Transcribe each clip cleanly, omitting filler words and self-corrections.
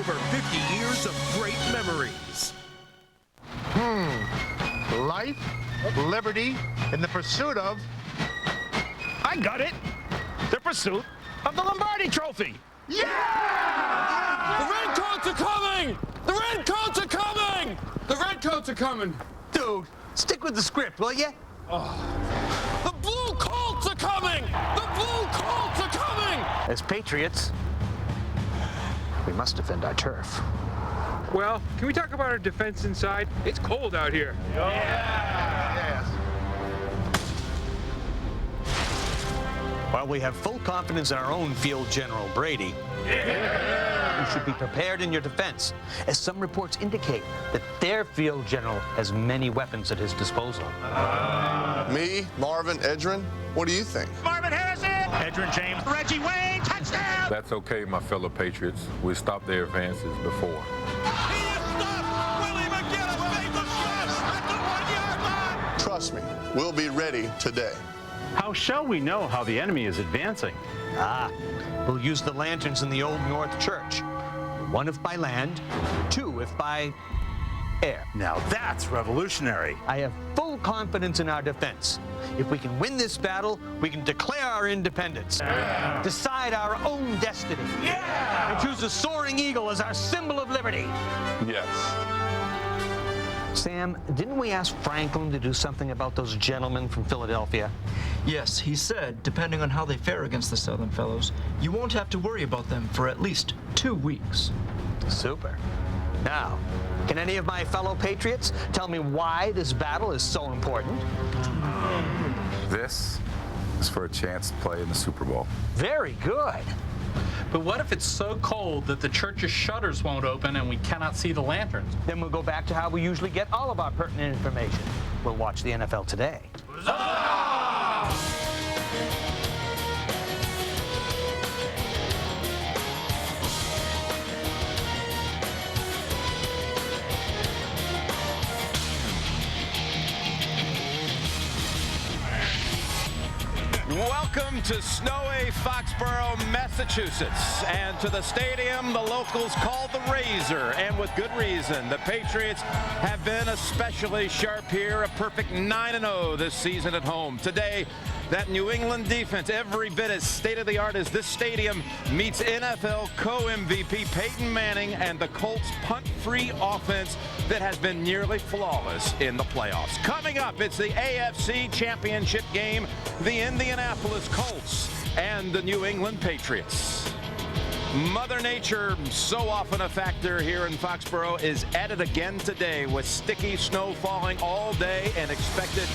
over 50 years of great memories. Life, liberty, and the pursuit of... I got it! The pursuit of the Lombardi Trophy! Yeah! The Redcoats are coming! The Redcoats are coming! The Redcoats are coming! Dude, stick with the script, will you? The Blue Colts are coming! The Blue Colts are coming! As Patriots, we must defend our turf. Well, can we talk about our defense inside? It's cold out here. Yes. While we have full confidence in our own field general, Brady, you should be prepared in your defense, as some reports indicate that their field general has many weapons at his disposal. Me, Marvin, Edrin, what do you think? Marvin Harrison! Edrin James, Reggie Wayne, touchdown! That's okay, my fellow Patriots. We stopped their advances before. Trust me, we'll be ready today. How shall we know how the enemy is advancing? We'll use the lanterns in the Old North Church. 1 if by land, 2 if by air. Now that's revolutionary. I have full confidence in our defense. If we can win this battle, we can declare our independence, decide our own destiny, and choose the soaring eagle as our symbol of liberty. Yes. Sam, didn't we ask Franklin to do something about those gentlemen from Philadelphia? Yes, he said, depending on how they fare against the Southern Fellows, you won't have to worry about them for at least 2 weeks. Super. Now, can any of my fellow Patriots tell me why this battle is so important? This is for a chance to play in the Super Bowl. Very good. But what if it's so cold that the church's shutters won't open and we cannot see the lanterns? Then we'll go back to how we usually get all of our pertinent information. We'll watch the NFL Today. Welcome to snowy Foxborough, Massachusetts, and to the stadium the locals call the Razor, and with good reason. The Patriots have been especially sharp here, a perfect 9-0 this season at home. Today, that New England defense, every bit as state-of-the-art as this stadium, meets NFL co-MVP Peyton Manning and the Colts' punt-free offense that has been nearly flawless in the playoffs. Coming up, it's the AFC Championship game, the Indianapolis Colts and the New England Patriots. Mother Nature, so often a factor here in Foxborough, is at it again today with sticky snow falling all day and expected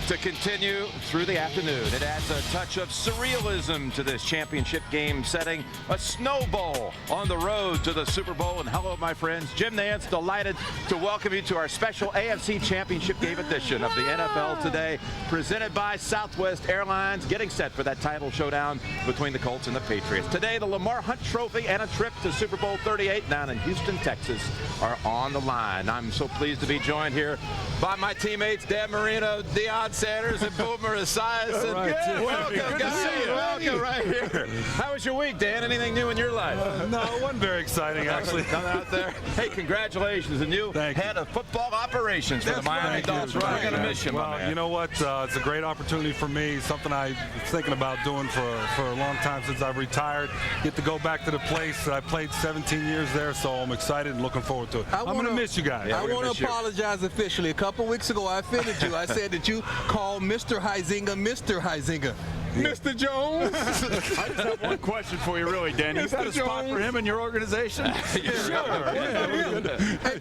to continue through the afternoon. It adds a touch of surrealism to this championship game setting. A Snow Bowl on the road to the Super Bowl. And hello, my friends. Jim Nance, delighted to welcome you to our special AFC Championship game edition of the NFL Today, presented by Southwest Airlines, getting set for that title showdown between the Colts and the Patriots. Today, the Lamar Hunt Trophy and a trip to Super Bowl 38 down in Houston, Texas are on the line. I'm so pleased to be joined here by my teammates, Dan Marino, Deion Sanders, and Boomer Esiason. Welcome, Good guys. to see you. Welcome right here. How was your week, Dan? Anything new in your life? No, it wasn't very exciting, actually. Coming out there. Hey, congratulations. The new head of football operations for the Miami Dolphins. We're going to miss you, my man. Well, you know what? It's a great opportunity for me, something I was thinking about doing for a long time since I've retired. Get to go back to the place. I played 17 years there, so I'm excited and looking forward to it. I'm going to miss you guys. I want to apologize officially. A couple weeks ago, I offended you. I said that you called Mr. Huizinga Mr. Huizinga. Mr. Jones? I just have one question for you, really, Dan. Is that a spot for him in your organization? Hey,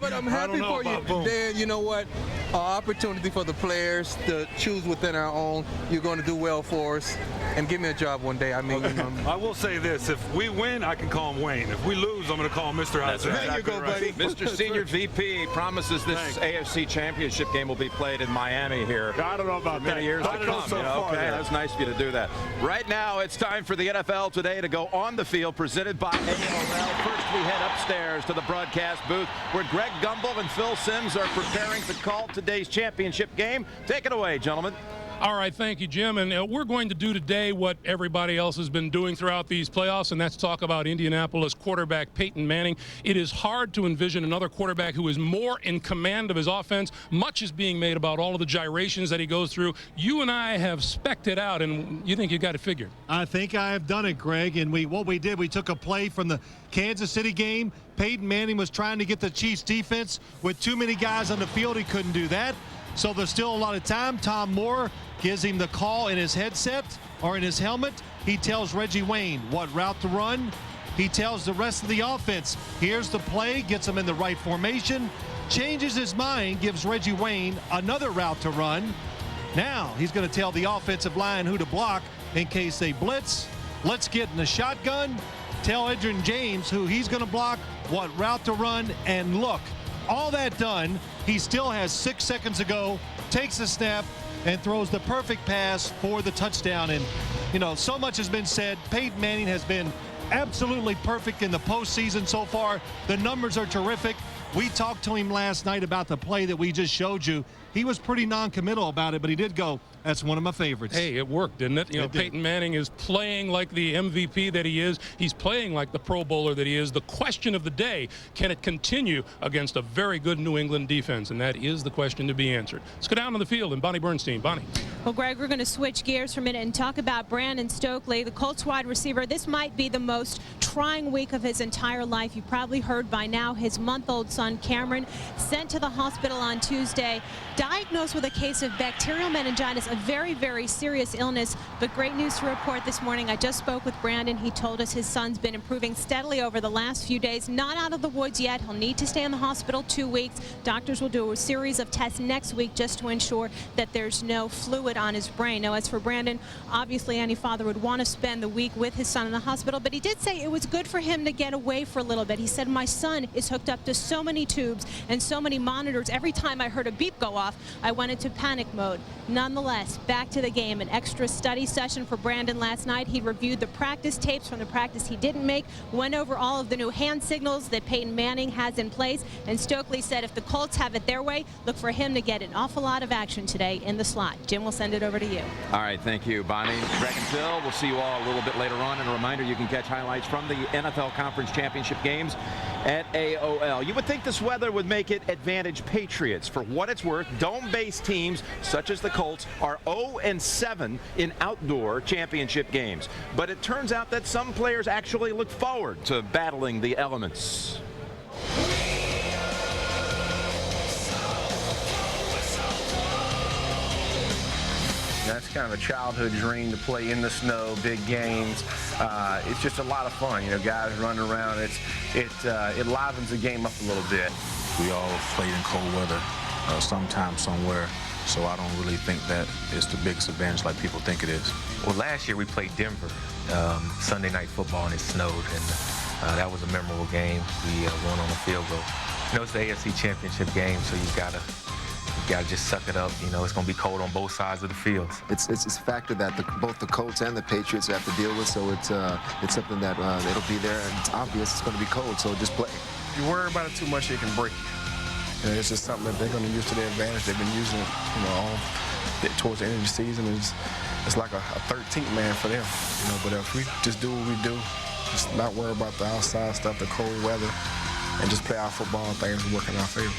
but I'm happy for you, Dan. You know what? Opportunity for the players to choose within our own. You're going to do well for us. And give me a job one day. I mean, I will say this. If we win, I can call him Wayne. If we lose, I'm going to call him Mr. Huizinga. There you go, buddy. Mr. Senior VP promises this AFC Championship game will be played in Miami here. I don't know about many years to come. So far, okay, that's nice of you to do that. Right now, it's time for the NFL Today to go on the field, presented by AOL. First, we head upstairs to the broadcast booth, where Greg Gumbel and Phil Simms are preparing to call today's championship game. Take it away, gentlemen. All right, thank you, Jim. And we're going to do today what everybody else has been doing throughout these playoffs, and that's talk about Indianapolis quarterback Peyton Manning. It is hard to envision another quarterback who is more in command of his offense. Much is being made about all of the gyrations that he goes through. You and I have spec'd it out, and you think you got it figured. I think I have done it, Greg. And what we did, we took a play from the Kansas City game. Peyton Manning was trying to get the Chiefs defense with too many guys on the field. He couldn't do that. So there's still a lot of time. Tom Moore gives him the call in his headset or in his helmet. He tells Reggie Wayne what route to run. He tells the rest of the offense, here's the play, gets them in the right formation, changes his mind, gives Reggie Wayne another route to run. Now he's going to tell the offensive line who to block in case they blitz. Let's get in the shotgun. Tell Adrian James who he's going to block, what route to run, and look, all that done, he still has 6 seconds to go, takes the snap, and throws the perfect pass for the touchdown. And, you know, so much has been said. Peyton Manning has been absolutely perfect in the postseason so far. The numbers are terrific. We talked to him last night about the play that we just showed you. He was pretty non-committal about it, but he did go, that's one of my favorites. Hey, it worked, didn't it? You know, Peyton Manning is playing like the MVP that he is. He's playing like the Pro Bowler that he is. The question of the day, can it continue against a very good New England defense? And that is the question to be answered. Let's go down on the field and Bonnie Bernstein. Bonnie. Well, Greg, we're going to switch gears for a minute and talk about Brandon Stokely, the Colts wide receiver. This might be the most trying week of his entire life. You probably heard by now his month-old son, Cameron, sent to the hospital on Tuesday, diagnosed with a case of bacterial meningitis, a very, very serious illness. But great news to report this morning. I just spoke with Brandon. He told us his son's been improving steadily over the last few days. Not out of the woods yet. He'll need to stay in the hospital 2 weeks. Doctors will do a series of tests next week just to ensure that there's no fluid on his brain. Now, as for Brandon, obviously any father would want to spend the week with his son in the hospital, but he did say it was good for him to get away for a little bit. He said, my son is hooked up to so many tubes and so many monitors. Every time I heard a beep go off, I went into panic mode. Nonetheless, back to the game. An extra study session for Brandon last night. He reviewed the practice tapes from the practice he didn't make, went over all of the new hand signals that Peyton Manning has in place, and Stokely said if the Colts have it their way, look for him to get an awful lot of action today in the slot. Jim, will send it over to you. All right, thank you, Bonnie. Greg and Phil, we'll see you all a little bit later on. And a reminder, you can catch highlights from the NFL Conference Championship games at AOL. You would think this weather would make it advantage Patriots. For what it's worth, dome-based teams such as the Colts are 0-7 in outdoor championship games. But it turns out that some players actually look forward to battling the elements. That's kind of a childhood dream to play in the snow, big games. It's just a lot of fun, you know, guys running around. It livens the game up a little bit. We all played in cold weather sometime, somewhere, so I don't really think that it's the biggest advantage like people think it is. Well, last year we played Denver, Sunday night football, and it snowed, and that was a memorable game. We won on a field goal. You know, it's the AFC Championship game, so you gotta just suck it up. You know, it's going to be cold on both sides of the field. It's a factor that both the Colts and the Patriots have to deal with, so it's something that it'll be there, and it's obvious it's going to be cold, so just play. If you worry about it too much, it can break you. You know, it's just something that they're going to use to their advantage. They've been using it, you know, all towards the end of the season. It's like a 13th man for them, you know, but if we just do what we do, just not worry about the outside stuff, the cold weather, and just play our football, things will work in our favor.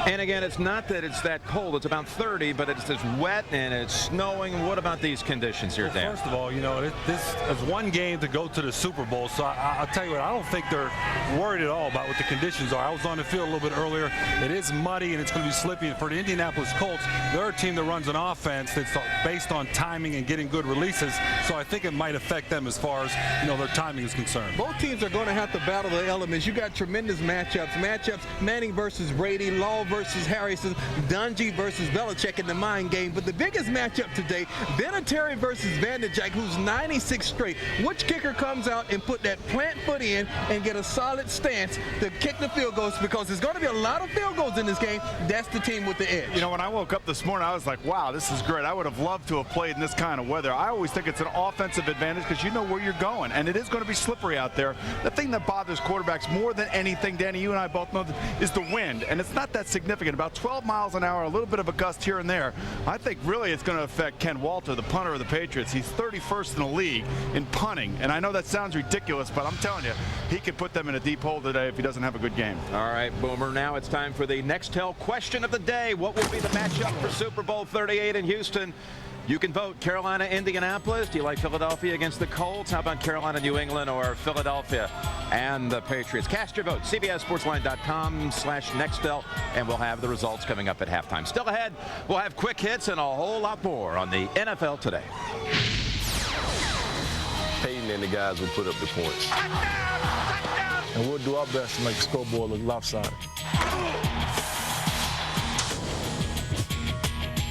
And again, it's not that it's that cold. It's about 30, but it's just wet and it's snowing. What about these conditions here, Dan? First of all, you know, this is one game to go to the Super Bowl. So I'll tell you what, I don't think they're worried at all about what the conditions are. I was on the field a little bit earlier. It is muddy and it's going to be slippy. And for the Indianapolis Colts, they're a team that runs an offense that's based on timing and getting good releases. So I think it might affect them as far as, you know, their timing is concerned. Both teams are going to have to battle the elements. You got tremendous matchups. Manning versus Brady, Law versus Harrison, Dungy versus Belichick in the mind game. But the biggest matchup today, Vinatieri versus Vanderjagt, who's 96 straight. Which kicker comes out and put that plant foot in and get a solid stance to kick the field goals? Because there's going to be a lot of field goals in this game. That's the team with the edge. You know, when I woke up this morning, I was like, wow, this is great. I would have loved to have played in this kind of weather. I always think it's an offensive advantage because you know where you're going, and it is going to be slippery out there. The thing that bothers quarterbacks more than anything, Danny, you and I both know, is the wind, and it's not that significant, about 12 miles an hour, a little bit of a gust here and there. I think really it's going to affect Ken Walter, the punter of the Patriots. He's 31st in the league in punting, and I know that sounds ridiculous, but I'm telling you, he could put them in a deep hole today if he doesn't have a good game. All right, Boomer, now it's time for the Nextel question of the day. What will be the matchup for Super Bowl 38 in Houston? You can vote Carolina, Indianapolis. Do you like Philadelphia against the Colts? How about Carolina, New England, or Philadelphia and the Patriots? Cast your vote. CBSSportsLine.com/Nextel, and we'll have the results coming up at halftime. Still ahead, we'll have quick hits and a whole lot more on the NFL Today. Peyton and the guys will put up the points. And we'll do our best to make the scoreboard look lopsided.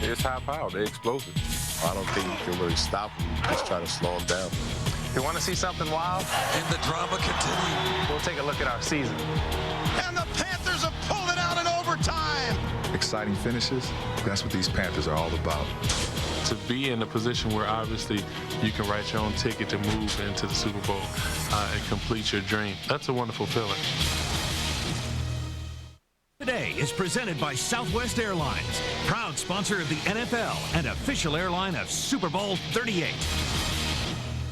It's high power. They're explosive. I don't think you can really stop them. Just try to slow them down. You want to see something wild? And the drama continues. We'll take a look at our season. And the Panthers have pulled it out in overtime. Exciting finishes. That's what these Panthers are all about. To be in a position where obviously you can write your own ticket to move into the Super Bowl and complete your dream, that's a wonderful feeling. Today is presented by Southwest Airlines, proud sponsor of the NFL and official airline of Super Bowl 38.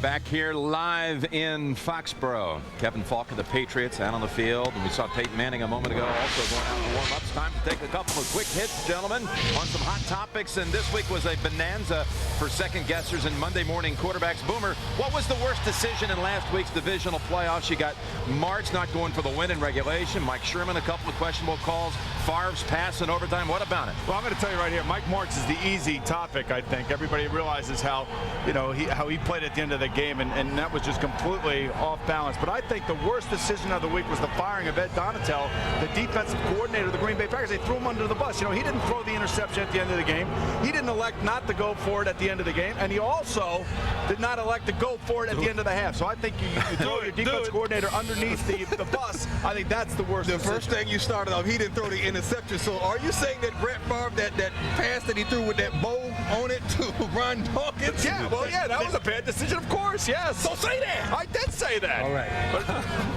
Back here live in Foxborough. Kevin Falk of the Patriots out on the field. And we saw Peyton Manning a moment ago also going out to warm-ups. Time to take a couple of quick hits, gentlemen, on some hot topics. And this week was a bonanza for second-guessers and Monday morning quarterbacks. Boomer, what was the worst decision in last week's divisional playoffs? You got Martz not going for the win in regulation. Mike Sherman, a couple of questionable calls. Favre's pass in overtime. What about it? Well, I'm going to tell you right here, Mike Martz is the easy topic, I think. Everybody realizes how, how he played at the end of the game, and that was just completely off balance. But I think the worst decision of the week was the firing of Ed Donatel, the defensive coordinator of the Green Bay Packers. They threw him under the bus. He didn't throw the interception at the end of the game. He didn't elect not to go for it at the end of the game, and he also did not elect to go for it at the end of the half. So I think you throw your defense coordinator underneath the bus. I think that's the worst decision. First thing you started off, he didn't throw the interception. So are you saying that Brett Favre, that pass that he threw with that bow on it to Ron Dawkins? Yeah, well, yeah, that was a bad decision, of course, yes. So say that. I did say that. All right. But,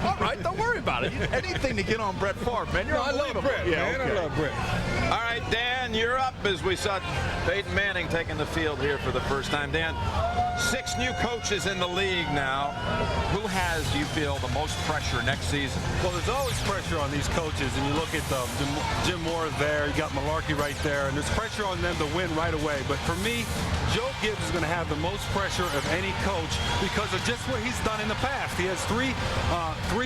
all right, don't worry about it. Anything to get on Brett Favre, man. You're unbelievable. I love Brett, man. Okay. I love Brett. All right, Dan, you're up as we saw Peyton Manning taking the field here for the first time. Dan, 6 new coaches in the league now. Who has, do you feel, the most pressure next season? Well, there's always pressure on these coaches, and you look at Jim Moore there, you got Malarkey right there, and there's pressure on them to win right away. But for me, Joe Gibbs is going to have the most pressure of any coach because of just what he's done in the past. He has three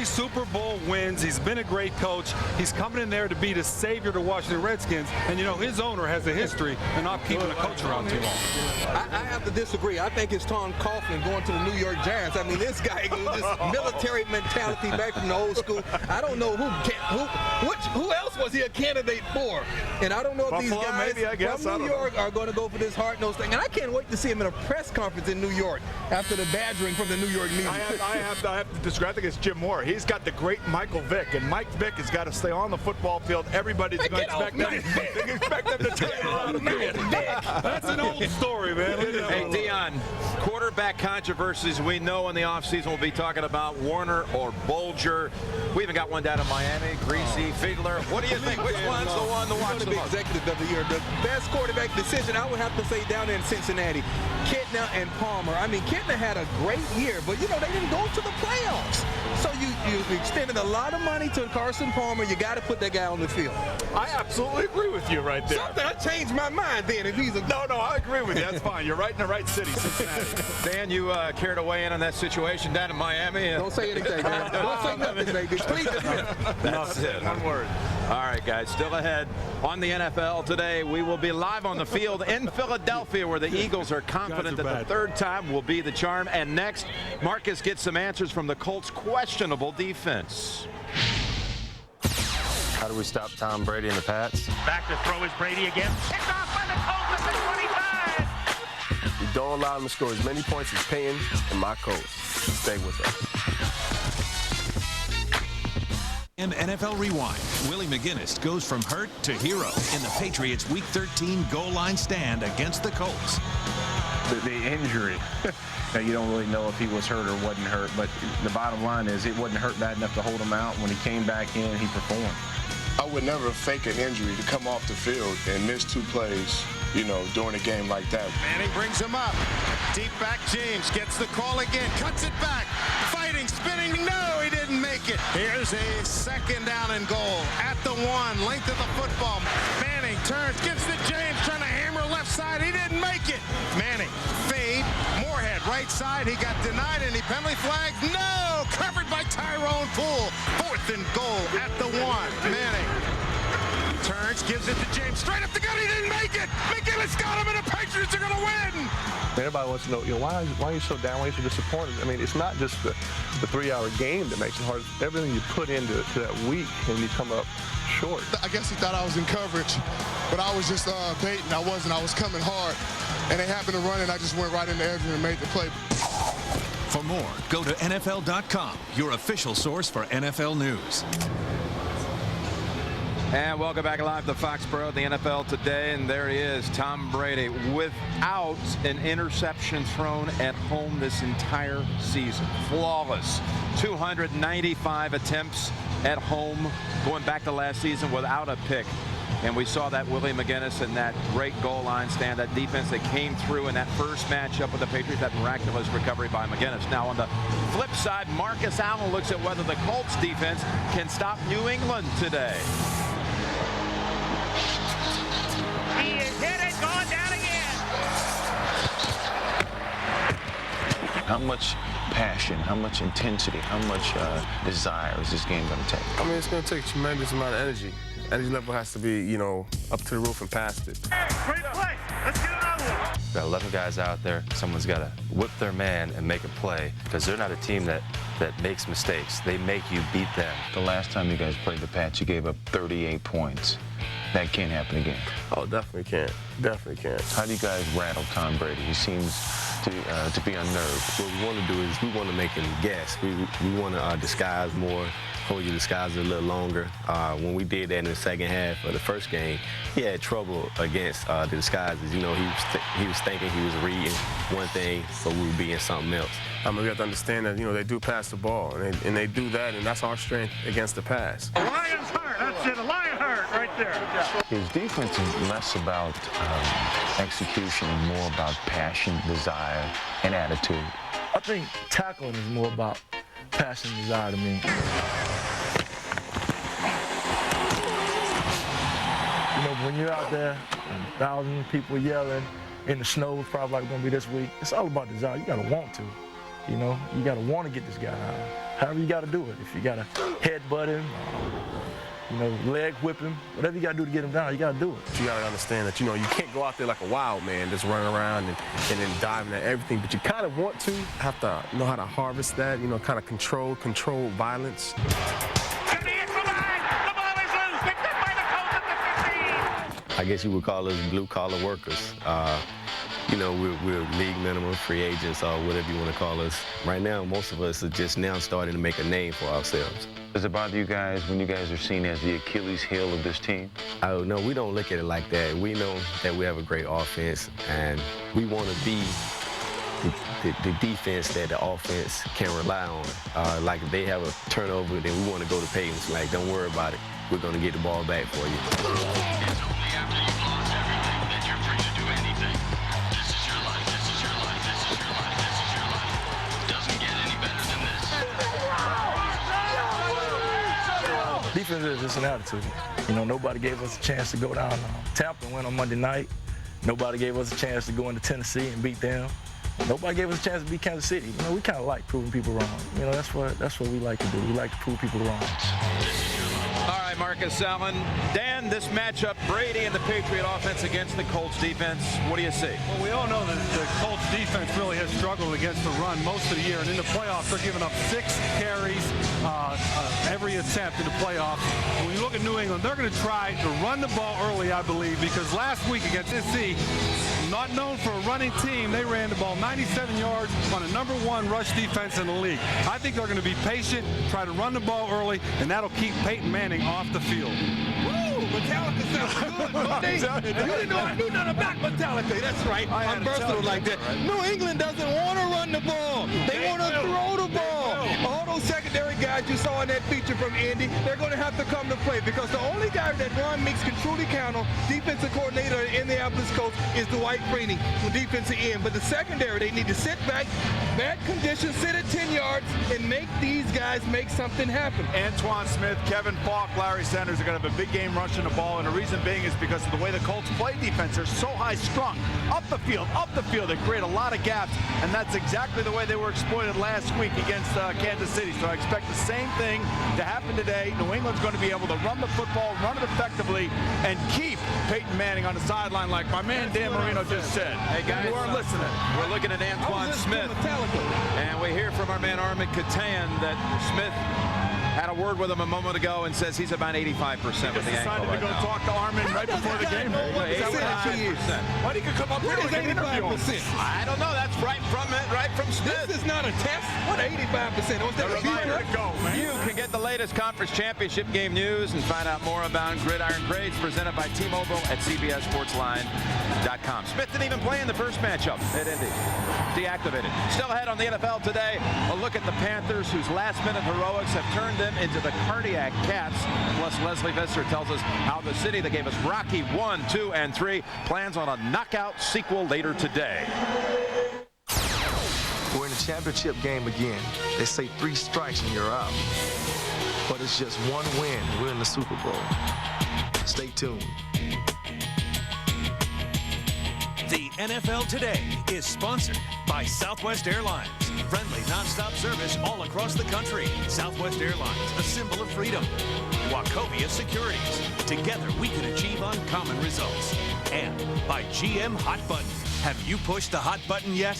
Super Bowl wins. He's been a great coach. He's coming in there to be the savior to Washington Redskins, and his owner has a history of not keeping a coach around too long. I have to disagree. I think it's Tom Coughlin going to the New York Giants. I mean, this guy with this military mentality back from the old school. I don't know who else was he a candidate for? And I don't know if Buffalo, these guys maybe, from New York are going to go for this hard-nosed thing. And I can't wait to see him in a press conference in New York after the badgering from the New York media. I have to disagree. I think it's Jim Moore. He's got the great Michael Vick, and Mike Vick has got to stay on the football field. Everybody's going to expect them to turn it around. That's an old story, man. Hey, Dion, quarterback controversies. We know in the offseason we'll be talking about Warner or Bolger. We even got one down in Miami, Greasy, Fiedler. What do you think? Which one's the one to watch the most? Executive of the year. The best quarterback decision, I would have to say, down there in Cincinnati, Kitna and Palmer. I mean, Kitna had a great year, but, they didn't go to the playoffs. So you extended a lot of money to Carson Palmer. You got to put that guy on the field. I absolutely agree with you right there. Something I changed my mind then. If he's a No, I agree with you. That's fine. You're right in the right city, Cincinnati. Dan, you care to weigh in on that situation down in Miami? Don't say anything, man. Don't say nothing, baby. Please. That's it. One word. All right, guys. Still ahead on the NFL today. We will be live on the field in Philadelphia, where the Eagles are confident that the third time will be the charm. And next, Marcus gets some answers from the Colts' questionable defense. How do we stop Tom Brady and the Pats? Back to throw is Brady again. Picked off by the Colts at the 25. We don't allow them to score as many points as Payton and my coach. Stay with us. In NFL Rewind, Willie McGinnis goes from hurt to hero in the Patriots' Week 13 goal line stand against the Colts. The injury, you don't really know if he was hurt or wasn't hurt, but the bottom line is it wasn't hurt bad enough to hold him out. When he came back in, he performed. I would never fake an injury to come off the field and miss 2 plays, you know, during a game like that. Manning brings him up. Deep back, James gets the call again. Cuts it back. Fighting, spinning. No, he didn't make it. Here's a 2nd down and goal at the 1. Length of the football. Manning turns, gives to James, trying to hammer left side. He didn't make it. Manning, fade. Moorhead, right side. He got denied. Any penalty flags? No! Covered by Tyrone Poole. 4th and goal at the 1. Manning turns, gives it to James. Straight up the gut. He didn't make it. McGinnis got him, and the Patriots are going to win. Everybody wants to know, why are you so down? Why are you so disappointed? I mean, it's not just the 3-hour game that makes it hard. It's everything you put into that week, and you come up short. I guess he thought I was in coverage, but I was just baiting. I wasn't. I was coming hard, and they happened to run it. I just went right into Edgerrin and made the play. For more, go to NFL.com, your official source for NFL news. And welcome back live to Foxborough, the NFL Today, and there he is, Tom Brady, without an interception thrown at home this entire season. Flawless. 295 attempts at home, going back to last season without a pick. And we saw that Willie McGinnis and that great goal line stand, that defense that came through in that first matchup with the Patriots, that miraculous recovery by McGinnis. Now on the flip side, Marcus Allen looks at whether the Colts defense can stop New England today. He is hit and gone down again. How much passion, how much intensity, how much desire is this game going to take? I mean, it's going to take a tremendous amount of energy. Energy level has to be, up to the roof and past it. Great play. Let's get another one. Got 11 guys out there. Someone's got to whip their man and make a play, because they're not a team that makes mistakes. They make you beat them. The last time you guys played the Pats, you gave up 38 points. That can't happen again. Oh, definitely can't. Definitely can't. How do you guys rattle Tom Brady? He seems to be unnerved. What we want to do is we want to make him guess. We want to disguise more, hold your disguise a little longer. When we did that in the second half of the first game, he had trouble against the disguises. He was thinking he was reading one thing, but we were being something else. I mean, we have to understand that, they do pass the ball, and they do that, and that's our strength against the pass. The Lions hurt. That's it. The Lion hurt right there. His defense is less about execution and more about passion, desire, and attitude. I think tackling is more about passion and desire to me. When you're out there and 1,000 people yelling in the snow, it's probably like it's gonna be this week. It's all about desire. You gotta want to. You gotta want to get this guy out. However you gotta do it. If you gotta headbutt him, leg whip him, whatever you gotta do to get him down, you gotta do it. You gotta understand that, you can't go out there like a wild man just running around and then diving at everything, but you kind of want to have to know how to harvest that, kind of control violence. I guess you would call us blue-collar workers. We're league minimum, free agents, or whatever you want to call us. Right now, most of us are just now starting to make a name for ourselves. Does it bother you guys when you guys are seen as the Achilles heel of this team? Oh, no, we don't look at it like that. We know that we have a great offense, and we want to be the defense that the offense can rely on. Like if they have a turnover, then we want to go to Peyton. Like, don't worry about it. We're going to get the ball back for you. It's only after you've lost everything that you're free to do anything. This is your life. This is your life. This is your life. This is your life. Doesn't get any better than this. Defense is just an attitude. Nobody gave us a chance to go down. Tampa went on Monday night. Nobody gave us a chance to go into Tennessee and beat them. Nobody gave us a chance to beat Kansas City. We kind of like proving people wrong. That's what we like to do. We like to prove people wrong. All right, Marcus Allen. Dan, this matchup, Brady and the Patriot offense against the Colts defense, what do you see? Well, we all know that the Colts defense really has struggled against the run most of the year, and in the playoffs, they're giving up 6 carries every attempt in the playoffs. And when you look at New England, they're going to try to run the ball early, I believe, because last week against Tennessee, not known for a running team, they ran the ball 97 yards on a #1 rush defense in the league. I think they're going to be patient, try to run the ball early, and that'll keep Peyton Manning off the field. Woo! Metallica sounds good. You didn't know I knew nothing about Metallica. That's right. I'm versatile like that. New England doesn't want to run the ball. They want to throw the ball. Hold those secondary guys you saw in that feature from Indy, they're going to have to come to play because the only guy that Ron Meeks can truly count on, defensive coordinator in Indianapolis coach, is Dwight Freeney, the defensive end. But the secondary, they need to sit back, bad conditions, sit at 10 yards, and make these guys make something happen. Antoine Smith, Kevin Falk, Larry Sanders are going to have a big game rushing the ball, and the reason being is because of the way the Colts play defense. They're so high-strung, up the field. They create a lot of gaps, and that's exactly the way they were exploited last week against Kansas City. So I expect the same thing to happen today. New England's going to be able to run the football, run it effectively, and keep Peyton Manning on the sideline like my man Dan Marino just said. Hey, guys, you weren't listening. We're looking at Antoine Smith, and we hear from our man Armin Katan that Smith had a word with him a moment ago and says he's about 85% with the ankle right to go now. talk to Armin right before the game. 85%. Why didn't you come up here and interview him? I don't know. That's right from Smith. This is not a test. What 85%? Was that a reminder to go, man? You can get the latest conference championship game news and find out more about Gridiron Grades presented by T-Mobile at CBSSportsLine.com. Smith didn't even play in the first matchup at Indy. Deactivated. Still ahead on the NFL today, a look at the Panthers, whose last-minute heroics have turned them into the cardiac cats. Plus, Leslie Visser tells us how the city that gave us Rocky 1, 2, and 3 plans on a knockout sequel later today. We're in the championship game again. They say 3 strikes and you're out. But it's just 1 win. We're in the Super Bowl. Stay tuned. The NFL Today is sponsored by Southwest Airlines. Friendly, nonstop service all across the country. Southwest Airlines, a symbol of freedom. Wachovia Securities. Together we can achieve uncommon results. And by GM Hot Button. Have you pushed the hot button yet?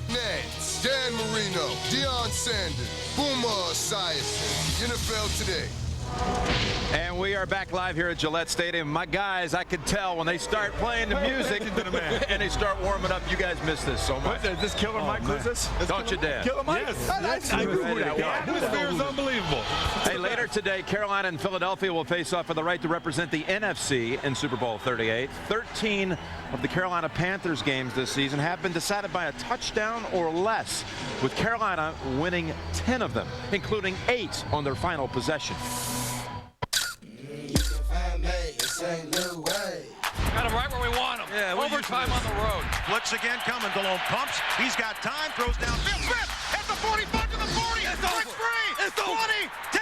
Nance, Dan Marino, Deion Sanders, Boomer Esiason, NFL Today. And we are back live here at Gillette Stadium. My guys, I could tell when they start playing the music and they start warming up, you guys miss this so much. Is this Killer Mike Luzis? Don't you dare. Killer Mike? Yes. I knew who that was. Atmosphere is unbelievable. Hey, later today, Carolina and Philadelphia will face off for the right to represent the NFC in Super Bowl 38. 13 of the Carolina Panthers games this season have been decided by a touchdown or less, with Carolina winning 10 of them, including 8 on their final possession. Got him right where we want him. Yeah, overtime on the road. Blitz again coming. Delone pumps. He's got time. Throws down. Smith at the 45 to the 40. It's free. It's 20, 10,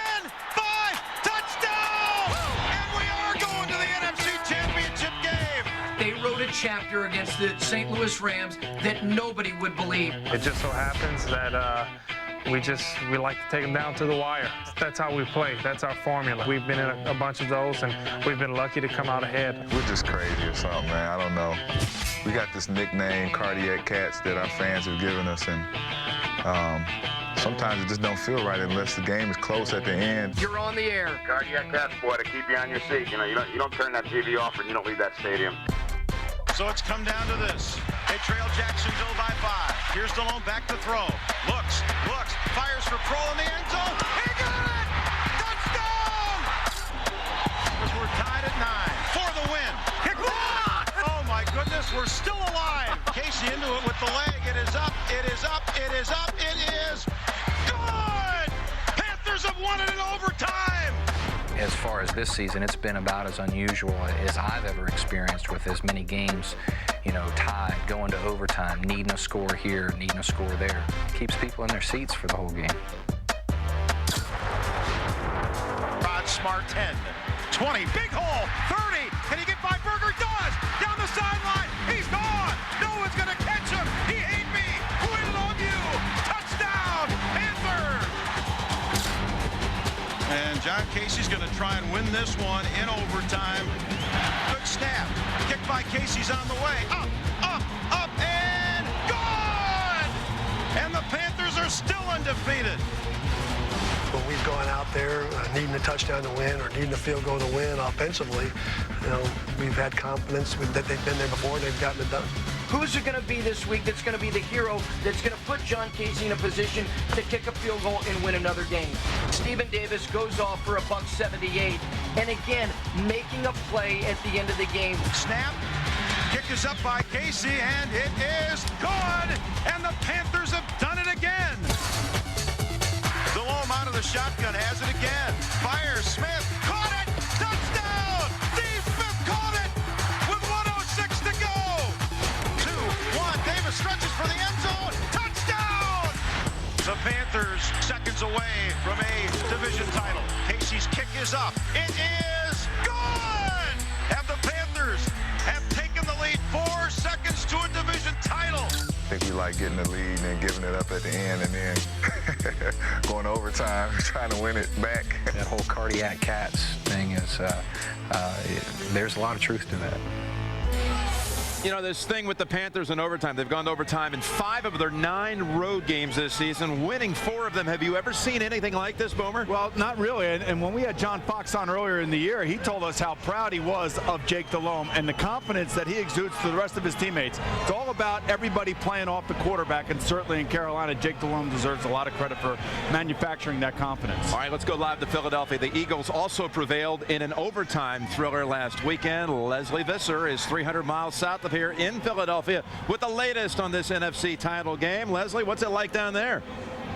5. Touchdown! And we are going to the NFC Championship game. They wrote a chapter against the St. Louis Rams that nobody would believe. It just so happens that we like to take them down to the wire. That's how we play. That's our formula. We've been in a bunch of those, and we've been lucky to come out ahead. We're just crazy or something, man. I don't know. We got this nickname, Cardiac Cats, that our fans have given us, and sometimes it just don't feel right unless the game is close at the end. You're on the air. Cardiac Cats, boy, to keep you on your seat. You know, you don't turn that TV off and you don't leave that stadium. So it's come down to this. They trail Jacksonville by 5. Here's Delone back to throw. Looks, fires for Kroll in the end zone. He got it! Touchdown! Because we're tied at 9 for the win. Kick block! Oh my goodness, we're still alive. Casey into it with the leg. It is up, it is up, it is up, it is good! Panthers have won it in overtime! As far as this season, it's been about as unusual as I've ever experienced, with as many games, tied, going to overtime, needing a score here, needing a score there. Keeps people in their seats for the whole game. Rod Smart 10, 20, big hole, 30. Can he get by? Berger does. Down the sideline. He's gone. No one's going to catch him. He ate me. Win it on you. Touchdown, Panthers. And John Casey's going to try and win this one in overtime. Good snap. Kick by Casey's on the way. Up, and gone! And the Panthers are still undefeated. When we've gone out there needing a touchdown to win or needing a field goal to win offensively, we've had confidence that they've been there before, they've gotten it done. Who's it going to be this week that's going to be the hero that's going to put John Casey in a position to kick a field goal and win another game? Stephen Davis goes off for $178, and again, making a play at the end of the game. Snap, kick is up by Casey, and it is good, and the Panthers have done it again. the shotgun, has it again. Fires, Smith, caught it, touchdown! Steve Smith caught it with 1:06 to go. 2-1, Davis stretches for the end zone, touchdown! The Panthers seconds away from a division title. Casey's kick is up. It is good! And the Panthers have taken the lead 4 seconds to a division title. I think we like getting the lead and then giving it up at the end and then going to overtime, trying to win it back. That whole cardiac cats thing is, there's a lot of truth to that. You know, this thing with the Panthers in overtime, they've gone to overtime in 5 of their 9 road games this season, winning 4 of them. Have you ever seen anything like this, Boomer? Well, not really. And when we had John Fox on earlier in the year, he told us how proud he was of Jake Delhomme and the confidence that he exudes to the rest of his teammates. It's all about everybody playing off the quarterback, and certainly in Carolina, Jake Delhomme deserves a lot of credit for manufacturing that confidence. All right, let's go live to Philadelphia. The Eagles also prevailed in an overtime thriller last weekend. Leslie Visser is 300 miles south of here in Philadelphia with the latest on this NFC title game. Leslie, what's it like down there?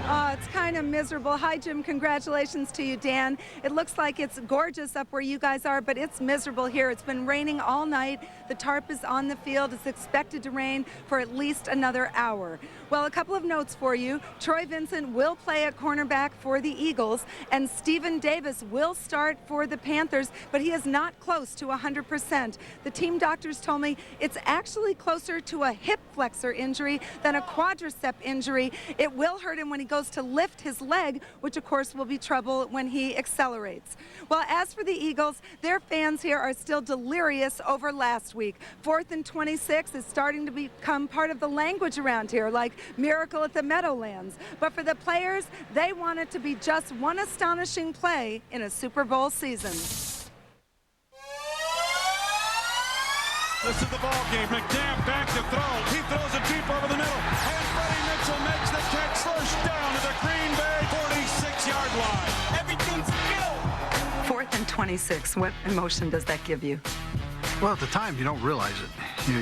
It's kind of miserable. Hi, Jim. Congratulations to you, Dan. It looks like it's gorgeous up where you guys are, but it's miserable here. It's been raining all night. The tarp is on the field. It's expected to rain for at least another hour. Well, a couple of notes for you. Troy Vincent will play at cornerback for the Eagles, and Stephen Davis will start for the Panthers, but he is not close to 100%. The team doctors told me it's actually closer to a hip flexor injury than a quadricep injury. It will hurt him when he goes to lift his leg, which of course will be trouble when he accelerates. Well, as for the Eagles, their fans here are still delirious over last week. 4th and 26 is starting to become part of the language around here, like Miracle at the Meadowlands. But for the players, they want it to be just one astonishing play in a Super Bowl season. This is the ball game. McNabb back to throw. He throws it deep over the middle. And Freddie Mitchell makes the catch first down to the Green Bay 46-yard line. Everything's go. 4th and 26, what emotion does that give you? Well, at the time, you don't realize it.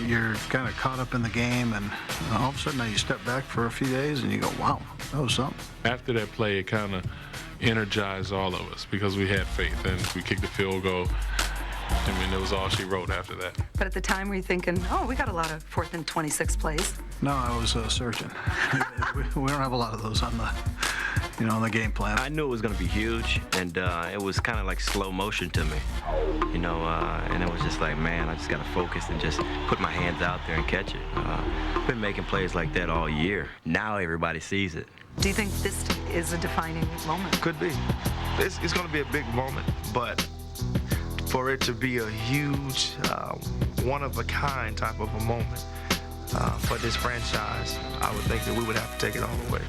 You're kind of caught up in the game, and all of a sudden now you step back for a few days and you go, wow, that was something. After that play, it kind of energized all of us because we had faith, and we kicked the field goal. I mean, it was all she wrote after that. But at the time, were you thinking, oh, we got a lot of 4th and 26 plays? No, I was searching. we don't have a lot of those on the, on the game plan. I knew it was going to be huge, and it was kind of like slow motion to me, and it was just like, man, I just got to focus and just put my hands out there and catch it. I've been making plays like that all year. Now everybody sees it. Do you think this is a defining moment? Could be. It's going to be a big moment, but for it to be a huge, one-of-a-kind type of a moment for this franchise, I would think that we would have to take it all the way.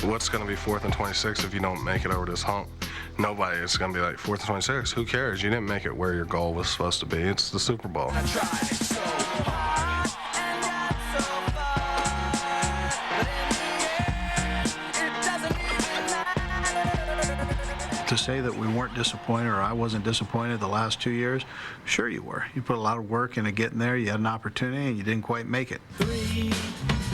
What's going to be 4th and 26 if you don't make it over this hump? Nobody is going to be like, 4th and 26, who cares? You didn't make it where your goal was supposed to be. It's the Super Bowl. To say that we weren't disappointed or I wasn't disappointed the last 2 years, sure you were. You put a lot of work into getting there. You had an opportunity and you didn't quite make it. 3,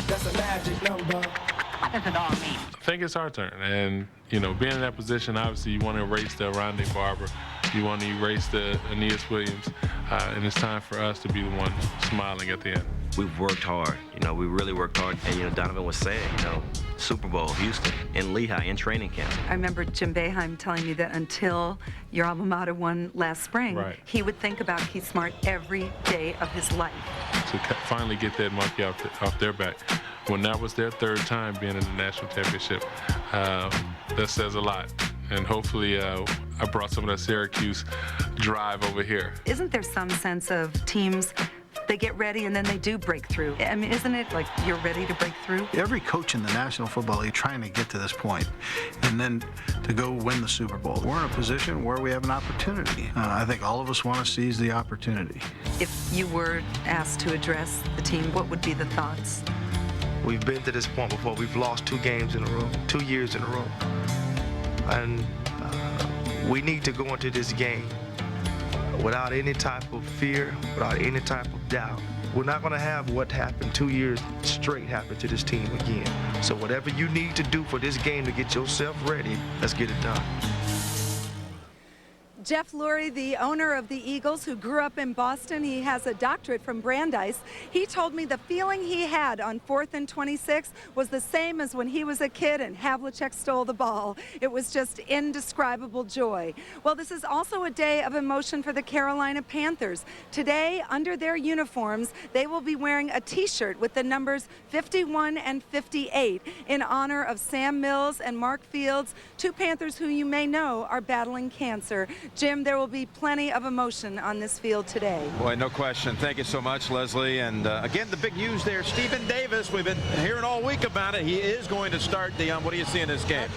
that's a magic number. What does it all mean? I think it's our turn, and being in that position, obviously you want to erase the Rondé Barber, you want to erase the Aeneas Williams, and it's time for us to be the one smiling at the end. We've worked hard, we really worked hard, and Donovan was saying, Super Bowl, Houston, in Lehigh, in training camp. I remember Jim Boeheim telling me that until your alma mater won last spring, he would think about Keith Smart every day of his life. To finally get that monkey off their back, when that was their 3rd time being in the national championship, that says a lot. And hopefully I brought some of that Syracuse drive over here. Isn't there some sense of teams, they get ready and then they do break through? I mean, isn't it like you're ready to break through? Every coach in the National Football League trying to get to this point and then to go win the Super Bowl. We're in a position where we have an opportunity. I think all of us want to seize the opportunity. If you were asked to address the team, what would be the thoughts? We've been to this point before. We've lost 2 games in a row, 2 years in a row. And we need to go into this game without any type of fear, without any type of doubt, we're not going to have what happened 2 years straight happen to this team again. So whatever you need to do for this game to get yourself ready, let's get it done. Jeff Lurie, the owner of the Eagles, who grew up in Boston, he has a doctorate from Brandeis. He told me the feeling he had on 4th and 26 was the same as when he was a kid and Havlicek stole the ball. It was just indescribable joy. Well, this is also a day of emotion for the Carolina Panthers. Today, under their uniforms, they will be wearing a T-shirt with the numbers 51 and 58 in honor of Sam Mills and Mark Fields, two Panthers who you may know are battling cancer. Jim, there will be plenty of emotion on this field today. Boy, no question. Thank you so much, Leslie. And again, the big news there, Stephen Davis. We've been hearing all week about it. He is going to start. Dion, what do you see in this game?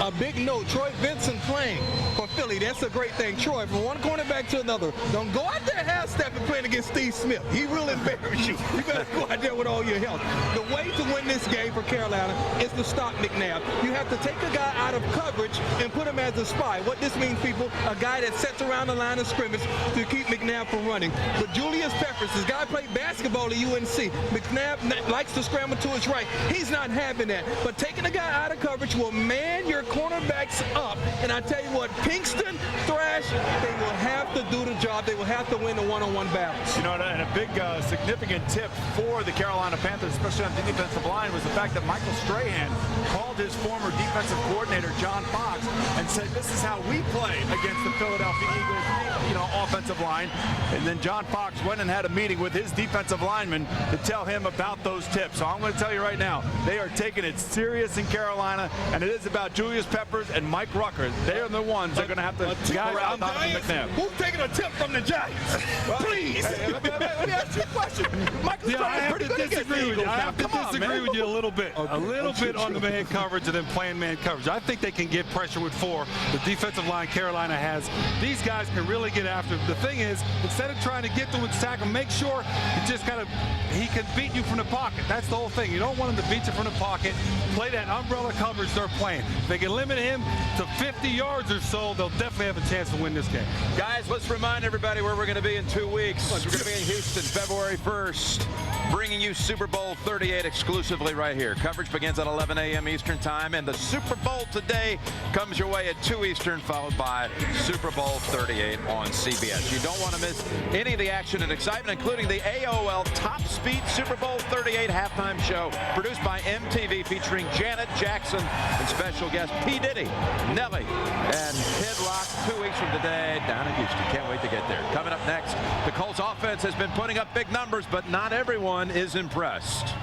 A big note, Troy Vincent playing for Philly. That's a great thing. Troy, from one cornerback to another. Don't go out there half-stepping playing against Steve Smith. He will embarrass you. You better go out there with all your health. The way to win this game for Carolina is to stop McNabb. You have to take a guy out of coverage and put him as a spy. What this means, people, a guy that sets around the line of scrimmage to keep McNabb from running. But Julius Peppers, this guy played basketball at UNC. McNabb likes to scramble to his right. He's not having that. But taking a guy out of coverage will man your cornerbacks up. And I tell you what, Pinkston, Thrash, they will have to do the job. They will have to win the one-on-one battles. You know, and a big significant tip for the Carolina Panthers, especially on the defensive line, was the fact that Michael Strahan called his former defensive coordinator, John Fox, and said, this is how we play against the Philadelphia Eagles, you know, offensive line. And then John Fox went and had a meeting with his defensive lineman to tell him about those tips. So I'm going to tell you right now, they are taking it serious in Carolina, and it is about Julius Peppers and Mike Rucker. They are the ones that are going to have to corral Donovan McNabb. Who's taking a tip from the Giants? Please. Let me ask you a question. Michael I have to disagree with you. I have to disagree with you a little bit. A little bit on the man coverage and then playing man coverage. I think they can get pressure with 4. The defensive line Carolina has. These guys can really get after him. The thing is, instead of trying to get through and sack him, make sure you just gotta, he can beat you from the pocket. That's the whole thing. You don't want him to beat you from the pocket. Play that umbrella coverage they're playing. If they can limit him to 50 yards or so, they'll definitely have a chance to win this game. Guys, let's remind everybody where we're going to be in 2 weeks. We're going to be in Houston February 1st, bringing you Super Bowl 38 exclusively right here. Coverage begins at 11 a.m. Eastern time, and the Super Bowl today comes your way at 2 Eastern, followed by Super Bowl 38 on CBS. You don't want to miss any of the action and excitement, including the AOL Top Speed Super Bowl 38 halftime show, produced by MTV, featuring Janet Jackson and special guest P. Diddy, Nelly, and Kid Rock 2 weeks from today down in Houston. Can't wait to get there. Coming up next, the Colts offense has been putting up big numbers, but not everyone is impressed.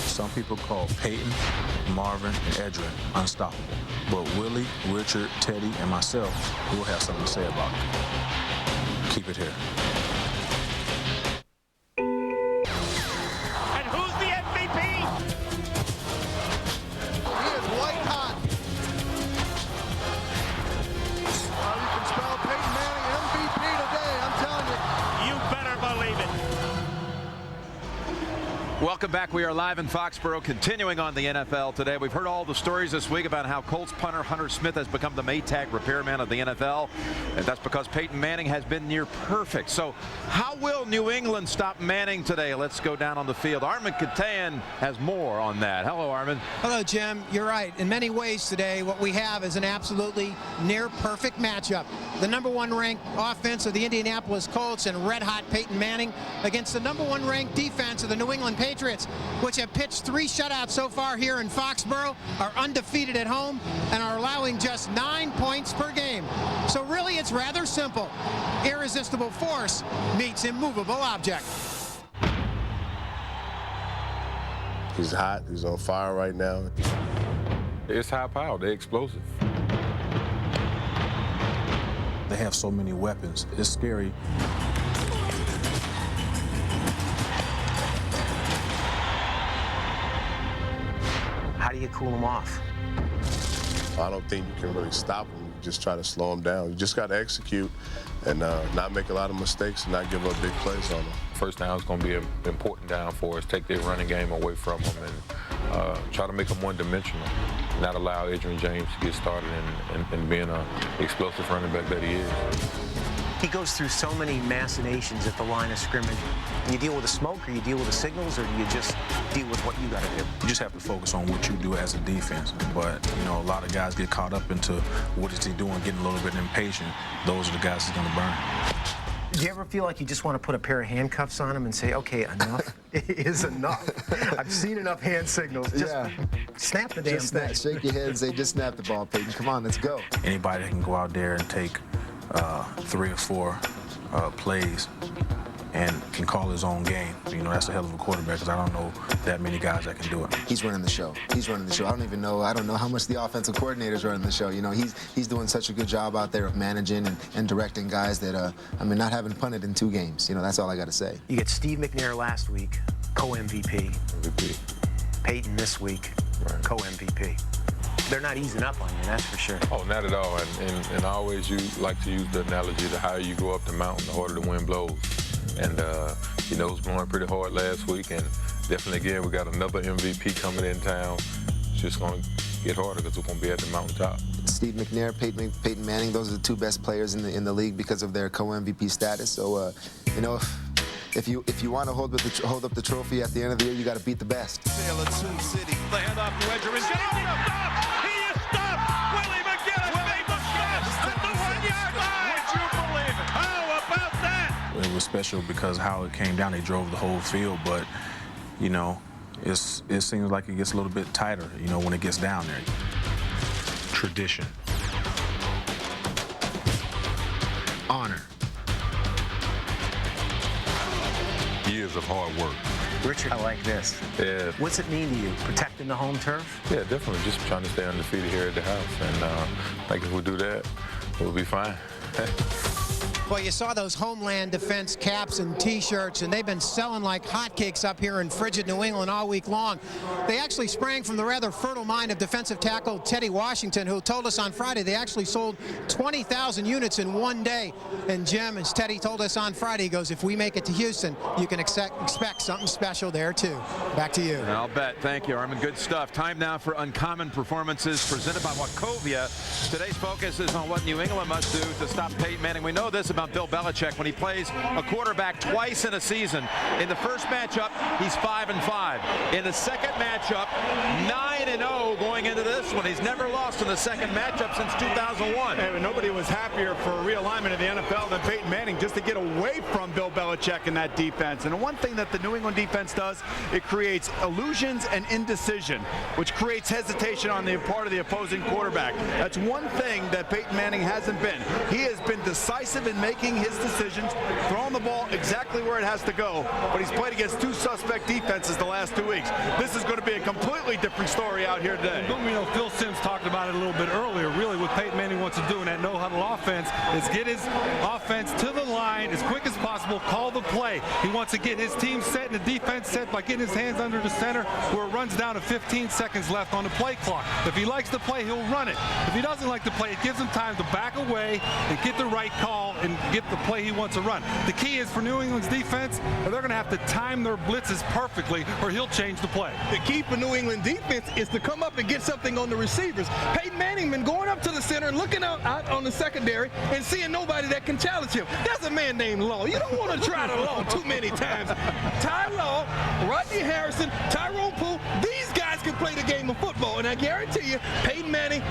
Some people call Peyton, Marvin, and Edrin unstoppable. But Willie, Richard, Teddy, and myself will have something to say about it. Keep it here. And who's the MVP? He is white hot. You can spell Peyton Manning MVP today, I'm telling you. You better believe it. Welcome back. We are live in Foxborough, continuing on the NFL today. We've heard all the stories this week about how Colts punter Hunter Smith has become the Maytag repairman of the NFL, and that's because Peyton Manning has been near perfect. So how will New England stop Manning today? Let's go down on the field. Armin Katayan has more on that. Hello, Armin. Hello, Jim. You're right. In many ways today, what we have is an absolutely near-perfect matchup. The #1 ranked offense of the Indianapolis Colts and red-hot Peyton Manning against the #1 ranked defense of the New England Patriots, which have pitched 3 shutouts so far here in Foxborough, are undefeated at home, and are allowing just 9 points per game. So really, it's rather simple. Irresistible force meets immovable object. He's hot. He's on fire right now. It's high power. They're explosive. They have so many weapons. It's scary. How do you cool them off? I don't think you can really stop him. You just try to slow him down. You just got to execute and not make a lot of mistakes and not give up big plays on them. First down is going to be an important down for us. Take their running game away from them and try to make them one-dimensional. Not allow Adrian James to get started and being an explosive running back that he is. he goes through so many machinations at the line of scrimmage. You deal with the smoke, or you deal with the signals, or do you just deal with what you got to do? You just have to focus on what you do as a defense. But, you know, a lot of guys get caught up into what is he doing, getting a little bit impatient. Those are the guys he's going to burn. Do you ever feel like you just want to put a pair of handcuffs on him and say, okay, enough is enough? I've seen enough hand signals. Just snap the damn thing. Shake your head and say, just snap the ball, Peyton. Come on, let's go. Anybody that can go out there and take 3 or 4 plays and can call his own game, you know, that's a hell of a quarterback, because I don't know that many guys that can do it. He's running the show. He's running the show. I don't know how much the offensive coordinator's running the show. You know, he's doing such a good job out there of managing and directing guys that, I mean, not having punted in 2 games. You know, that's all I got to say. You get Steve McNair last week, co-MVP. Peyton this week, co-MVP. They're not easing up on you, that's for sure. Oh, not at all. And I always like to use the analogy, the higher you go up the mountain, the harder the wind blows. And, you know, it was blowing pretty hard last week, and definitely, again, we got another MVP coming in town. It's just going to get harder because we're going to be at the mountaintop. Steve McNair, Peyton Manning, those are the 2 best players in the league because of their co-MVP status. So, you know, if you want to hold up the trophy at the end of the year, you got to beat the best. Taylor, Tune City. The handoff to Edger is getting stopped. He is stopped. Willie McGinnis made the catch at the 1-yard line. Would you believe it? How about that? It was special because how it came down, they drove the whole field, but, you know, it seems like it gets a little bit tighter, you know, when it gets down there. Tradition. Honor. Years of hard work. Richard, I like this. Yeah. What's it mean to you, protecting the home turf? Yeah, definitely. Just trying to stay undefeated here at the house. And I think if we do that, we'll be fine. Well, you saw those Homeland Defense caps and T-shirts, and they've been selling like hotcakes up here in frigid New England all week long. They actually sprang from the rather fertile mind of defensive tackle Teddy Washington, who told us on Friday they actually sold 20,000 units in one day. And Jim, as Teddy told us on Friday, he goes, if we make it to Houston, you can expect something special there, too. Back to you. I'll bet. Thank you, Armin. Good stuff. Time now for Uncommon Performances presented by Wachovia. Today's focus is on what New England must do to stop Peyton Manning. We know this about Bill Belichick when he plays a quarterback twice in a season. In the first matchup, he's 5-5. In the second matchup, 9-0 going into this one. He's never lost in the second matchup since 2001. And nobody was happier for a realignment of the NFL than Peyton Manning, just to get away from Bill Belichick in that defense. And one thing that the New England defense does, it creates illusions and indecision, which creates hesitation on the part of the opposing quarterback. That's one thing that Peyton Manning hasn't been. He has been decisive in making his decisions, throwing the ball exactly where it has to go, but he's played against 2 suspect defenses the last 2 weeks. This is going to be a completely different story out here today. You know, Phil Simms talked about it a little bit earlier. Really, what Peyton Manning wants to do in that no-huddle offense is get his offense to the line as quick as possible, call the play. He wants to get his team set and the defense set by getting his hands under the center where it runs down to 15 seconds left on the play clock. If he likes the play, he'll run it. If he doesn't like the play, it gives him time to back away and get the right call and get the play he wants to run. The key is for New England's defense, they're going to have to time their blitzes perfectly or he'll change the play. The key for New England defense is to come up and get something on the receivers. Peyton Manning been going up to the center and looking out on the secondary and seeing nobody that can challenge him. There's a man named Law. You don't want to try to Law too many times. Ty Law, Rodney Harrison, Tyrone Poole, these guys can play the game of football. And I guarantee you, Peyton Manning,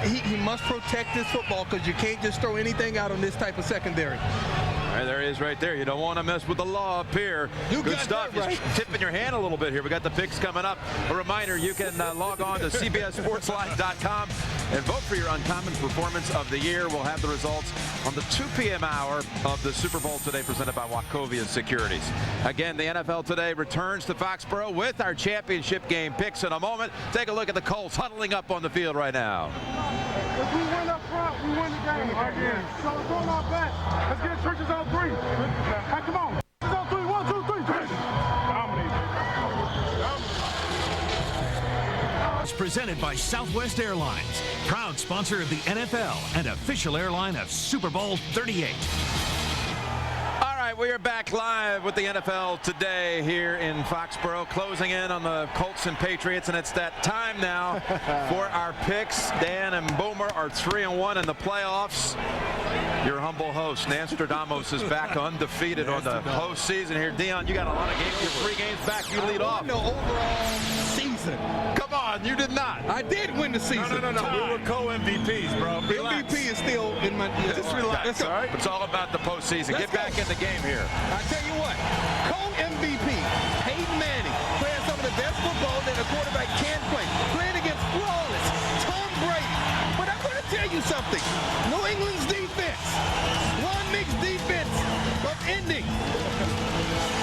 he must protect this football because you can't just throw anything out on this type of secondary. All right, there he is right there. You don't want to mess with the law up here. Good stuff. Right. He's tipping your hand a little bit here. We got the picks coming up. A reminder, you can log on to CBSSportsLive.com and vote for your Uncommon Performance of the Year. We'll have the results on the 2 p.m. hour of the Super Bowl today, presented by Wachovia Securities. Again, the NFL today returns to Foxborough with our championship game picks in a moment. Take a look at the Colts huddling up on the field right now. If we win up front, we win the game. Again. So it's on our back. Let's get Churches on 3. Hey, come on. Churches on 3. 1, 2, 3. Dominate. It's presented by Southwest Airlines, proud sponsor of the NFL and official airline of Super Bowl 38. We are back live with the NFL today here in Foxborough, closing in on the Colts and Patriots, and it's that time now for our picks. Dan and Boomer are 3-1 in the playoffs. Your humble host, Nostradamus, is back undefeated on the postseason here. Dion, you got a lot of games. You're 3 games back. You lead off. No overall season. Come on, you did not. I did win the season. No. We were co-MVPs, bro. Relax. MVP is still in my. Just relax, all right? It's all about the postseason. Get back in the game here. I tell you what, co-MVP, Peyton Manning, playing some of the best football that a quarterback can play, playing against flawless Tom Brady. But I'm going to tell you something. New England's defense, one mixed defense of ending.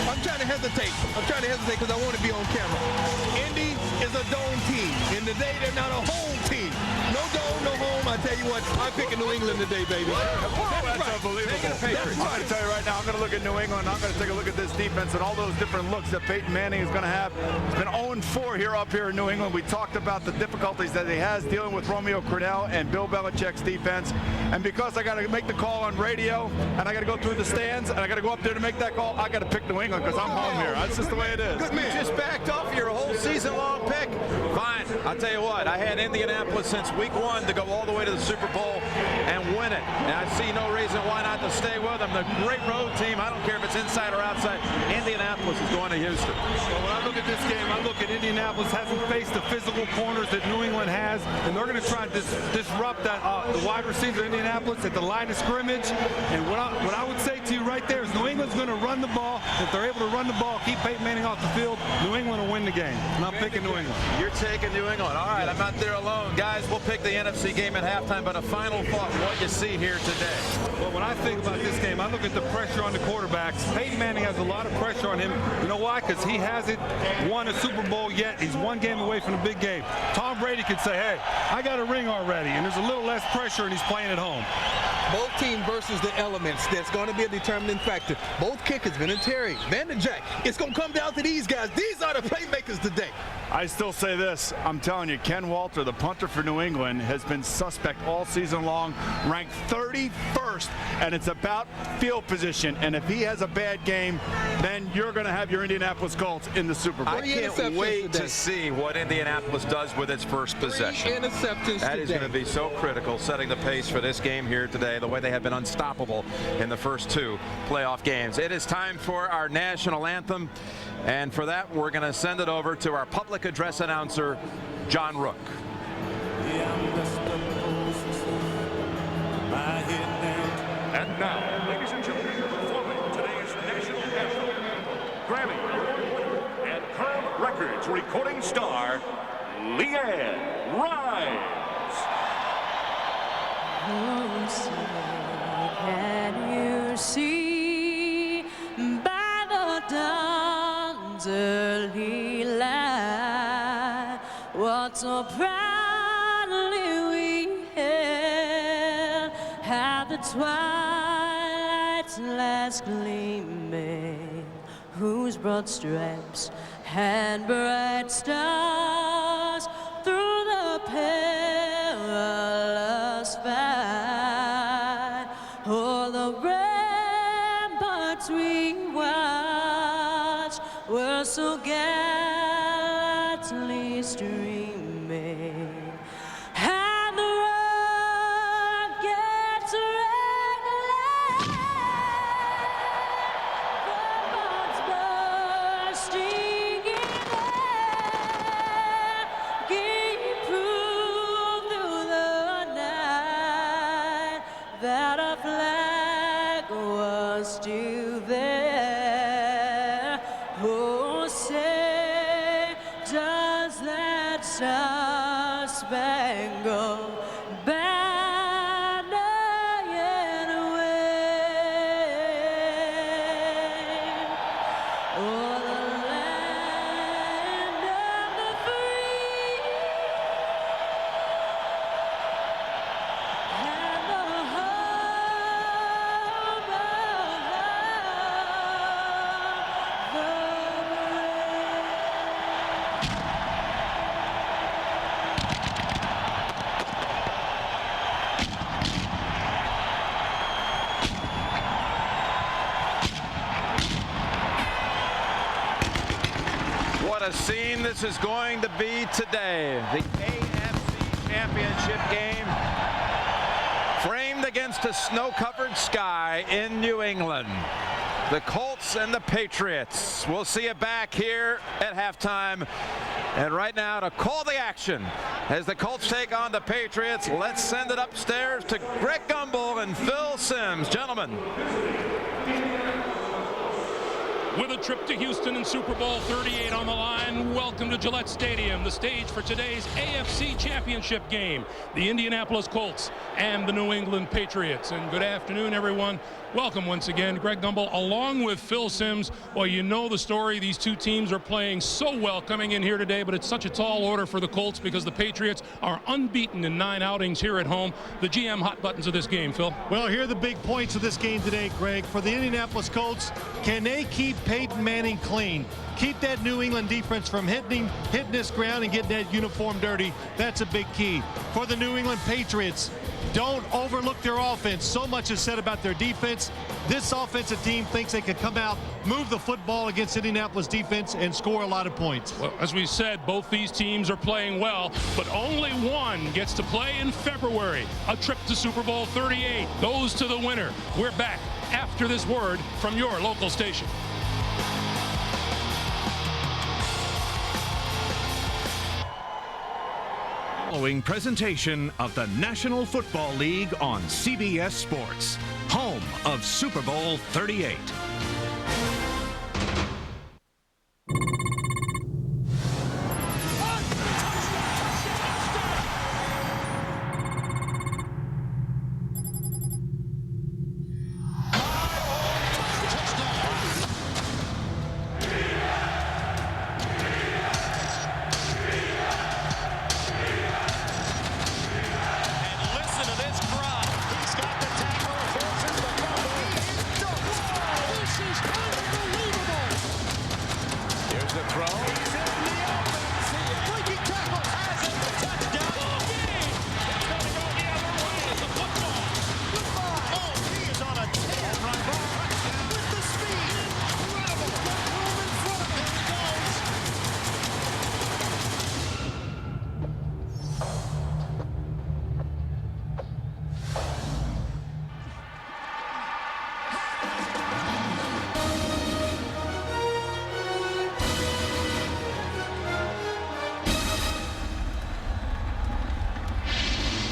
I'm trying to hesitate. Because I want to be on camera. Indy is a dome team. And today they're not a home team. No dome, no home. I tell you what, I'm picking New England today, baby. That's unbelievable. I'm going to tell you right now, I'm going to look at New England. I'm going to take a look at this defense and all those different looks that Peyton Manning is going to have. He's been 0-4 here up here in New England. We talked about the difficulties that he has dealing with Romeo Crennel and Bill Belichick's defense. And because I got to make the call on radio and I got to go through the stands and I got to go up there to make that call, I got to pick New England because I'm home here. That's just the way it is. Good man. You just backed off your whole season-long pick. Fine. I'll tell you what. I had Indianapolis since week 1 to go all the way to the Super Bowl and win it. And I see no reason why not to stay with them. The great road team. I don't care if it's inside or outside. Indianapolis is going to Houston. Well, when I look at this game, I look at Indianapolis hasn't faced the physical corners that New England has, and they're going to try to disrupt that the wide receiver of Indianapolis at the line of scrimmage. And what I would say to you right there is New England's going to run the ball. If they're able to run the ball, keep Peyton Manning off the field, New England will win the game. And I'm picking New England. You're taking New England. All right, I'm not there alone. Guys, we'll pick the NFC game at halftime, but a final thought, what you see here today. Well, when I think about this game, I look at the pressure on the quarterbacks. Peyton Manning has a lot of pressure on him. You know why? Because he hasn't won a Super Bowl yet. He's one game away from the big game. Tom Brady could say, hey, I got a ring already, and there's a little less pressure, and he's playing at home. Both team versus the elements. That's going to be a determining factor. Both kickers, Vinatieri, Vanderjagt. It's going to come down to these guys. These are the playmakers today. I still say this. I'm telling you, Ken Walter, the punter for New England, has been suspect all season long, ranked 31st, and it's about field position. And if he has a bad game, then you're going to have your Indianapolis Colts in the Super Bowl. I can't wait to see what Indianapolis does with its first possession. Interceptions that is going to be so critical, setting the pace for this game here today, the way they have been unstoppable in the first 2 playoff games. It is time for our national anthem, and for that, we're going to send it over to our public address announcer, John Rook. And now, ladies and gentlemen, performing today's national anthem, Grammy Award and Curb Records recording star, Leanne Rimes. Oh, say, can you see by the dawn's early light what so proudly we hailed, how the twilight's last gleaming, whose broad stripes and bright stars through the perilous fight, o'er the ramparts we watched were so gallantly streaming, and the rockets regulate, the bombs bursting in air, gave proof through the night that our flag was still there. Oh, say, does that star-spangled banner yet wave o'er the land of the free and the home of the What a scene this is going to be today. The AFC Championship game framed against a snow-covered sky in New England. The Colts and the Patriots. We'll see it back here at halftime. And right now to call the action as the Colts take on the Patriots, let's send it upstairs to Greg Gumbel and Phil Simms. Gentlemen. With a trip to Houston and Super Bowl 38 on the line, welcome to Gillette Stadium, the stage for today's AFC Championship game. The Indianapolis Colts and the New England Patriots. And good afternoon, everyone. Welcome once again. Greg Gumbel along with Phil Simms. Well, you know the story. These two teams are playing so well coming in here today, but it's such a tall order for the Colts because the Patriots are unbeaten in 9 outings here at home. The GM hot buttons of this game, Phil. Well, here are the big points of this game today, Greg. For the Indianapolis Colts, can they keep Peyton Manning clean? Keep that New England defense from hitting this ground and getting that uniform dirty. That's a big key. For the New England Patriots, don't overlook their offense. So much is said about their defense. This offensive team thinks they can come out, move the football against Indianapolis defense, and score a lot of points. Well, as we said, both these teams are playing well, but only one gets to play in February. A trip to Super Bowl 38 goes to the winner. We're back after this word from your local station. Following presentation of the National Football League on CBS Sports, home of Super Bowl 38.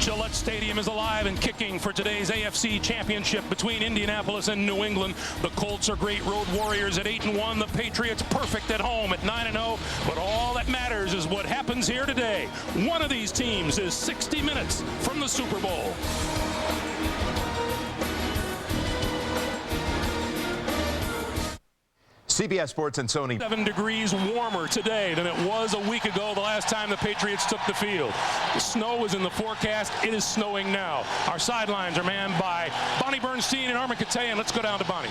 Gillette Stadium is alive and kicking for today's AFC Championship between Indianapolis and New England. The Colts are great road warriors at 8-1. The Patriots perfect at home at 9-0. But all that matters is what happens here today. One of these teams is 60 minutes from the Super Bowl. CBS Sports and Sony. 7 degrees warmer today than it was a week ago, the last time the Patriots took the field. The snow was in the forecast. It is snowing now. Our sidelines are manned by Bonnie Bernstein and Armin Katayan. Let's go down to Bonnie.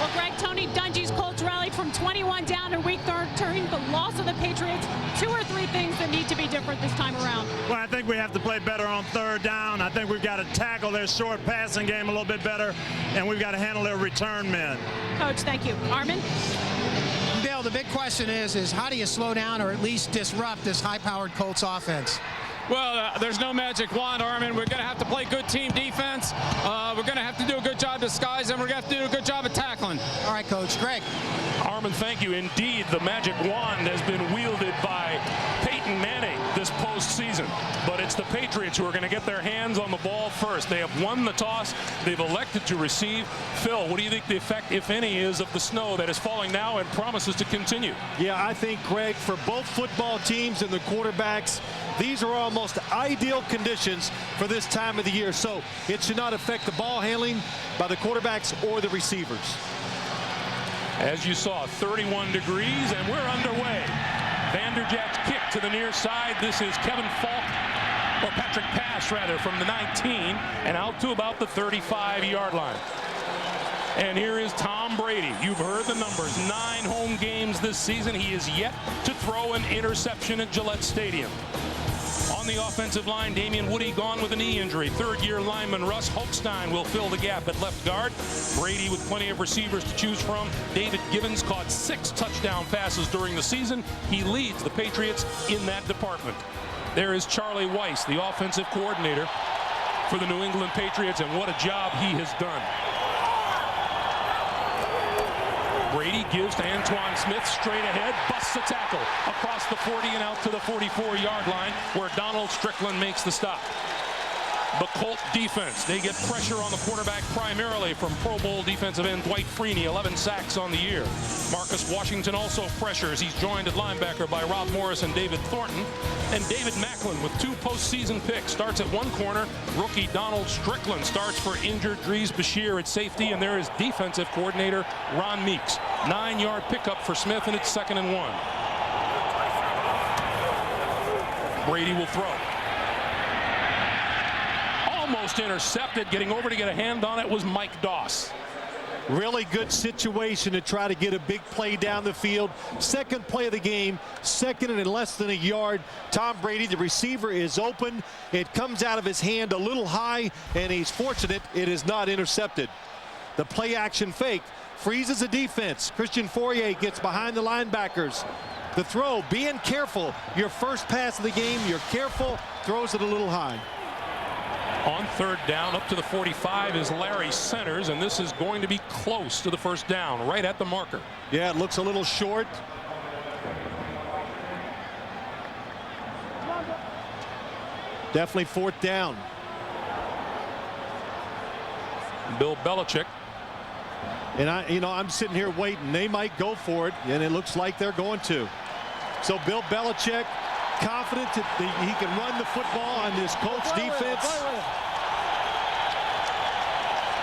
Well, Greg, Tony Dungy's Colts rallied from 21 down in week 13, the loss of the Patriots. 2 or 3 things that need to be different this time around. Well, I think we have to play better on 3rd down. I think we've got to tackle their short passing game a little bit better, and we've got to handle their return men. Coach, thank you. Armin? Bill, the big question is how do you slow down or at least disrupt this high-powered Colts offense? Well, there's no magic wand, Armin. We're going to have to play good team defense. We're going to have to do a good job disguising. We're going to have to do a good job of tackling. All right, Coach. Greg. Armin, thank you. Indeed, the magic wand has been wielded by Peyton Manning this postseason. But it's the Patriots who are going to get their hands on the ball first. They have won the toss. They've elected to receive. Phil, what do you think the effect, if any, is of the snow that is falling now and promises to continue? Yeah, I think, Greg, for both football teams and the quarterbacks, these are almost ideal conditions for this time of the year. So it should not affect the ball handling by the quarterbacks or the receivers. As you saw, 31 degrees, and we're underway. Vanderjagt's kick to the near side. This is Kevin Falk, or Patrick Pass, rather, from the 19 and out to about the 35-yard line. And here is Tom Brady. You've heard the numbers. 9 home games this season. He is yet to throw an interception at Gillette Stadium. On the offensive line, Damian Woody gone with a knee injury. 3rd-year lineman Russ Holstein will fill the gap at left guard. Brady with plenty of receivers to choose from. David Givens caught 6 touchdown passes during the season. He leads the Patriots in that department. There is Charlie Weiss, the offensive coordinator. for the New England Patriots, and what a job he has done. Brady gives to Antoine Smith straight ahead, busts a tackle across the 40 and out to the 44-yard line, where Donald Strickland makes the stop. The Colt defense, they get pressure on the quarterback primarily from Pro Bowl defensive end Dwight Freeney, 11 sacks on the year. Marcus Washington also pressures. He's joined at linebacker by Rob Morris and David Thornton. And David Macklin with 2 postseason picks starts at one corner. Rookie Donald Strickland starts for injured Dries Bashir at safety. And there is defensive coordinator Ron Meeks. 9-yard pickup for Smith, and it's 2nd and 1. Brady will throw. Almost intercepted. Getting over to get a hand on it was Mike Doss. Really good situation to try to get a big play down the field. Second play of the game, 2nd and less than a yard. Tom Brady, the receiver, is open. It comes out of his hand a little high, and he's fortunate it is not intercepted. The play action fake freezes the defense. Christian Fourier gets behind the linebackers. The throw, being careful. Your first pass of the game, you're careful, throws it a little high. On 3rd down, up to the 45 is Larry Centers, and this is going to be close to the 1st down, right at the marker. Yeah, it looks a little short. Definitely 4th down. Bill Belichick. And I'm sitting here waiting. They might go for it, and it looks like they're going to. So Bill Belichick, confident that he can run the football on this Colts defense.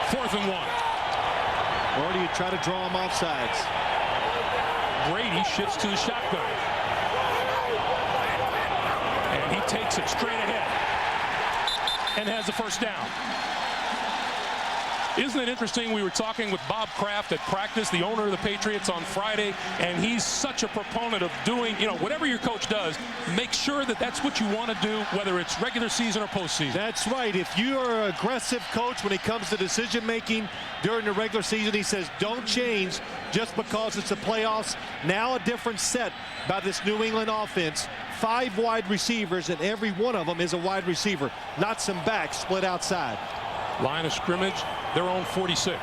4th and 1. Or do you try to draw him off sides? Brady shifts to the shotgun. And he takes it straight ahead. And has the 1st down. Isn't it interesting? We were talking with Bob Kraft at practice, the owner of the Patriots, on Friday, and he's such a proponent of doing, whatever your coach does, make sure that that's what you want to do, whether it's regular season or postseason. That's right. If you are an aggressive coach when it comes to decision making during the regular season, he says don't change just because it's the playoffs. Now a different set by this New England offense. 5 wide receivers, and every one of them is a wide receiver, not some backs split outside. Line of scrimmage, their own 46.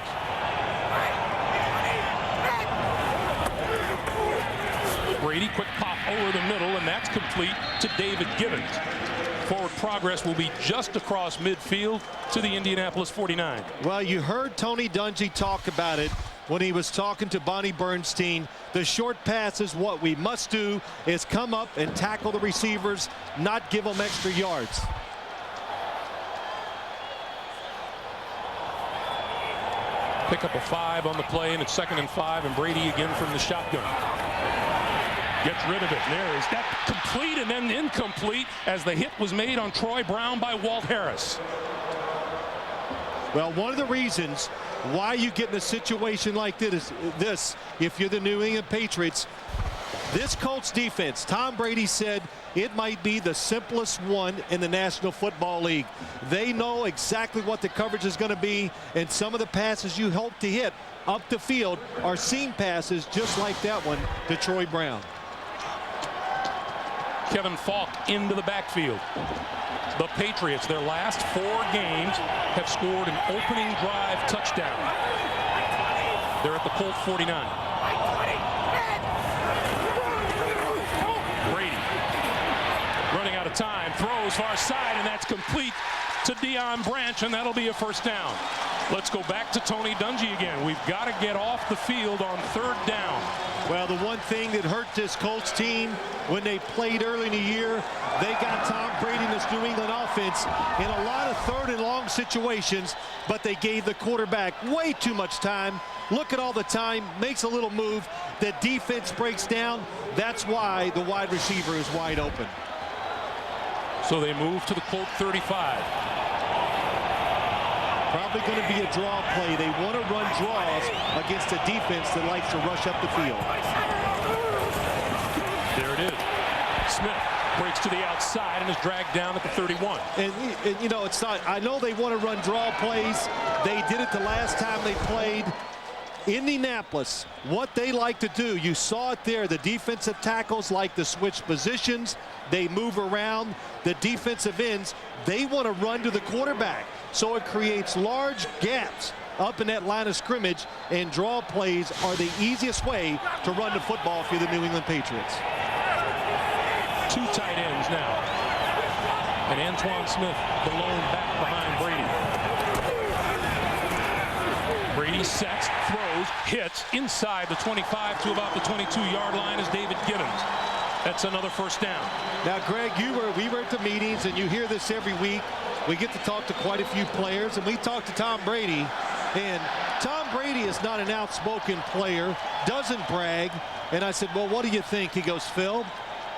Brady, quick pop over the middle, and that's complete to David Gibbons. Forward progress will be just across midfield to the Indianapolis 49. Well, you heard Tony Dungy talk about it when he was talking to Bonnie Bernstein. The short pass is what we must do, is come up and tackle the receivers, not give them extra yards. Pick up a 5 on the play, and it's 2nd and 5, and Brady again from the shotgun. Gets rid of it. There is that complete and then incomplete as the hit was made on Troy Brown by Walt Harris. Well, one of the reasons why you get in a situation like this, if you're the New England Patriots, this Colts defense, Tom Brady said it might be the simplest one in the National Football League. They know exactly what the coverage is going to be, and some of the passes you hope to hit up the field are seam passes just like that one to Troy Brown. Kevin Falk into the backfield. The Patriots, their last 4 games, have scored an opening drive touchdown. They're at the Colt 49. Running out of time, throws far side, and that's complete to Deion Branch, and that'll be a 1st down. Let's go back to Tony Dungy again. We've got to get off the field on 3rd down. Well, the one thing that hurt this Colts team when they played early in the year, they got Tom Brady and this New England offense in a lot of 3rd and long situations, but they gave the quarterback way too much time. Look at all the time, makes a little move. The defense breaks down. That's why the wide receiver is wide open. So they move to the Colt 35. Probably going to be a draw play. They want to run draws against a defense that likes to rush up the field. There it is. Smith breaks to the outside and is dragged down at the 31. And it's not, I know they want to run draw plays. They did it the last time they played Indianapolis, what they like to do, you saw it there. The defensive tackles like to switch positions. They move around. The defensive ends, they want to run to the quarterback. So it creates large gaps up in that line of scrimmage, and draw plays are the easiest way to run the football if you're the New England Patriots. Two tight ends now. And Antoine Smith, the lone back behind Brady. Brady sets, throws, hits inside the 25 to about the 22-yard line is David Gibbons. That's another first down. Now, Greg, we were at the meetings, and you hear this every week. We get to talk to quite a few players, and we talked to Tom Brady. And Tom Brady is not an outspoken player, doesn't brag. And I said, well, what do you think? He goes, Phil,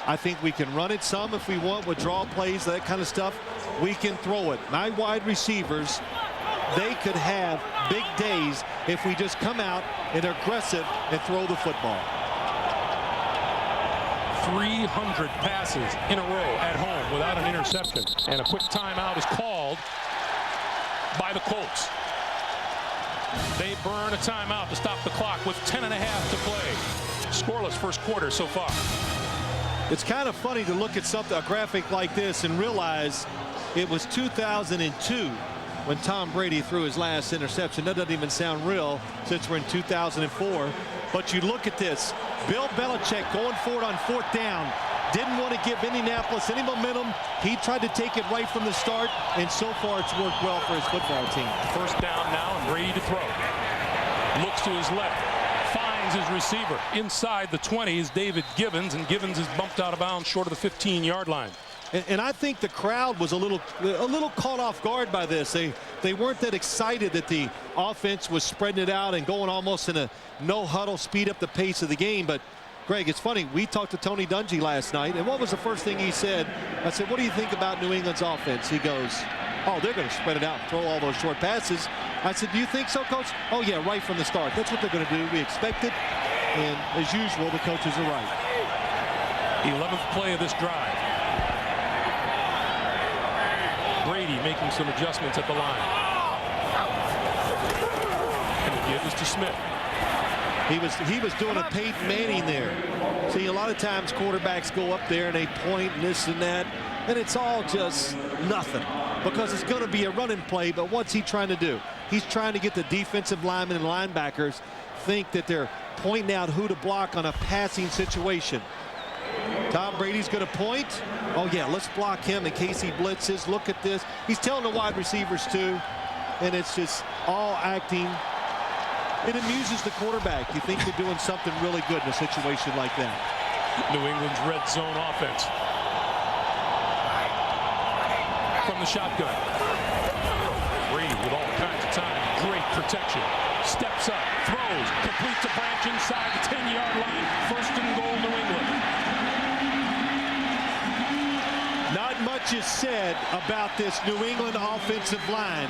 I think we can run it some if we want with draw plays, that kind of stuff. We can throw it. My wide receivers, they could have big days if we just come out and are aggressive and throw the football. 300 passes in a row at home without an interception. And a quick timeout is called by the Colts. They burn a timeout to stop the clock with 10 and a half to play. Scoreless first quarter so far. It's kind of funny to look at a graphic like this and realize it was 2002 when Tom Brady threw his last interception. That doesn't even sound real since we're in 2004. But you look at this. Bill Belichick going for it on 4th down. Didn't want to give Indianapolis any momentum. He tried to take it right from the start, and so far it's worked well for his football team. First down now, and Brady to throw. Looks to his left, finds his receiver. Inside the 20 is David Gibbons, and Gibbons is bumped out of bounds short of the 15-yard line. And I think the crowd was a little caught off guard by this. They weren't that excited that the offense was spreading it out and going almost in a no-huddle, speed up the pace of the game. But Greg, it's funny, we talked to Tony Dungy last night, and what was the first thing he said? I said, what do you think about New England's offense? He goes, oh, they're going to spread it out and throw all those short passes. I said, do you think so, Coach? Oh, yeah, right from the start. That's what they're going to do. We expect it, and as usual, the coaches are right. 11th play of this drive. Brady making some adjustments at the line. And the give is to Smith. He was doing a Peyton Manning there. See, a lot of times quarterbacks go up there and they point and this and that, and it's all just nothing because it's going to be a running play. But what's he trying to do? He's trying to get the defensive linemen and linebackers think that they're pointing out who to block on a passing situation. Tom Brady's going to point. Oh, yeah, let's block him in case he blitzes. Look at this. He's telling the wide receivers, too, and it's just all acting. It amuses the quarterback. You think you're doing something really good in a situation like that. New England's red zone offense. From the shotgun. Brady with all kinds of time. Great protection. Steps up. Throws. Complete to Branch inside the 10-yard line. First and goal, New England. Not much is said about this New England offensive line.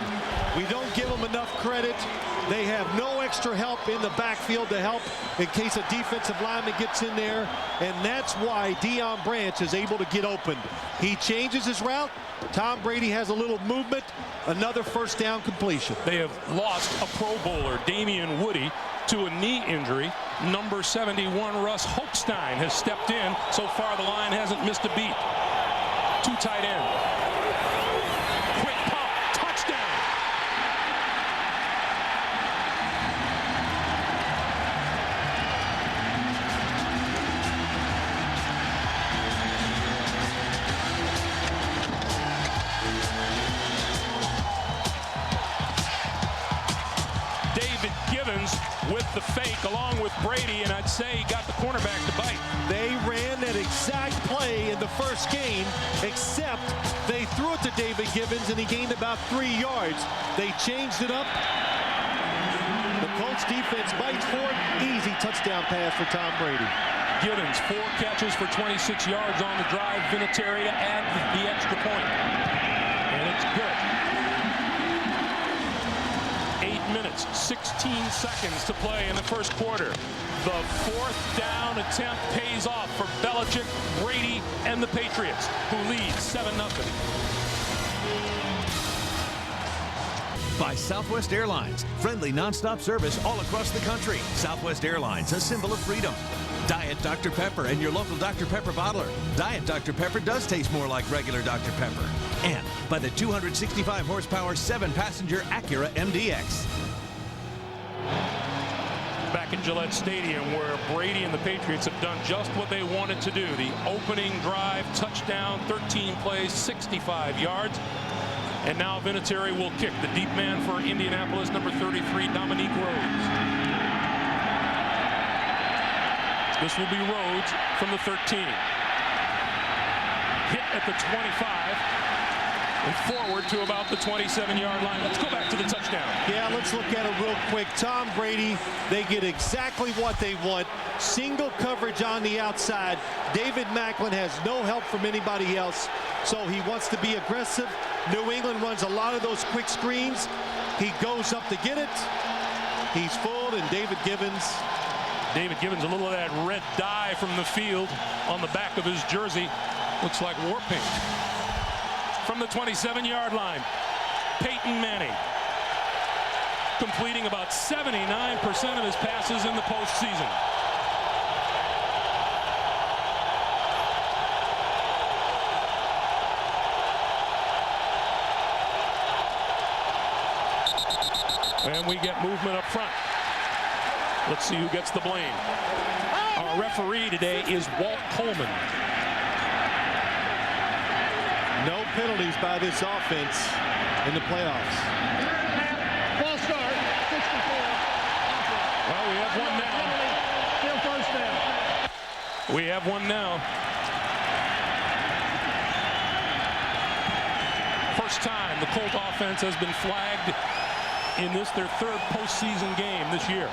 We don't give them enough credit. They have no extra help in the backfield to help in case a defensive lineman gets in there, and that's why Deion Branch is able to get open. He changes his route. Tom Brady has a little movement. Another first down completion. They have lost a Pro Bowler, Damian Woody, to a knee injury. Number 71, Russ Holstein, has stepped in. So far, the line hasn't missed a beat. Two tight ends. Quick pump. Touchdown. David Gibbons with the fake along with Brady, and I'd say he got the cornerback to bite. They ran that exact play in the first game, except they threw it to David Gibbons and he gained about 3 yards. They changed it up. The Colts defense bites for it. Easy touchdown pass for Tom Brady. Gibbons, 4 catches for 26 yards on the drive. Vinatieri to add the extra point. And it's good. 8 minutes, 16 seconds to play in the first quarter. The 4th down attempt pays off for Belichick, Brady, and the Patriots, who lead 7-0. By Southwest Airlines, friendly nonstop service all across the country. Southwest Airlines, a symbol of freedom. Diet Dr. Pepper and your local Dr. Pepper bottler. Diet Dr. Pepper does taste more like regular Dr. Pepper. And by the 265 horsepower 7-passenger Acura MDX. Back in Gillette Stadium, where Brady and the Patriots have done just what they wanted to do. The opening drive, touchdown, 13 plays, 65 yards. And now Vinatieri will kick. The deep man for Indianapolis, number 33, Dominique Rhodes. This will be Rhodes from the 13. Hit at the 25 and forward to about the 27-yard line. Let's go back to the touchdown. Yeah, let's look at it real quick. Tom Brady, they get exactly what they want. Single coverage on the outside. David Macklin has no help from anybody else, so he wants to be aggressive. New England runs a lot of those quick screens. He goes up to get it. He's fooled, and David Gibbons, a little of that red dye from the field on the back of his jersey. Looks like war paint. From the 27-yard line, Peyton Manning completing about 79% of his passes in the postseason. And we get movement up front. Let's see who gets the blame. Our referee today is Walt Coleman. no penalties by this offense in the playoffs. False start, 64. Well, we have one now. Still first down. We have one now. First time the Colt offense has been flagged in this, their third postseason game this year.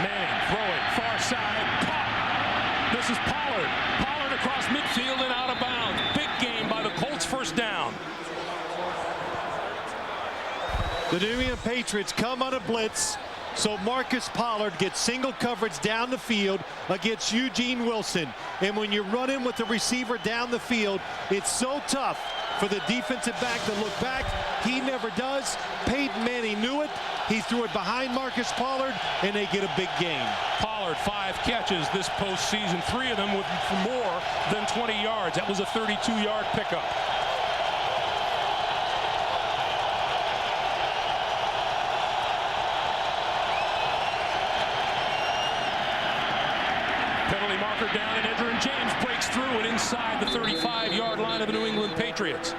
Manning throwing, far side, caught. This is Pollard. Pollard across midfield and out of bounds. Big game by the Colts, first down. The New England Patriots come on a blitz, so Marcus Pollard gets single coverage down the field against Eugene Wilson. And when you're running with the receiver down the field, it's so tough for the defensive back to look back. He never does. Peyton Manning knew it. He threw it behind Marcus Pollard, and they get a big gain. Pollard, 5 catches this postseason, 3 of them with more than 20 yards. That was a 32-yard pickup. Penalty marker down, and Edgerrin James breaks through it inside the 35-yard line of the New England Patriots.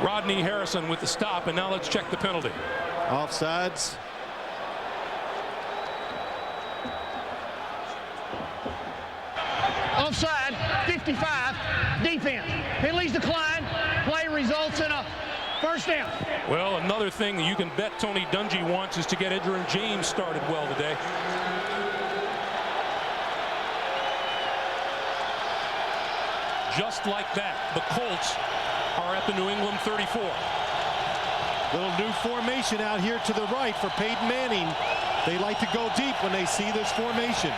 Rodney Harrison with the stop, and now let's check the penalty. Offsides. Offside, 55, defense. Penalties decline. Play results in a first down. Well, another thing that you can bet Tony Dungy wants is to get Edgerrin James started well today. Just like that, the Colts are at the New England 34. Little new formation out here to the right for Peyton Manning. They like to go deep when they see this formation.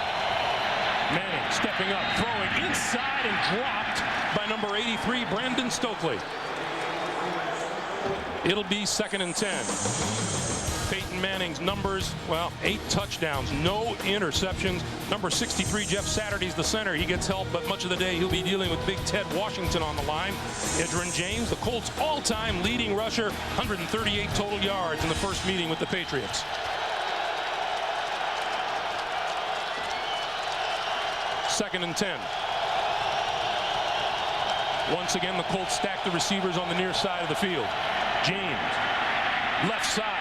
Manning stepping up, throwing inside and dropped by number 83, Brandon Stokely. It'll be 2nd and 10. Peyton Manning's numbers, well, 8 touchdowns, no interceptions. Number 63, Jeff Saturday's the center. He gets help, but much of the day he'll be dealing with Big Ted Washington on the line. Edgerrin James, the Colts' all-time leading rusher, 138 total yards in the first meeting with the Patriots. Second and 10. Once again, the Colts stack the receivers on the near side of the field. James, left side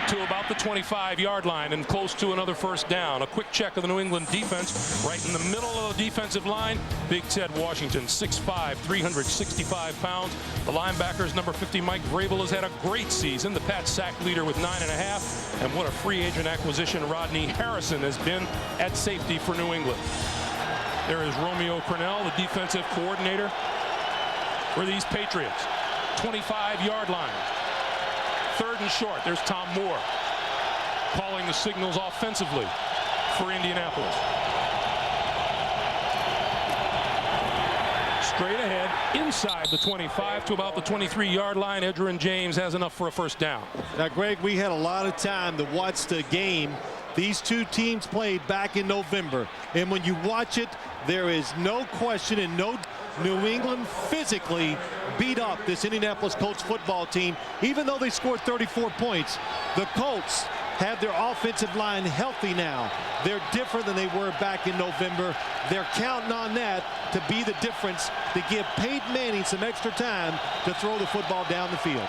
to about the 25-yard line and close to another first down. A quick check of the New England defense. Right in the middle of the defensive line, Big Ted Washington, 6'5", 365 pounds. The linebackers, number 50, Mike Vrabel, has had a great season. The Pats sack leader with 9.5. And what a free agent acquisition Rodney Harrison has been at safety for New England. There is Romeo Crennel, the defensive coordinator for these Patriots. 25-yard line. 3rd and short. There's Tom Moore calling the signals offensively for Indianapolis. Straight ahead, inside the 25 to about the 23-yard line. Edgerrin James has enough for a first down. Now, Greg, we had a lot of time to watch the game these two teams played back in November. And when you watch it, there is no question and no New England physically beat up this Indianapolis Colts football team. Even though they scored 34 points, the Colts have their offensive line healthy now. They're different than they were back in November. They're counting on that to be the difference, to give Peyton Manning some extra time to throw the football down the field.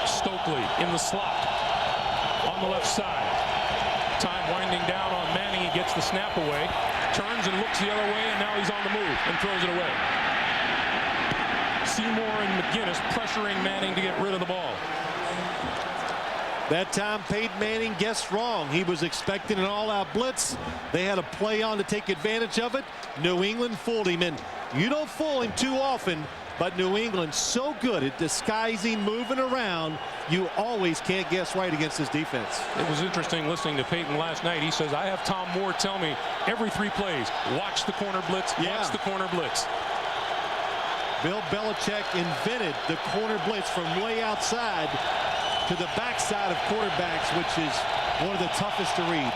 Stokely in the slot on the left side. Time winding down on Manning. He gets the snap away, turns and looks the other way, and now he's on the move and throws it away. Seymour and McGinnis pressuring Manning to get rid of the ball. That time Peyton Manning guessed wrong. He was expecting an all-out blitz. They had a play on to take advantage of it. New England fooled him, and you don't fool him too often, but New England's so good at disguising, moving around, you always can't guess right against this defense. It was interesting listening to Peyton last night. He says, I have Tom Moore tell me every 3 plays, watch the corner blitz, watch the corner blitz. Bill Belichick invented the corner blitz from way outside to the backside of quarterbacks, which is one of the toughest to read.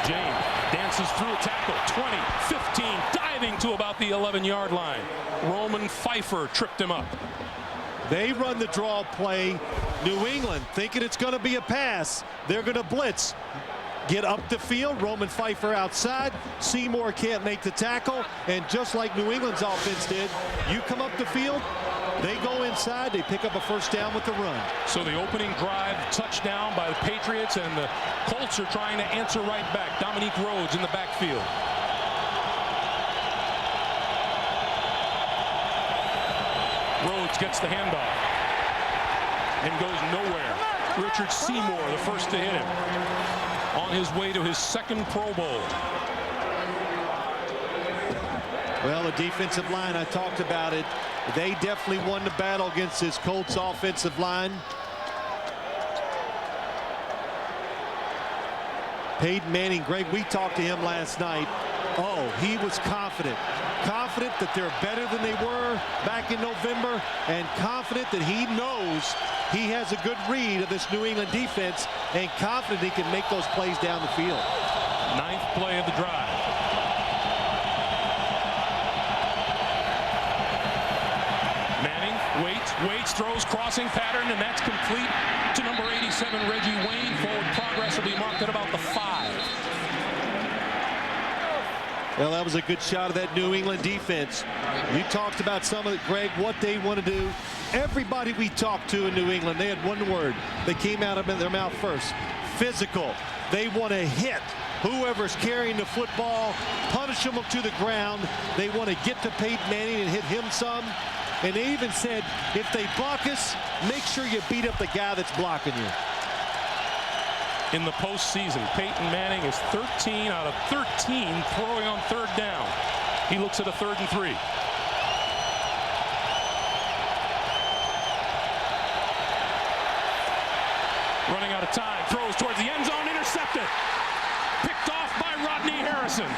James dances through a tackle, 20, 15, diving to about the 11-yard line. Roman Pfeiffer tripped him up. They run the draw play. New England thinking it's going to be a pass. They're going to blitz. Get up the field. Roman Pfeiffer outside. Seymour can't make the tackle. And just like New England's offense did, you come up the field, they go inside, they pick up a first down with the run. So the opening drive, touchdown by the Patriots, and the Colts are trying to answer right back. Dominique Rhodes in the backfield. Rhodes gets the handoff and goes nowhere. Richard Seymour, the first to hit him, on his way to his 2nd Pro Bowl. Well, the defensive line, I talked about it. They definitely won the battle against this Colts offensive line. Peyton Manning, Greg, we talked to him last night. Oh, he was confident. Confident that they're better than they were back in November, and confident that he knows he has a good read of this New England defense, and confident he can make those plays down the field. 9th play of the drive. Manning waits, throws, crossing pattern, and that's complete to number 87, Reggie Wayne. Forward progress will be marked at about the 5. Well, that was a good shot of that New England defense. You talked about some of it, Greg, what they want to do. Everybody we talked to in New England, they had one word that came out of their mouth first: physical. They want to hit whoever's carrying the football, punish them to the ground. They want to get to Peyton Manning and hit him some. And they even said, if they block us, make sure you beat up the guy that's blocking you. In the postseason, Peyton Manning is 13 out of 13 throwing on 3rd down. He looks at a 3rd and 3. Running out of time, throws towards the end zone, intercepted. Picked off by Rodney Harrison.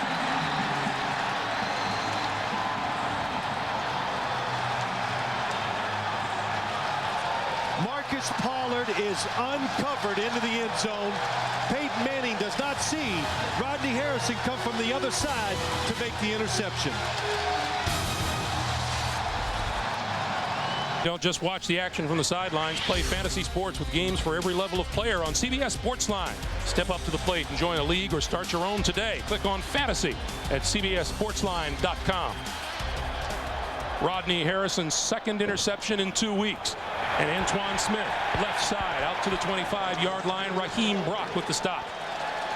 Marcus Pollard is uncovered into the end zone. Peyton Manning does not see Rodney Harrison come from the other side to make the interception. Don't just watch the action from the sidelines. Play fantasy sports with games for every level of player on CBS Sportsline. Step up to the plate and join a league or start your own today. Click on Fantasy at CBSSportsline.com. Rodney Harrison's 2nd interception in 2 weeks. And Antoine Smith, left side, out to the 25-yard line. Raheem Brock with the stop.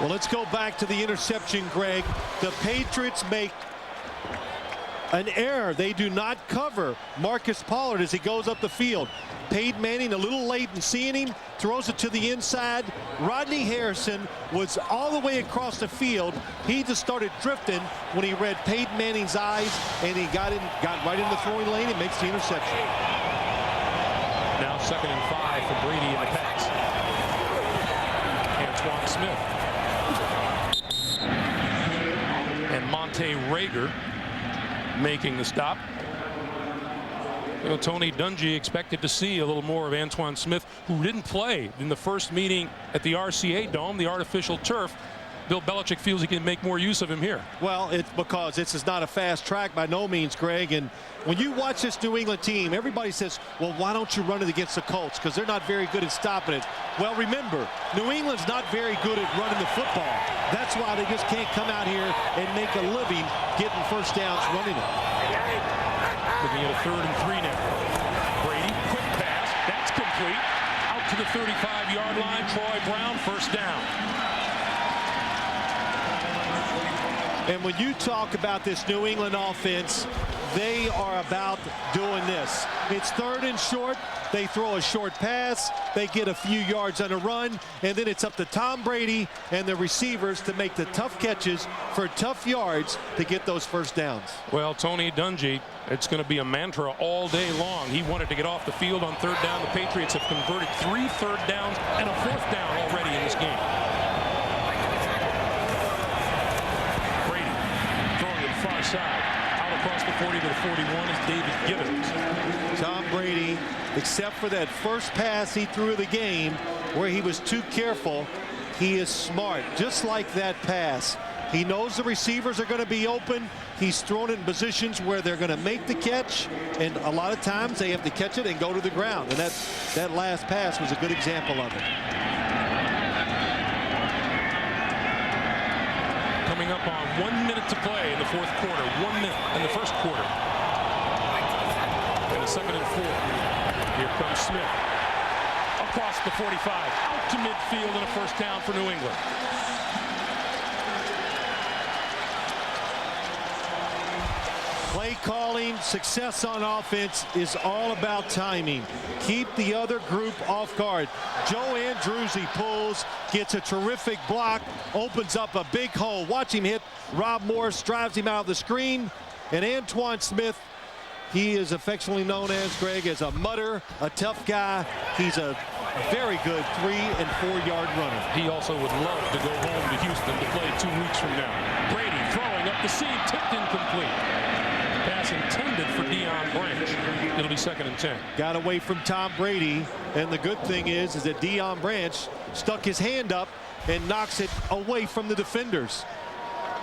Well, let's go back to the interception, Greg. The Patriots make An error. They do not cover Marcus Pollard as he goes up the field. Peyton Manning a little late in seeing him, throws it to the inside. Rodney Harrison was all the way across the field. He just started drifting when he read Peyton Manning's eyes, and he got right in the throwing lane and makes the interception. Now 2nd and 5 for Brady in the pass. Antoine Smith. And Monte Rager making the stop. You know, Tony Dungy expected to see a little more of Antoine Smith, who didn't play in the first meeting at the RCA Dome, the artificial turf. Bill Belichick feels he can make more use of him here. Well, it's because this is not a fast track by no means, Greg. And when you watch this New England team, everybody says, well, why don't you run it against the Colts? Because they're not very good at stopping it. Well, remember, New England's not very good at running the football. That's why they just can't come out here and make a living getting first downs running it. Looking at a 3rd and 3 now. Brady, quick pass. That's complete. Out to the 35-yard line. Troy Brown, first down. And when you talk about this New England offense, they are about doing this. It's 3rd and short. They throw a short pass. They get a few yards on a run. And then it's up to Tom Brady and the receivers to make the tough catches for tough yards to get those first downs. Well, Tony Dungy, it's going to be a mantra all day long. He wanted to get off the field on 3rd down. The Patriots have converted 3 third downs and a 4th down already in this game. Far side, out across the 40 to the 41 is David Gibbons. Tom Brady, except for that first pass he threw of the game where he was too careful, he is smart. Just like that pass, he knows the receivers are going to be open. He's thrown in positions where they're going to make the catch, and a lot of times they have to catch it and go to the ground. And that last pass was a good example of it. Coming up on 1 minute to play in the 4th quarter. 1 minute in the 1st quarter. And a 2nd and 4. Here comes Smith. Across the 45. Out to midfield and a first down for New England. Play calling, success on offense is all about timing. Keep the other group off guard. Joe Andrewsy pulls, gets a terrific block, opens up a big hole. Watch him hit. Rob Morris drives him out of the screen. And Antoine Smith, he is affectionately known as, Greg, as a mutter, a tough guy. He's a very good 3- and 4-yard runner. He also would love to go home to Houston to play 2 weeks from now. Brady throwing up the seam, tipped incomplete. Pass intended for Deion Branch. It'll be 2nd and 10. Got away from Tom Brady, and the good thing is that Deion Branch stuck his hand up and knocks it away from the defenders.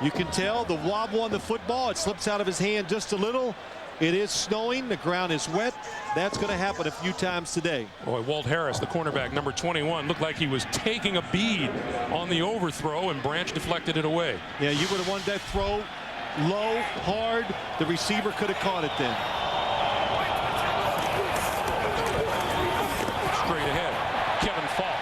You can tell the wobble on the football. It slips out of his hand just a little. It is snowing. The ground is wet. That's going to happen a few times today. Boy, Walt Harris, the cornerback, number 21, looked like he was taking a bead on the overthrow, and Branch deflected it away. Yeah, you would have won that throw low, hard. The receiver could have caught it then. Straight ahead, Kevin Falk.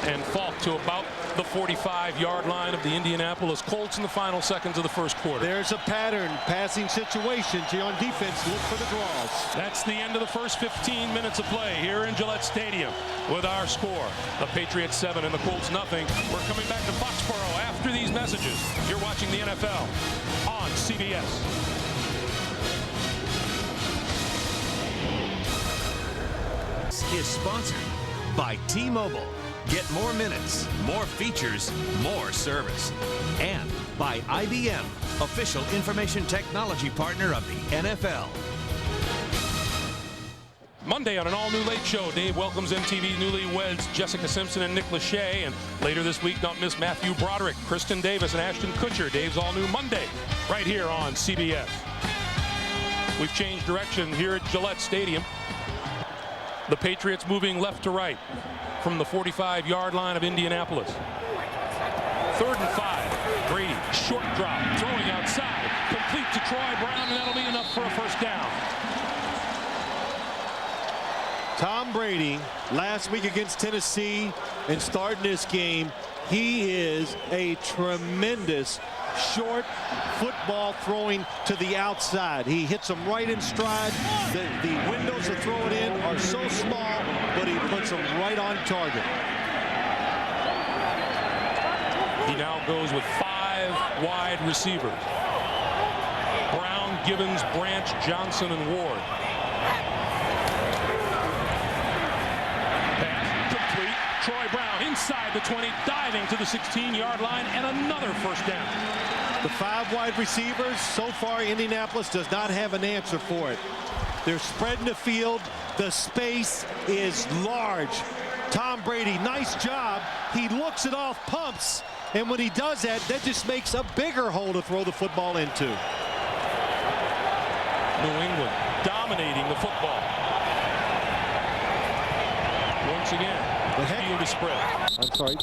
And Falk to about the 45-yard line of the Indianapolis Colts in the final seconds of the 1st quarter. There's a pattern, passing situations. Here on defense, look for the draws. That's the end of the first 15 minutes of play here in Gillette Stadium with our score. The Patriots 7 and the Colts nothing. We're coming back to Foxborough after these messages. You're watching the NFL on CBS. Is sponsored by T-Mobile. Get more minutes, more features, more service. And by IBM, official information technology partner of the NFL. Monday on an all-new Late Show, Dave welcomes MTV's newlyweds Jessica Simpson and Nick Lachey. And later this week, don't miss Matthew Broderick, Kristen Davis, and Ashton Kutcher. Dave's all-new Monday right here on CBS. We've changed direction here at Gillette Stadium. The Patriots moving left to right from the 45-yard line of Indianapolis. 3rd and 5. Brady, short drop, throwing outside, complete to Troy Brown, and that'll be enough for a first down. Tom Brady, last week against Tennessee and starting this game, he is a tremendous short football throwing to the outside. He hits them right in stride. The windows to throw it in are so small, but he puts them right on target. He now goes with 5 wide receivers. Brown, Gibbons, Branch, Johnson, and Ward. Pass complete. Troy Brown inside the 20, diving to the 16-yard line, and another first down. The 5 wide receivers, so far Indianapolis does not have an answer for it. They're spreading the field. The space is large. Tom Brady, nice job. He looks it off, pumps, and when he does that, that just makes a bigger hole to throw the football into. New England dominating the football. Once again, the field is spread. I'm sorry.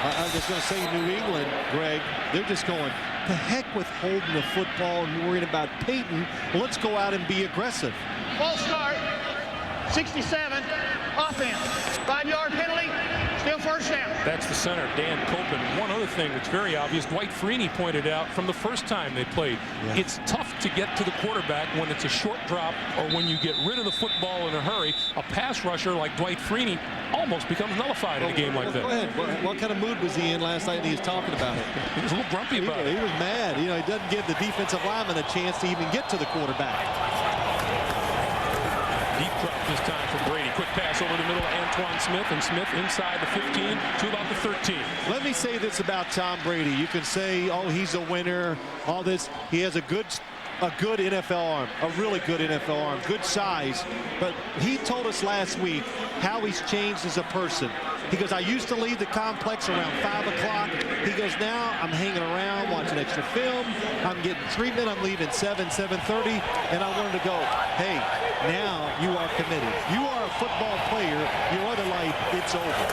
I was just going to say New England, Greg, they're just going, the heck with holding the football and worrying about Peyton. Let's go out and be aggressive. False start, 67, offense, 5-yard penalty, still first down. That's the center, Dan Copen. One other thing that's very obvious, Dwight Freeney pointed out from the first time they played, it's tough to get to the quarterback when it's a short drop or when you get rid of the football in a hurry. A pass rusher like Dwight Freeney almost becomes nullified in a game like that. Go ahead. What kind of mood was he in last night when he was talking about it? He was a little grumpy about it. He was mad. You know, he doesn't give the defensive lineman a chance to even get to the quarterback. Deep drop this time for Brady. Quick pass over the middle of Antoine Smith, and Smith inside the 15 to about the 13. Let me say this about Tom Brady. You can say, oh, he's a winner, all this. He has a good NFL arm, a really good NFL arm, good size. But he told us last week how he's changed as a person. He goes, I used to leave the complex around 5 o'clock. He goes, now I'm hanging around, watching extra film. I'm getting treatment. I'm leaving 7:30. And I wanted to go, hey, now you are committed. You are a football player. Your other life, it's over.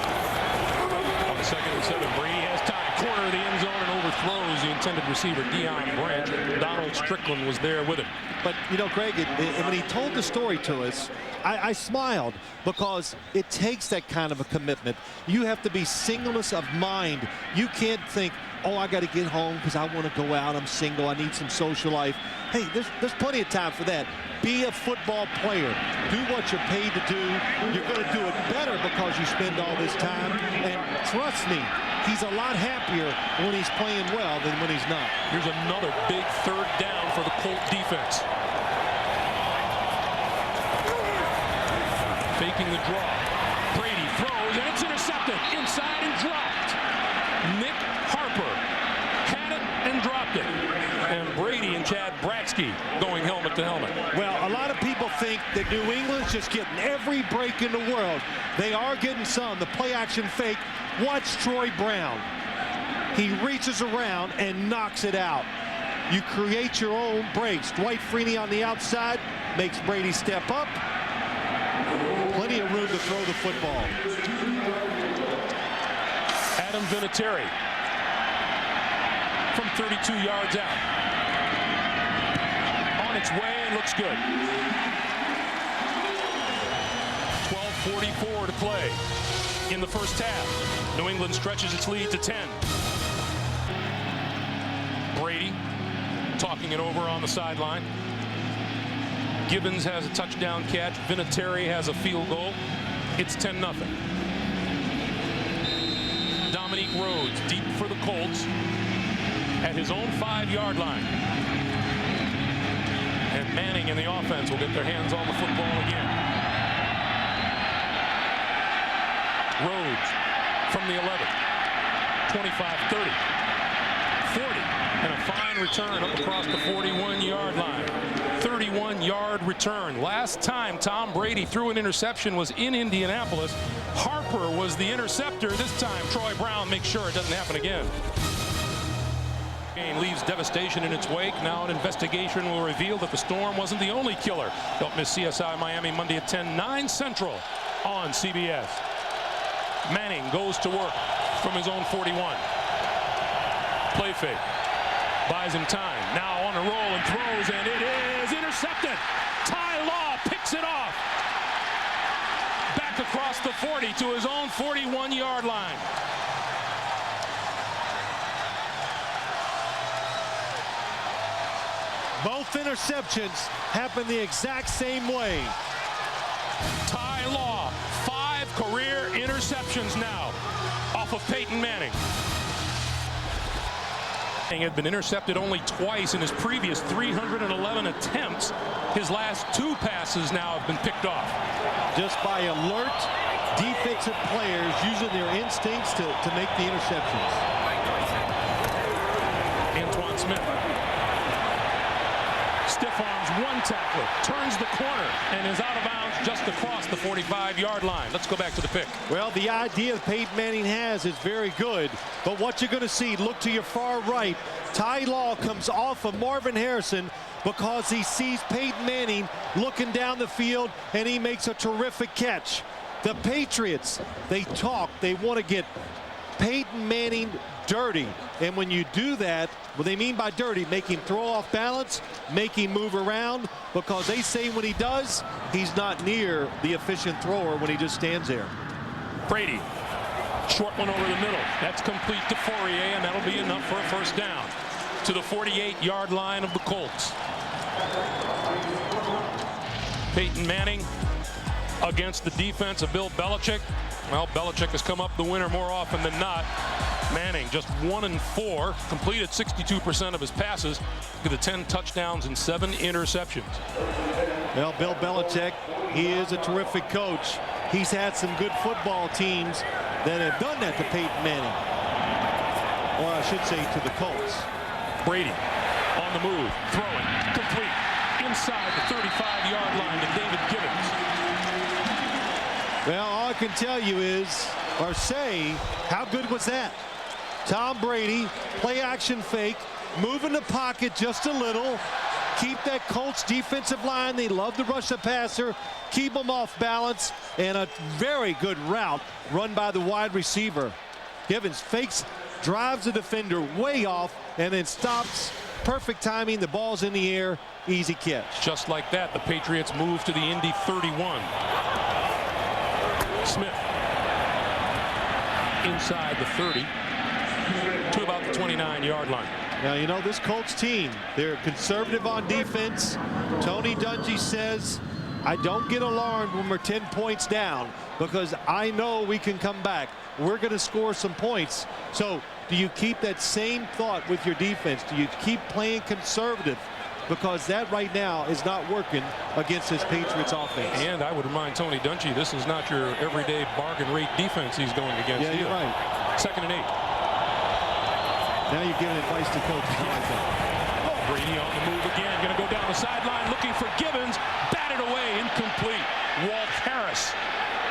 On the 2nd and 7, Brady has time. Corner of the end zone and overthrows the intended receiver, Deion Branch. Donald Strickland was there with him. But, you know, Greg, when he told the story to us, I smiled because it takes that kind of a commitment. You have to be singleness of mind. You can't think, oh, I got to get home because I want to go out. I'm single. I need some social life. Hey, there's plenty of time for that. Be a football player. Do what you're paid to do. You're going to do it better because you spend all this time. And trust me, he's a lot happier when he's playing well than when he's not. Here's another big 3rd down for the Colt defense. Faking the draw. Brady throws, and it's intercepted. Inside and dropped. Nick Harper had it and dropped it. And Brady and Chad Bratsky going helmet to helmet. Well, a lot of people think that New England's just getting every break in the world. They are getting some. The play action fake. Watch Troy Brown. He reaches around and knocks it out. You create your own breaks. Dwight Freeney on the outside makes Brady step up. Plenty of room to throw the football. Adam Vinatieri from 32 yards out. On its way and looks good. 12:44 to play in the first half. New England stretches its lead to 10. Brady talking it over on the sideline. Gibbons has a touchdown catch. Vinatieri has a field goal. It's 10-0. Dominique Rhodes deep for the Colts at his own 5-yard line. And Manning and the offense will get their hands on the football again. Rhodes from the 11. 25, 30, 40. And a fine return up across the 41-yard line. 31-yard return. Last time Tom Brady threw an interception was in Indianapolis. Harper was the interceptor. This time Troy Brown makes sure it doesn't happen again. Game leaves devastation in its wake. Now an investigation will reveal that the storm wasn't the only killer. Don't miss CSI Miami Monday at 10, 9 Central on CBS. Manning goes to work from his own 41. Play fake. Buys him time. Now on a roll and throws, and it is intercepted. Ty Law picks it off. across the 40 to his own 41-yard line. Both interceptions happened the exact same way. Ty Law, 5 career interceptions now off of Peyton Manning. He had been intercepted only twice in his previous 311 attempts. His last 2 passes now have been picked off. Just by alert defensive players using their instincts to make the interceptions. Antoine Smith. Stiff arms 1 tackler, turns the corner, and is out of bounds just across the 45-yard line. Let's go back to the pick. Well, the idea that Peyton Manning has is very good, but what you're going to see, look to your far right, Ty Law comes off of Marvin Harrison because he sees Peyton Manning looking down the field, and he makes a terrific catch. The Patriots, they want to get Peyton Manning dirty, and when you do that, what they mean by dirty, make him throw off balance, make him move around, because they say when he does, he's not near the efficient thrower when he just stands there. Brady, short one over the middle. That's complete to Fourier, and that'll be enough for a first down to the 48-yard line of the Colts. Peyton Manning against the defense of Bill Belichick. Well, Belichick has come up the winner more often than not. Manning just 1-4, completed 62% of his passes. Look at the 10 touchdowns and 7 interceptions. Well, Bill Belichick, he is a terrific coach. He's had some good football teams that have done that to Peyton Manning. Or I should say to the Colts. Brady on the move, throwing, complete, inside the 35-yard line to David Gibbons. Well, all I can tell you is, or say, how good was that? Tom Brady, play action fake, move in the pocket just a little, keep that Colts defensive line. They love to rush the passer, keep them off balance, and a very good route run by the wide receiver. Gibbons fakes, drives the defender way off, and then stops. Perfect timing. The ball's in the air. Easy catch. Just like that, the Patriots move to the Indy 31. Smith inside the 30 to about the 29-yard line. Now, you know, this Colts team, they're conservative on defense. Tony Dungy says, I don't get alarmed when we're 10 points down because I know we can come back. We're going to score some points. So do you keep that same thought with your defense? Do you keep playing conservative? Because that right now is not working against this Patriots offense. And I would remind Tony Dungy, this is not your everyday bargain rate defense he's going against. Yeah, you're right. 2nd and 8. Now you're giving advice to coaches. I like that. Brady on the move again, going to go down the sideline looking for Gibbons, batted away, incomplete. Walt Harris,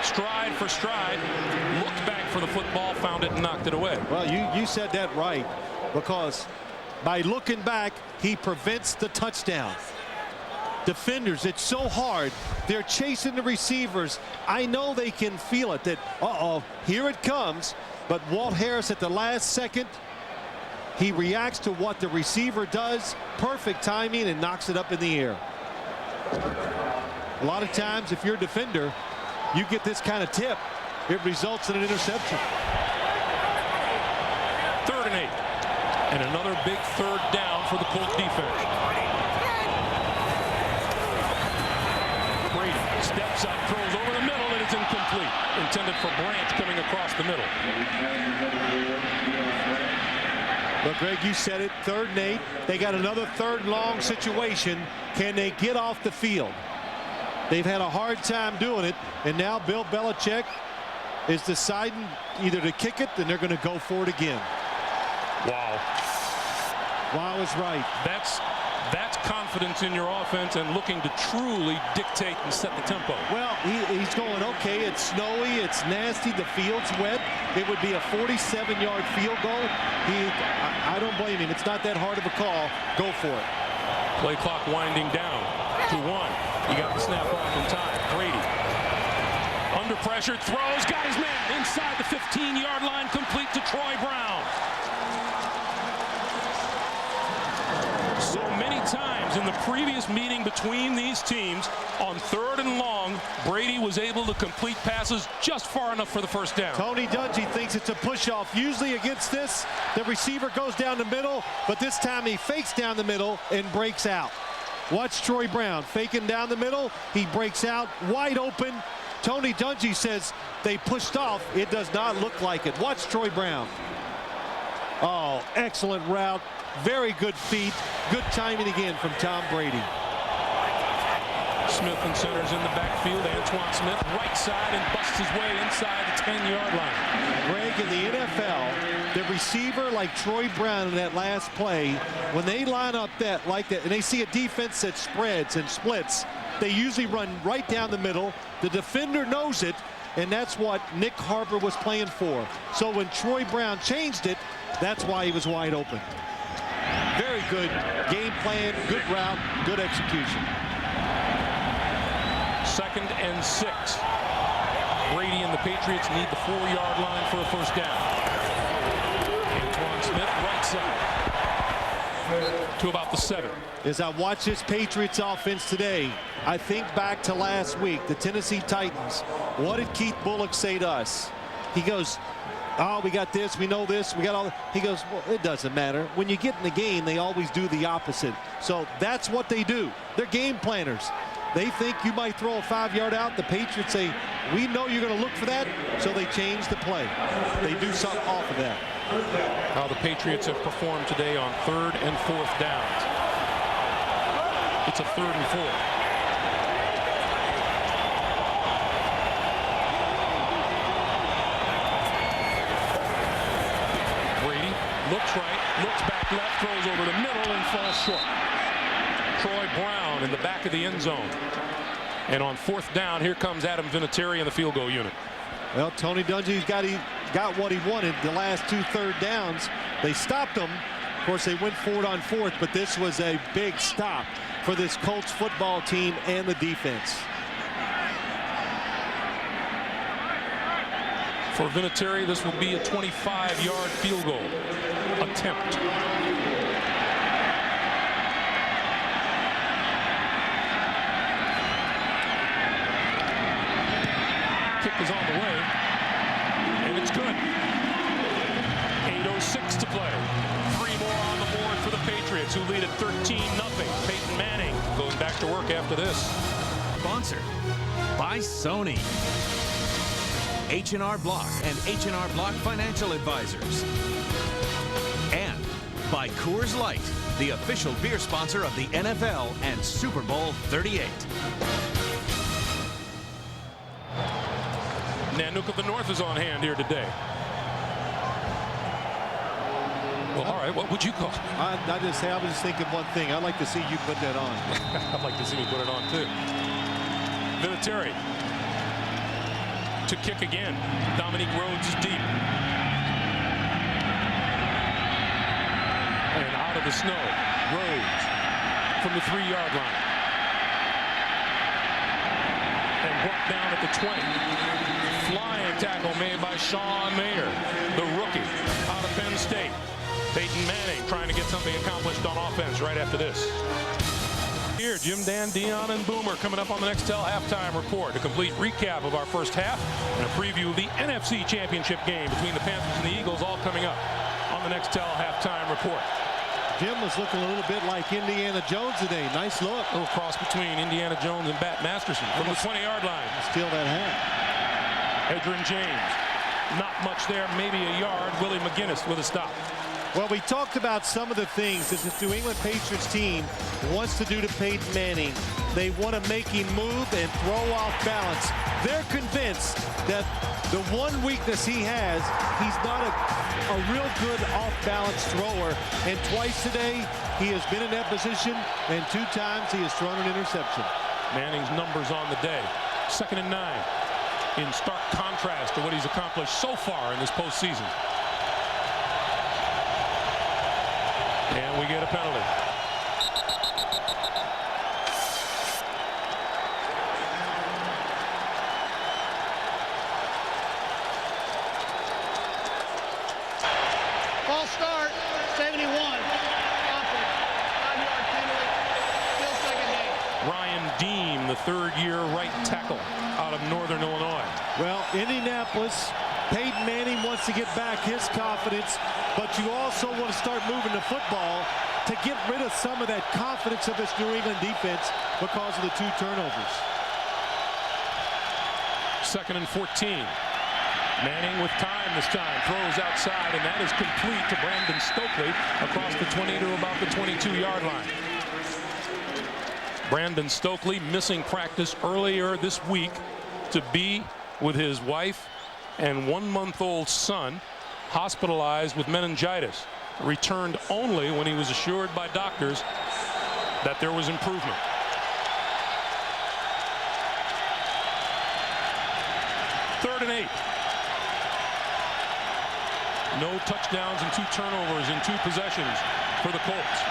stride for stride, looked back for the football, found it and knocked it away. Well, you said that right, because by looking back, he prevents the touchdown. Defenders, it's so hard. They're chasing the receivers. I know they can feel it, that, uh-oh, here it comes. But Walt Harris at the last second, he reacts to what the receiver does. Perfect timing, and knocks it up in the air. A lot of times, if you're a defender, you get this kind of tip, it results in an interception. 3rd and 8. And another big 3rd down for the Colts defense. Brady steps up, throws over the middle, and it's incomplete. Intended for Branch, coming across the middle. Well, Greg, you said it, 3rd and 8. They got another 3rd and long situation. Can they get off the field? They've had a hard time doing it, and now Bill Belichick is deciding either to kick it, then they're going to go for it again. Wow. Wow is right. That's confidence in your offense and looking to truly dictate and set the tempo. Well, he's going, okay, it's snowy, it's nasty, the field's wet. It would be a 47-yard field goal. I don't blame him. It's not that hard of a call. Go for it. Play clock winding down to 1. He got the snap off in time. Brady under pressure, throws, got his man inside the 15-yard line, complete to Troy Brown. So many times in the previous previous meeting between these teams, on 3rd and long, Brady was able to complete passes just far enough for the first down. Tony Dungy thinks it's a push-off. Usually against this, the receiver goes down the middle, but this time he fakes down the middle and breaks out. Watch Troy Brown faking down the middle. He breaks out wide open. Tony Dungy says they pushed off. It does not look like it. Watch Troy Brown. Oh, excellent route. Very good feet. Good timing again from Tom Brady. Smith and centers in the backfield. Antoine Smith right side and busts his way inside the 10-yard line. Greg, in the NFL, the receiver like Troy Brown in that last play, when they line up like that, and they see a defense that spreads and splits, they usually run right down the middle. The defender knows it, and that's what Nick Harper was playing for. So when Troy Brown changed it, that's why he was wide open. Very good game plan, good route, good execution. 2nd and 6. Brady and the Patriots need the 4-yard line for a first down. Antoine Smith right side to about the 7. As I watch this Patriots offense today, I think back to last week, the Tennessee Titans. What did Keith Bullock say to us? He goes, oh, we got this, we know this, we got all. He goes, well, it doesn't matter. When you get in the game, they always do the opposite. So that's what they do. They're game planners. They think you might throw a 5-yard out. The Patriots say, we know you're going to look for that, so they change the play. They do something off of that. How the Patriots have performed today on 3rd and 4th downs. It's a 3rd and 4. Brady looks right, looks back left, throws over the middle and falls short. Troy Brown in the back of the end zone. And on 4th down, here comes Adam Vinatieri in the field goal unit. Well, Tony Dungy's got what he wanted the last 2 third downs. They stopped him. Of course, they went forward on 4th, but this was a big stop for this Colts football team and the defense. For Vinatieri, this will be a 25-yard field goal attempt. Kick is on the way, and it's good. 8:06 to play. 3 more on the board for the Patriots, who lead at 13-0. Peyton Manning goes back to work after this. Sponsored by Sony, H&R Block and H&R Block Financial Advisors, and by Coors Light, the official beer sponsor of the NFL and Super Bowl 38. Nanook of the North is on hand here today. Well, all right, what would you call it? I was just thinking one thing. I'd like to see you put that on. I'd like to see me put it on, too. Vinatieri to kick again. Dominique Rhodes is deep. And out of the snow, Rhodes from the 3-yard line. And brought down at the 20. Flying tackle made by Sean Mayer, the rookie out of Penn State. Peyton Manning trying to get something accomplished on offense right after this. Here, Jim, Dan, Dion, and Boomer coming up on the Nextel halftime report. A complete recap of our first half and a preview of the NFC Championship game between the Panthers and the Eagles, all coming up on the Nextel halftime report. Jim was looking a little bit like Indiana Jones today. Nice look. A little cross between Indiana Jones and Bat Masterson from the 20-yard line. Steal that hat. Edgerrin James, not much there, maybe a yard. Willie McGinnis with a stop. Well, we talked about some of the things that this New England Patriots team wants to do to Peyton Manning. They want to make him move and throw off balance. They're convinced that the one weakness he has, he's not a real good off-balance thrower. And twice today, he has been in that position, and 2 times he has thrown an interception. Manning's numbers on the day. 2nd and 9. In stark contrast to what he's accomplished so far in this postseason. And we get a penalty. False start, 71. 5-yard penalty. Still 2nd Deem, the third-year right tackle out of Northern Illinois. Well, Indianapolis, Peyton Manning wants to get back his confidence, but you also want to start moving the football to get rid of some of that confidence of this New England defense because of the 2 turnovers. 2nd and 14. Manning with time this time, throws outside, and that is complete to Brandon Stokely across the 20 to about the 22-yard line. Brandon Stokely missing practice earlier this week to be with his wife and 1-month-old son, hospitalized with meningitis. Returned only when he was assured by doctors that there was improvement. Third and 8. No touchdowns and 2 turnovers in 2 possessions for the Colts.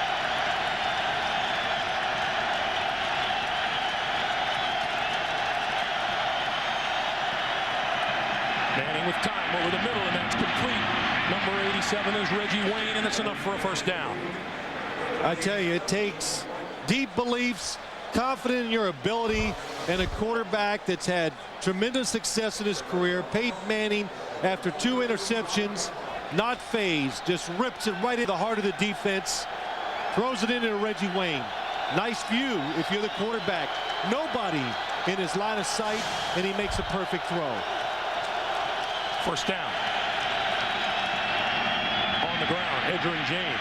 Manning with time over the middle, and that's complete. Number 87 is Reggie Wayne, and it's enough for a first down. I tell you, it takes deep beliefs, confident in your ability, and a quarterback that's had tremendous success in his career. Peyton Manning, after 2 interceptions, not phased, just rips it right in the heart of the defense, throws it into Reggie Wayne. Nice view if you're the quarterback. Nobody in his line of sight, and he makes a perfect throw. First down. On the ground, Edgerrin James.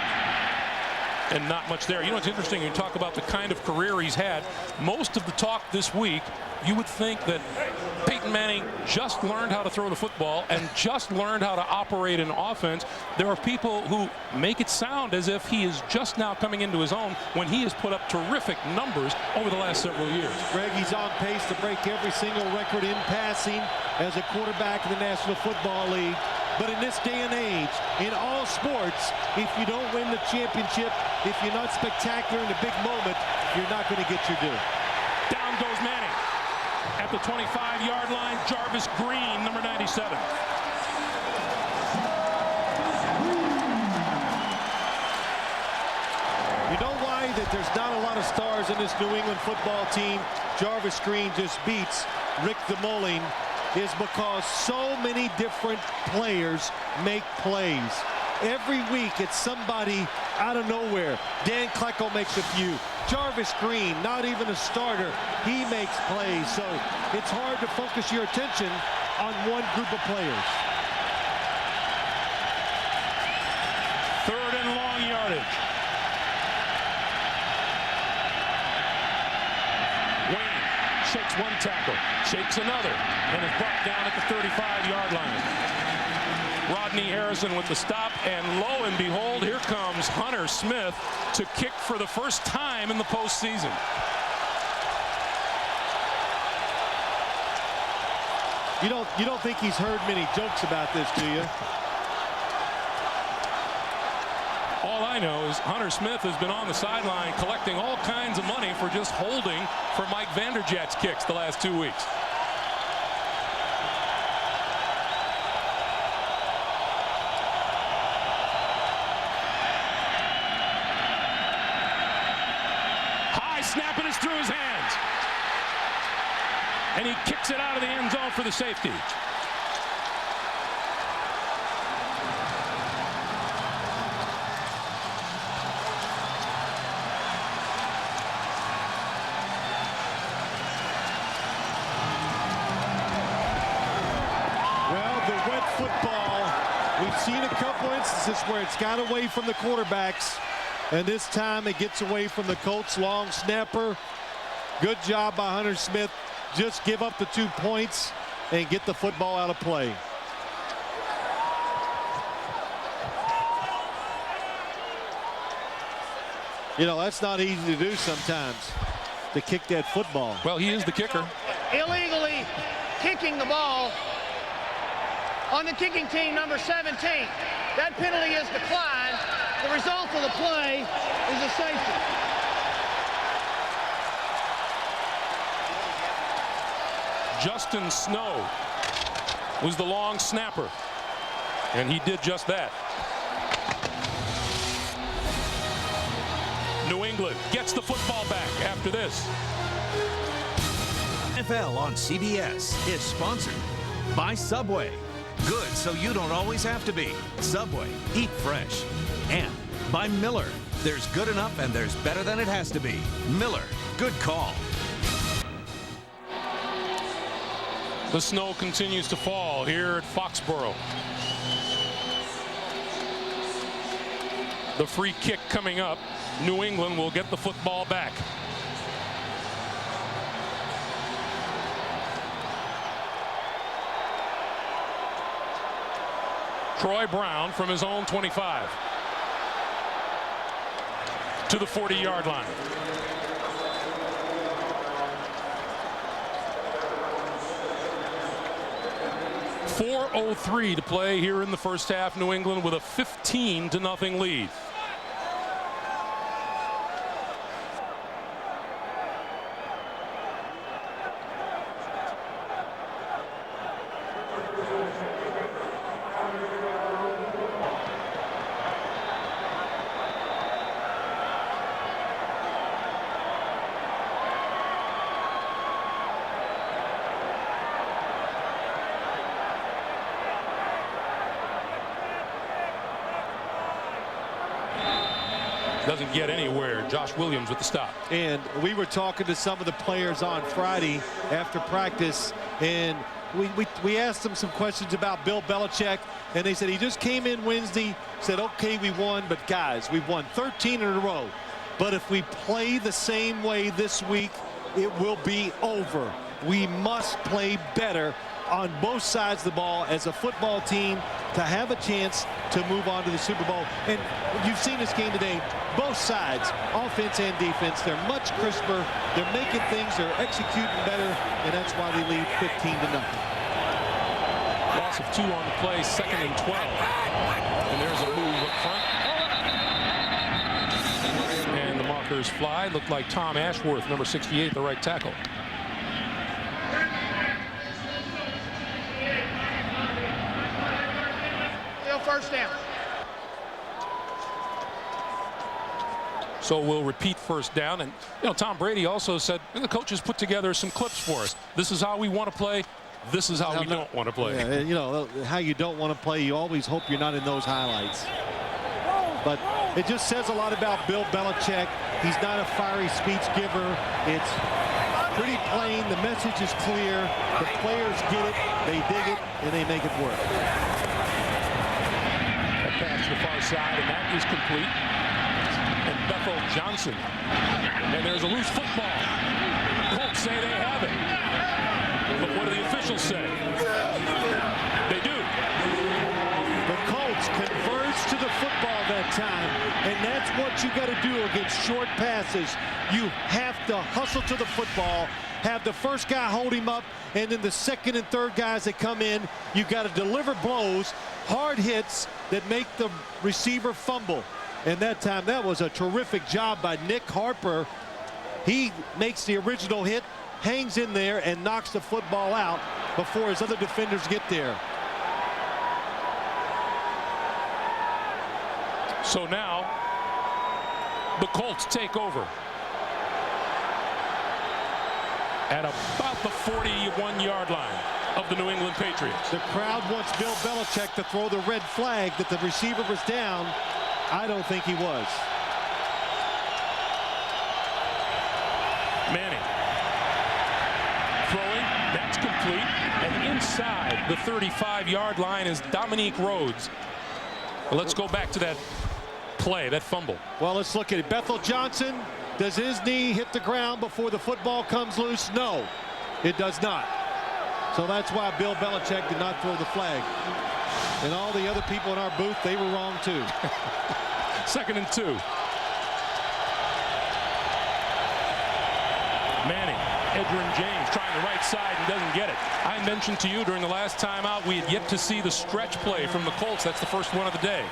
And not much there. You know, it's interesting, you talk about the kind of career he's had. Most of the talk this week, you would think that Peyton Manning just learned how to throw the football and just learned how to operate an offense. There are people who make it sound as if he is just now coming into his own when he has put up terrific numbers over the last several years. Greg, he's on pace to break every single record in passing as a quarterback in the National Football League. But in this day and age, in all sports, if you don't win the championship, if you're not spectacular in the big moment, you're not going to get your due. Down goes Manning. At the 25-yard line, Jarvis Green, number 97. You know why that there's not a lot of stars in this New England football team? Jarvis Green just beats Rick DeMoline, is because so many different players make plays. Every week it's somebody out of nowhere. Dan Klecko makes a few. Jarvis Green, not even a starter, he makes plays. So it's hard to focus your attention on one group of players. 3rd and long yardage. Wayne shakes one tackle, shakes another, and is brought down at the 35-yard line. Rodney Harrison with the stop, and lo and behold, here comes Hunter Smith to kick for the first time in the postseason. You don't think he's heard many jokes about this, do you? All I know is Hunter Smith has been on the sideline collecting all kinds of money for just holding for Mike Vanderjagt's kicks the last 2 weeks. Snap, and it's through his hands. And he kicks it out of the end zone for the safety. Well, the wet football, we've seen a couple instances where it's got away from the quarterbacks. And this time it gets away from the Colts. Long snapper. Good job by Hunter Smith. Just give up the 2 points and get the football out of play. You know, that's not easy to do sometimes, to kick that football. Well, he is the kicker. Illegally kicking the ball on the kicking team, number 17. That penalty is declined. The result of the play is a safety. Justin Snow was the long snapper, and he did just that. New England gets the football back after this. NFL on CBS is sponsored by Subway. Good so you don't always have to be. Subway, eat fresh. And by Miller. There's good enough and there's better than it has to be. Miller, good call. The snow continues to fall here at Foxborough. The free kick coming up. New England will get the football back. Troy Brown from his own 25 to the 40-yard line. .403 to play here in the first half. New England with a 15-0 lead. Doesn't get anywhere. Josh Williams with the stop. And we were talking to some of the players on Friday after practice, and we asked them some questions about Bill Belichick, and they said he just came in Wednesday, said, okay, we won, but guys, we've won 13 in a row. But if we play the same way this week, it will be over. We must play better on both sides of the ball as a football team to have a chance to move on to the Super Bowl. And you've seen this game today, both sides, offense and defense, they're much crisper, they're making things, they're executing better, and that's why they lead 15-0. Loss of 2 on the play, 2nd and 12. And there's a move up front. And the markers fly. Looked like Tom Ashworth, number 68, the right tackle. First down. So we'll repeat first down. And, you know, Tom Brady also said, the coaches put together some clips for us. This is how we want to play. This is how we don't want to play. Yeah, you know, how you don't want to play, you always hope you're not in those highlights. But it just says a lot about Bill Belichick. He's not a fiery speech giver. It's pretty plain. The message is clear. The players get it, they dig it, and they make it work. Pass to the far side, and that is complete. And Bethel Johnson. And there's a loose football. Colts say they have it. But what do the officials say? They do. The Colts converge to the football that time, and that's what you got to do against short passes. You have to hustle to the football, have the first guy hold him up, and then the second and third guys that come in, you got to deliver blows, hard hits that make the receiver fumble. And that time, that was a terrific job by Nick Harper. He makes the original hit, hangs in there, and knocks the football out before his other defenders get there. So now, the Colts take over at about the 41-yard line of the New England Patriots. The crowd wants Bill Belichick to throw the red flag that the receiver was down. I don't think he was. Manning throwing, that's complete, and inside the 35-yard line is Dominique Rhodes. Well, let's go back to that play, that fumble. Well, let's look at it. Bethel Johnson, does his knee hit the ground before the football comes loose? No, it does not. So that's why Bill Belichick did not throw the flag. And all the other people in our booth, they were wrong too. 2nd and 2. Manning, Edgerrin James trying the right side and doesn't get it. I mentioned to you during the last time out, we had yet to see the stretch play from the Colts. That's the first one of the day.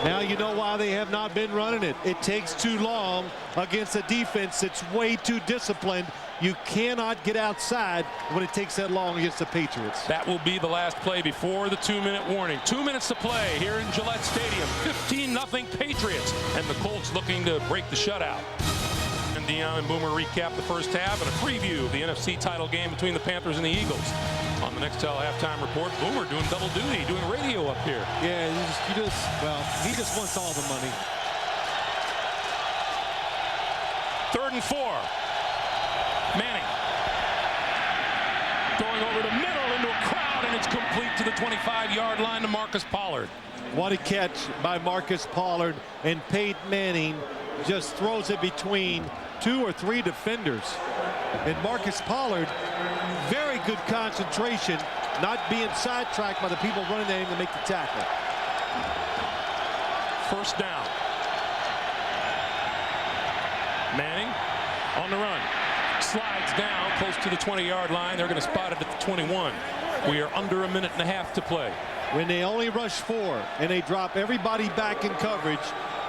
Now you know why they have not been running it. It takes too long against a defense that's way too disciplined. You cannot get outside when it takes that long against the Patriots. That will be the last play before the 2-minute warning. 2 minutes to play here in Gillette Stadium. 15-0 Patriots. And the Colts looking to break the shutout. And Dion and Boomer recap the first half and a preview of the NFC title game between the Panthers and the Eagles. On the Nextel halftime report, Boomer doing double duty, doing radio up here. Yeah, he just wants all the money. 3rd and 4. Manning going over the middle into a crowd, and it's complete to the 25-yard line to Marcus Pollard. What a catch by Marcus Pollard, and Peyton Manning just throws it between 2 or 3 defenders. And Marcus Pollard, very good concentration, not being sidetracked by the people running at him to make the tackle. First down. Manning on the run. Slides down close to the 20-yard line. They're going to spot it at the 21. We are under a minute and a half to play. When they only rush 4 and they drop everybody back in coverage,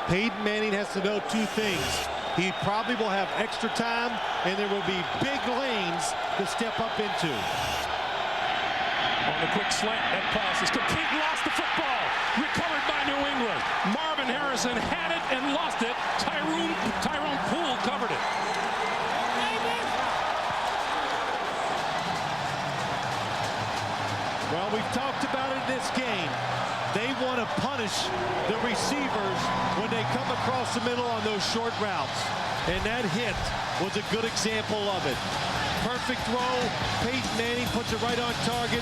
Peyton Manning has to know 2 things. He probably will have extra time, and there will be big lanes to step up into. On the quick slant, that pass is complete. Lost the football. Recovered by New England. Marvin Harrison had it and lost it. Tyrone Poole covered it. Well, we've talked about it in this game. They want to punish the receivers when they come across the middle on those short routes. And that hit was a good example of it. Perfect throw. Peyton Manning puts it right on target.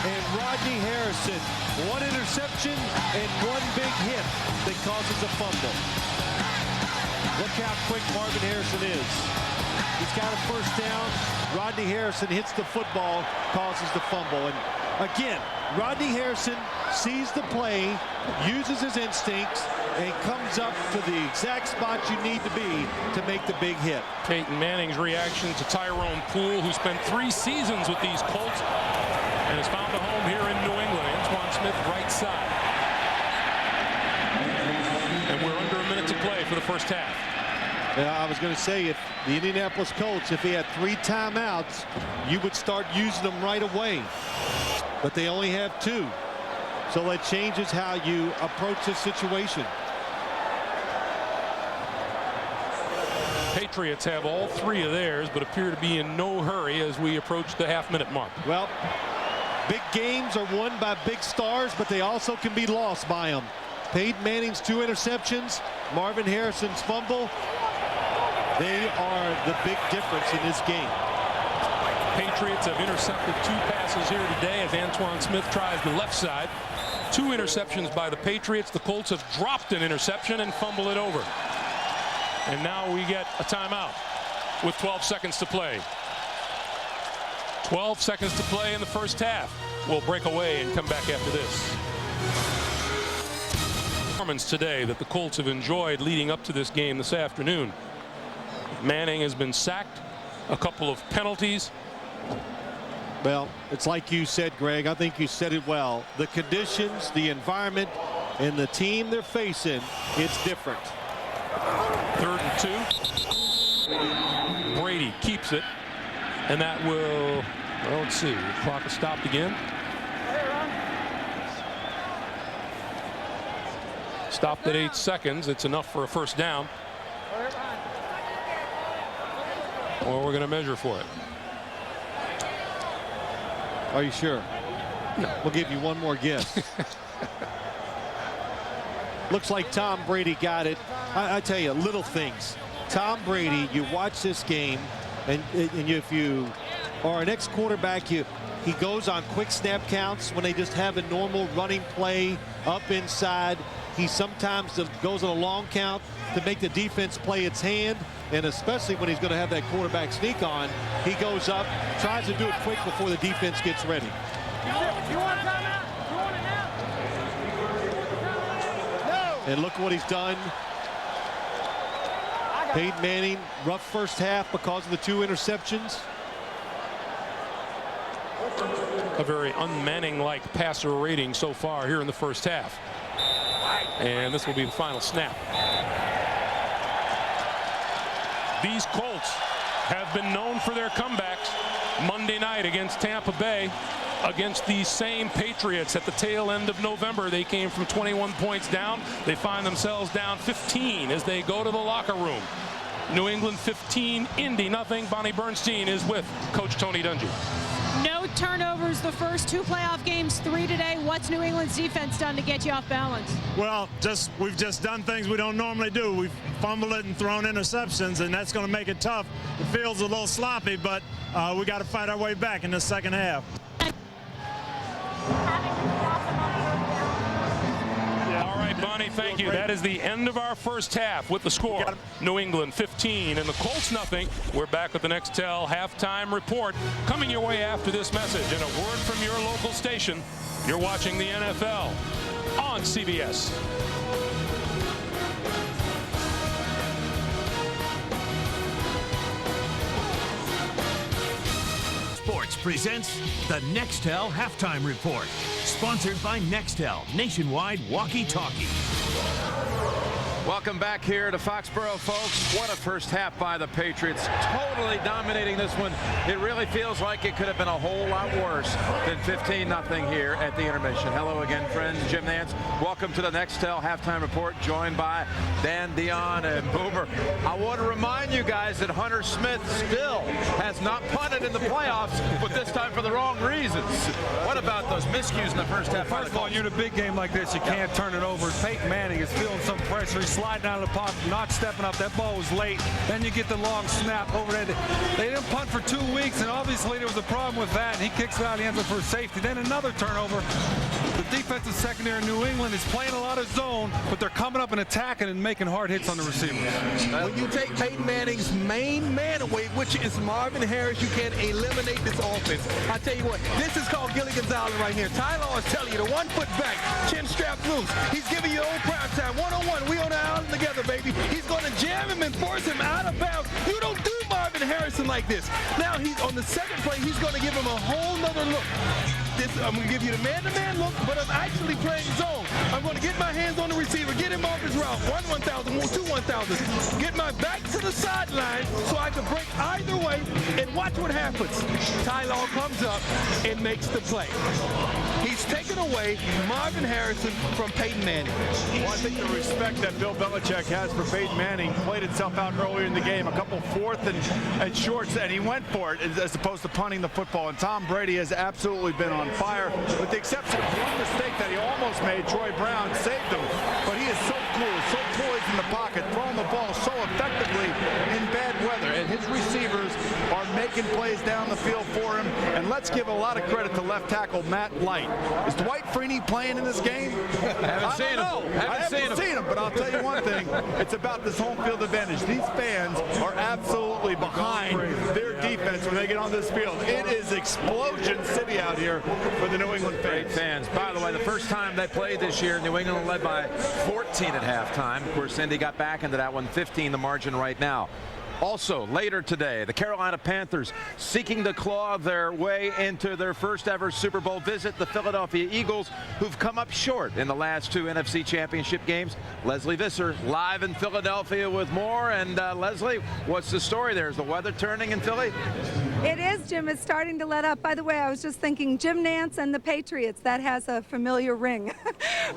And Rodney Harrison, 1 interception and 1 big hit that causes a fumble. Look how quick Marvin Harrison is. He's got a first down. Rodney Harrison hits the football, causes the fumble. And again, Rodney Harrison sees the play, uses his instincts, and comes up to the exact spot you need to be to make the big hit. Peyton Manning's reaction to Tyrone Poole, who spent 3 seasons with these Colts and has found a home here in New England. Antoine Smith, right side. And we're under a minute to play for the first half. I was going to say, if the Indianapolis Colts, if they had 3 timeouts, you would start using them right away. But they only have 2. So that changes how you approach this situation. Patriots have all 3 of theirs, but appear to be in no hurry as we approach the half-minute mark. Well, big games are won by big stars, but they also can be lost by them. Peyton Manning's 2 interceptions, Marvin Harrison's fumble. They are the big difference in this game. Patriots have intercepted 2 passes here today as Antoine Smith tries the left side. 2 interceptions by the Patriots. The Colts have dropped an interception and fumbled it over. And now we get a timeout with 12 seconds to play. 12 seconds to play in the first half. We'll break away and come back after this. Performance today that the Colts have enjoyed leading up to this game this afternoon. Manning has been sacked, a couple of penalties. Well, it's like you said, Greg. I think you said it well. The conditions, the environment, and the team they're facing, it's different. 3rd and 2. Brady keeps it, and that will, well, let's see, the clock is stopped again. Stopped at 8 seconds. It's enough for a first down. Or we're going to measure for it. Are you sure? No. We'll give you one more guess. Looks like Tom Brady got it. I tell you, little things. Tom Brady, you watch this game, and if you are an ex-quarterback, he goes on quick snap counts when they just have a normal running play up inside. He sometimes goes on a long count to make the defense play its hand, and especially when he's going to have that quarterback sneak on, he goes up, tries to do it quick before the defense gets ready. And look what he's done. Peyton Manning, rough first half because of the 2 interceptions. A very un-Manning-like passer rating so far here in the first half. And this will be the final snap. These Colts have been known for their comebacks. Monday night against Tampa Bay, against these same Patriots at the tail end of November. They came from 21 points down. They find themselves down 15 as they go to the locker room. New England 15, Indy nothing. Bonnie Bernstein is with Coach Tony Dungy. No turnovers the first 2 playoff games, 3 today. What's New England's defense done to get you off balance? Well, we've just done things we don't normally do. We've fumbled it and thrown interceptions, and that's going to make it tough. It feels a little sloppy, but we got to fight our way back in the second half. All right, Bonnie, thank you. That is the end of our first half with the score. New England 15 and the Colts nothing. We're back with the Nextel halftime report coming your way after this message and a word from your local station. You're watching the NFL on CBS. Sports presents the Nextel Halftime Report, sponsored by Nextel, nationwide walkie-talkie. Welcome back here to Foxborough, folks. What a first half by the Patriots. Totally dominating this one. It really feels like it could have been a whole lot worse than 15-0 here at the intermission. Hello again, friends. Jim Nance. Welcome to the Nextel Halftime Report, joined by Dan Dion and Boomer. I want to remind you guys that Hunter Smith still has not punted in the playoffs, but this time for the wrong reasons. What about those miscues in the first half? First of all, you're in a big game like this, you can't turn it over. Peyton Manning is feeling some pressure. He's sliding out of the pocket, not stepping up. That ball was late. Then you get the long snap over there. They didn't punt for 2 weeks, and obviously there was a problem with that. And he kicks it out of the end zone for a safety. Then another turnover. The defensive secondary in New England is playing a lot of zone, but they're coming up and attacking and making hard hits on the receiver. When you take Peyton Manning's main man away, which is Marvin Harris, you can eliminate this offense. I tell you what, this is called Gilly Gonzalez right here. Tyler is telling you, the 1 foot back, chin strap loose. He's giving you old prime time, one-on-one. We on the island together, baby. He's going to jam him and force him out of bounds. You don't do Marvin Harrison like this. Now he's on the second play. He's going to give him a whole nother look. I'm going to give you the man-to-man look, but I'm actually playing zone. I'm going to get my hands on the receiver, get him off his route. 1-1,000, 2-1,000. Get my back to the sideline so I can break either way, and watch what happens. Tyler comes up and makes the play. He's taken away Marvin Harrison from Peyton Manning. Well, I think the respect that Bill Belichick has for Peyton Manning played itself out earlier in the game. A couple fourth and shorts, and he went for it as opposed to punting the football. And Tom Brady has absolutely been on fire, with the exception of one mistake that he almost made. Troy Brown saved him, but he is so cool, so poised in the pocket, throwing the ball so effectively in bad weather, and his receivers are making plays down the field for him. And let's give a lot of credit to left tackle Matt Light. Is Dwight Freeney playing in this game? I haven't seen him, but I'll tell you one thing, it's about this home field advantage. These fans are absolutely behind their defense when they get on this field. It is explosion city out here for the New England fans. Great fans. By the way, the first time they played this year, New England led by 14 at halftime. Of course, Indy got back into that one, 15 the margin right now. Also, later today, the Carolina Panthers seeking to claw their way into their first ever Super Bowl visit, the Philadelphia Eagles, who've come up short in the last 2 NFC Championship games. Leslie Visser live in Philadelphia with more. And Leslie, what's the story there? Is the weather turning in Philly? It is, Jim. It's starting to let up. By the way, I was just thinking Jim Nance and the Patriots. That has a familiar ring.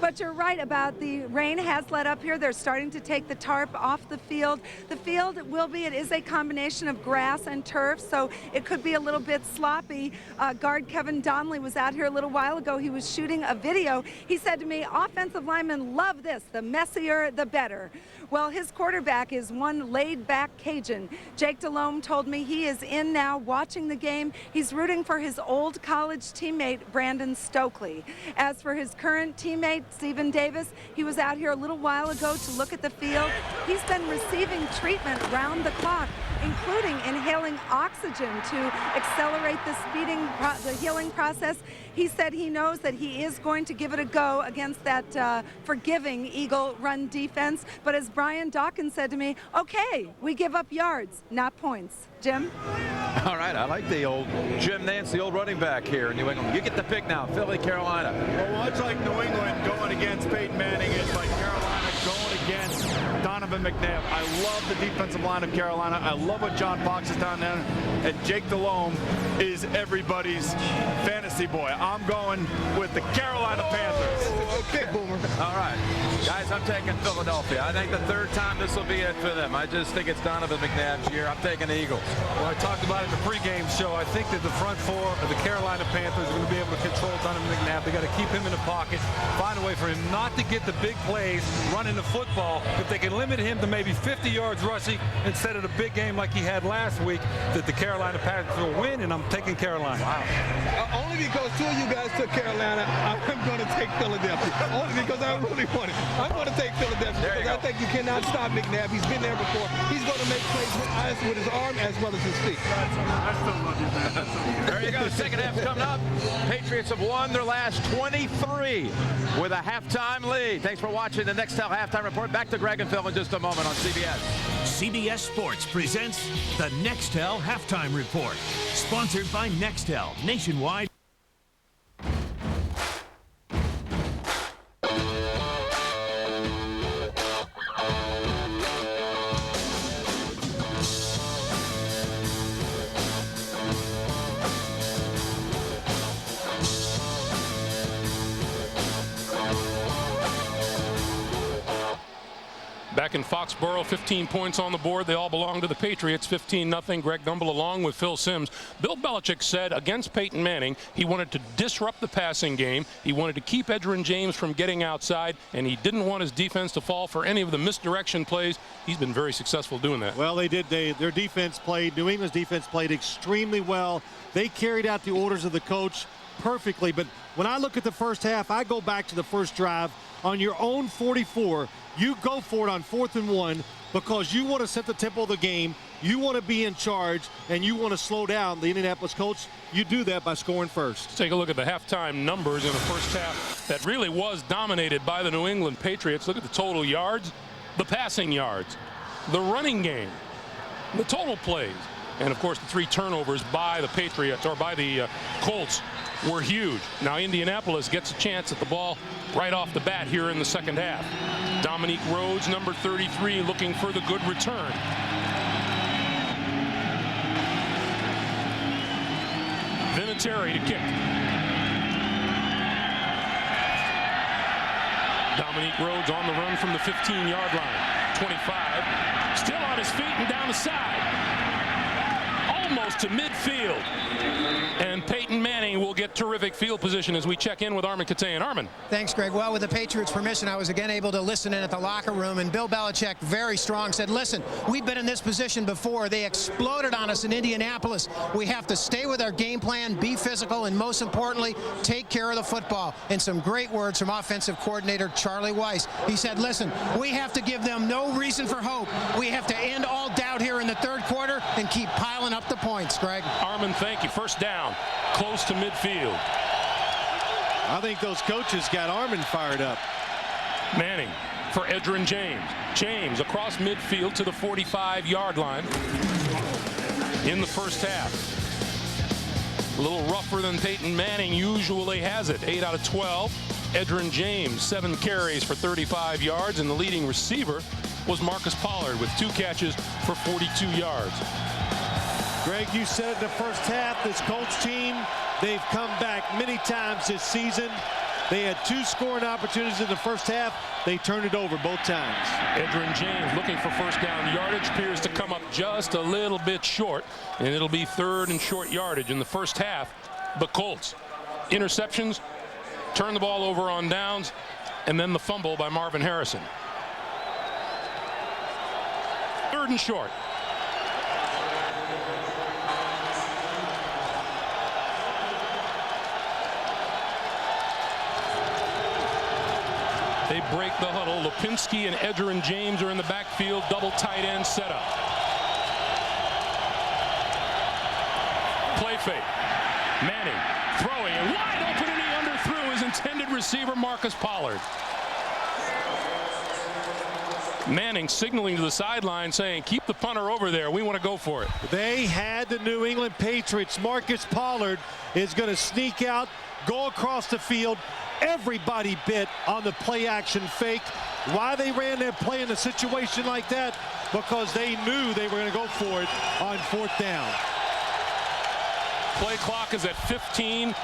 But you're right about the rain has let up here. They're starting to take the tarp off the field. The field it is a combination of grass and turf, so it could be a little bit sloppy. Guard Kevin Donnelly was out here a little while ago. He was shooting a video. He said to me, offensive linemen love this. The messier, the better. Well, his quarterback is one laid-back Cajun. Jake Delhomme told me he is in now watching the game. He's rooting for his old college teammate, Brandon Stokely. As for his current teammate, Stephen Davis, he was out here a little while ago to look at the field. He's been receiving treatment round the clock, including inhaling oxygen to accelerate the healing process. He said he knows that he is going to give it a go against that forgiving Eagle run defense. But as Brian Dawkins said to me, okay, we give up yards, not points. Jim? All right, I like the old Jim Nance, the old running back here in New England. You get the pick now, Philly, Carolina. Well, much like New England going against Peyton Manning, it's like Carolina going against Donovan Donovan McNabb. I love the defensive line of Carolina. I love what John Fox has done there. And Jake Delhomme is everybody's fantasy boy. I'm going with the Carolina Panthers. Okay, Boomer. All right. Guys, I'm taking Philadelphia. I think the third time this will be it for them. I just think it's Donovan McNabb's year. I'm taking the Eagles. Well, I talked about it in the pregame show. I think that the front four of the Carolina Panthers are going to be able to control Donovan McNabb. They got to keep him in the pocket, find a way for him not to get the big plays running the football. If they can limit him to maybe 50 yards rushing instead of the big game like he had last week, that the Carolina Panthers will win, and I'm taking Carolina. Wow. Only because two of you guys took Carolina, I'm going to take Philadelphia. Only because I really want it. I'm going to take Philadelphia because I think you cannot stop McNabb. He's been there before. He's going to make plays with his arm as well as his feet. I still love you, man. There you go. Second half coming up. Patriots have won their last 23 with a halftime lead. Thanks for watching the Nextel Halftime Report. Back to Greg and Phil in just a moment on CBS. CBS Sports presents the Nextel Halftime Report. Sponsored by Nextel, nationwide. Back in Foxborough, 15 points on the board. They all belong to the Patriots, 15-0. Greg Gumbel along with Phil Simms. Bill Belichick said against Peyton Manning, he wanted to disrupt the passing game. He wanted to keep Edgerrin James from getting outside, and he didn't want his defense to fall for any of the misdirection plays. He's been very successful doing that. Well, they did. Their defense played, New England's defense played extremely well. They carried out the orders of the coach perfectly. But when I look at the first half, I go back to the first drive. On your own 44, you go for it on 4th and 1 because you want to set the tempo of the game. You want to be in charge, and you want to slow down the Indianapolis Colts. You do that by scoring first. Let's take a look at the halftime numbers in the first half that really was dominated by the New England Patriots. Look at the total yards, the passing yards, the running game, the total plays, and, of course, the 3 turnovers by the Patriots or by the Colts were huge. Now Indianapolis gets a chance at the ball right off the bat here in the second half. Dominique Rhodes, number 33, looking for the good return. Vinatieri to kick. Dominique Rhodes on the run from the 15-yard line. 25, still on his feet and down the side. Almost to midfield. And Peyton Manning will get terrific field position as we check in with Armin Katayan. Armin. Thanks, Greg. Well, with the Patriots' permission, I was again able to listen in at the locker room, and Bill Belichick, very strong, said, listen, we've been in this position before. They exploded on us in Indianapolis. We have to stay with our game plan, be physical, and most importantly, take care of the football. And some great words from offensive coordinator Charlie Weiss. He said, listen, we have to give them no reason for hope. We have to end all doubt here in the third quarter and keep piling up the points, Greg. Armin, thank you. First down, close to midfield. I think those coaches got Armin fired up. Manning for Edgerrin James. James across midfield to the 45-yard line in the first half. A little rougher than Peyton Manning usually has it. 8 out of 12. Edgerrin James, 7 carries for 35 yards, and the leading receiver was Marcus Pollard with 2 catches for 42 yards. Greg, you said in the first half, this Colts team, they've come back many times this season. They had 2 scoring opportunities in the first half. They turned it over both times. Edgerrin James looking for first down yardage, appears to come up just a little bit short, and it'll be 3rd and short yardage in the first half. The Colts, interceptions, turn the ball over on downs, and then the fumble by Marvin Harrison. 3rd and short. They break the huddle. Lipinski and Edgerrin James are in the backfield. Double tight end setup. Play fake. Manning throwing and wide open, and he underthrew his intended receiver, Marcus Pollard. Manning signaling to the sideline saying, keep the punter over there. We want to go for it. They had the New England Patriots. Marcus Pollard is going to sneak out, go across the field. Everybody bit on the play action fake. Why they ran that play in a situation like that? Because they knew they were going to go for it on 4th down. Play clock is at 15,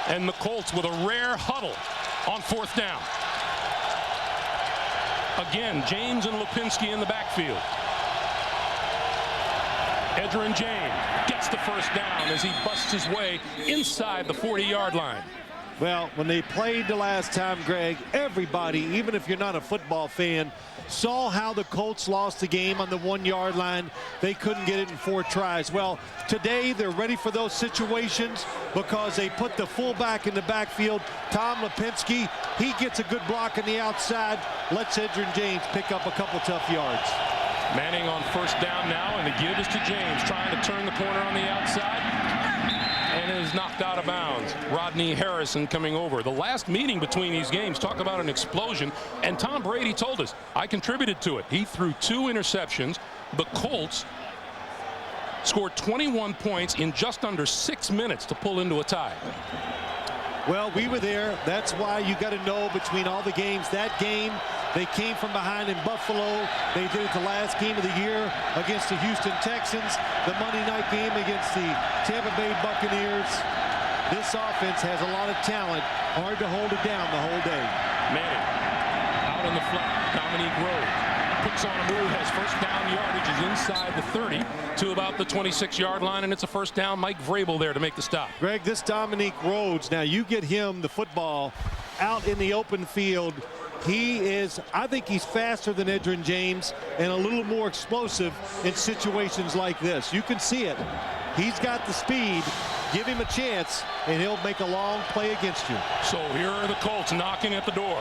and the Colts with a rare huddle on 4th down. Again, James and Lipinski in the backfield. Edgerrin James gets the first down as he busts his way inside the 40-yard line. Well, when they played the last time, Greg, everybody, even if you're not a football fan, saw how the Colts lost the game on the 1-yard line. They couldn't get it in 4 tries. Well, today they're ready for those situations because they put the fullback in the backfield. Tom Lipinski, he gets a good block on the outside, lets Edgerrin James pick up a couple tough yards. Manning on 1st down now, and the give is to James, trying to turn the corner on the outside, and is knocked out of bounds. Rodney Harrison coming over. The last meeting between these games, talk about an explosion, and Tom Brady told us, I contributed to it. He threw 2 interceptions. The Colts scored 21 points in just under 6 minutes to pull into a tie. Well, we were there. That's why you got to know between all the games. That game, they came from behind in Buffalo. They did it the last game of the year against the Houston Texans. The Monday night game against the Tampa Bay Buccaneers. This offense has a lot of talent. Hard to hold it down the whole day. Manning out in the flat. Dominique Rhodes puts on a move, has 1st down yardage, is inside the 30 to about the 26-yard line, and it's a 1st down. Mike Vrabel there to make the stop. Greg, this Dominique Rhodes, now you get him the football out in the open field. He is, I think he's faster than Edgerrin James and a little more explosive in situations like this. You can see it. He's got the speed. Give him a chance, and he'll make a long play against you. So here are the Colts knocking at the door.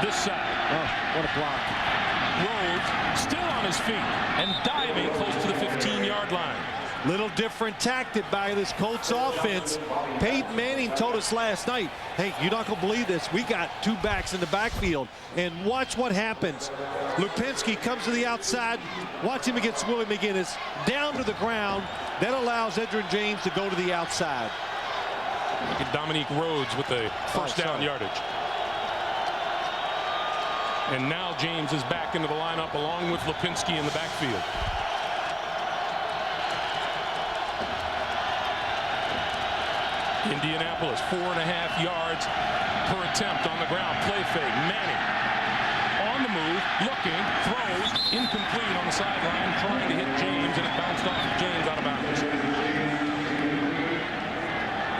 This side. Oh, what a block. Rhodes still on his feet and diving close to the 15-yard line. Little different tactic by this Colts offense. Peyton Manning told us last night, hey, you're not going to believe this. We got 2 backs in the backfield. And watch what happens. Lipinski comes to the outside. Watch him against Willie McGinnis. Down to the ground. That allows Edgerrin James to go to the outside. Look at Dominique Rhodes with the 1st down yardage. And now James is back into the lineup along with Lipinski in the backfield. Indianapolis, 4.5 yards per attempt on the ground. Play fake. Manning on the move, looking, throws, incomplete on the sideline, trying to hit James, and it bounced off of James out of bounds.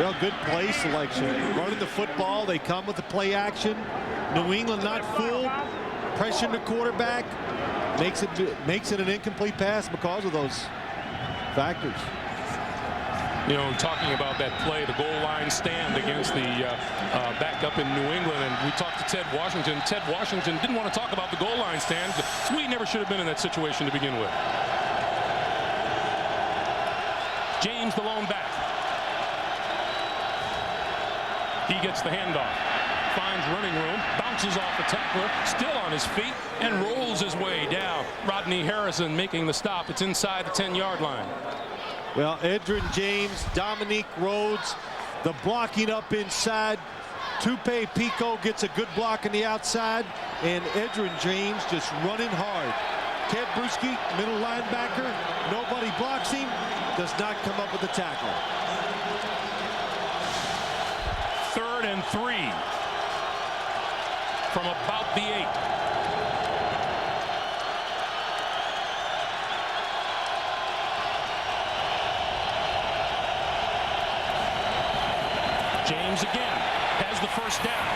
Well, good play selection. Running the football, they come with the play action. New England not full. Pressure the quarterback. Makes it an incomplete pass because of those factors. You know, talking about that play, the goal line stand against the backup in New England, and we talked to Ted Washington. Ted Washington didn't want to talk about the goal line stand. We never should have been in that situation to begin with. James, the lone back. He gets the handoff, finds running room, bounces off a tackler, still on his feet, and rolls his way down. Rodney Harrison making the stop. It's inside the 10-yard line. Well, Edgerrin James, Dominique Rhodes, the blocking up inside. Tupe Pico gets a good block on the outside, and Edgerrin James just running hard. Ted Bruschi, middle linebacker, nobody blocks him, does not come up with the tackle. 3rd and 3 from about the 8. James again has the 1st down.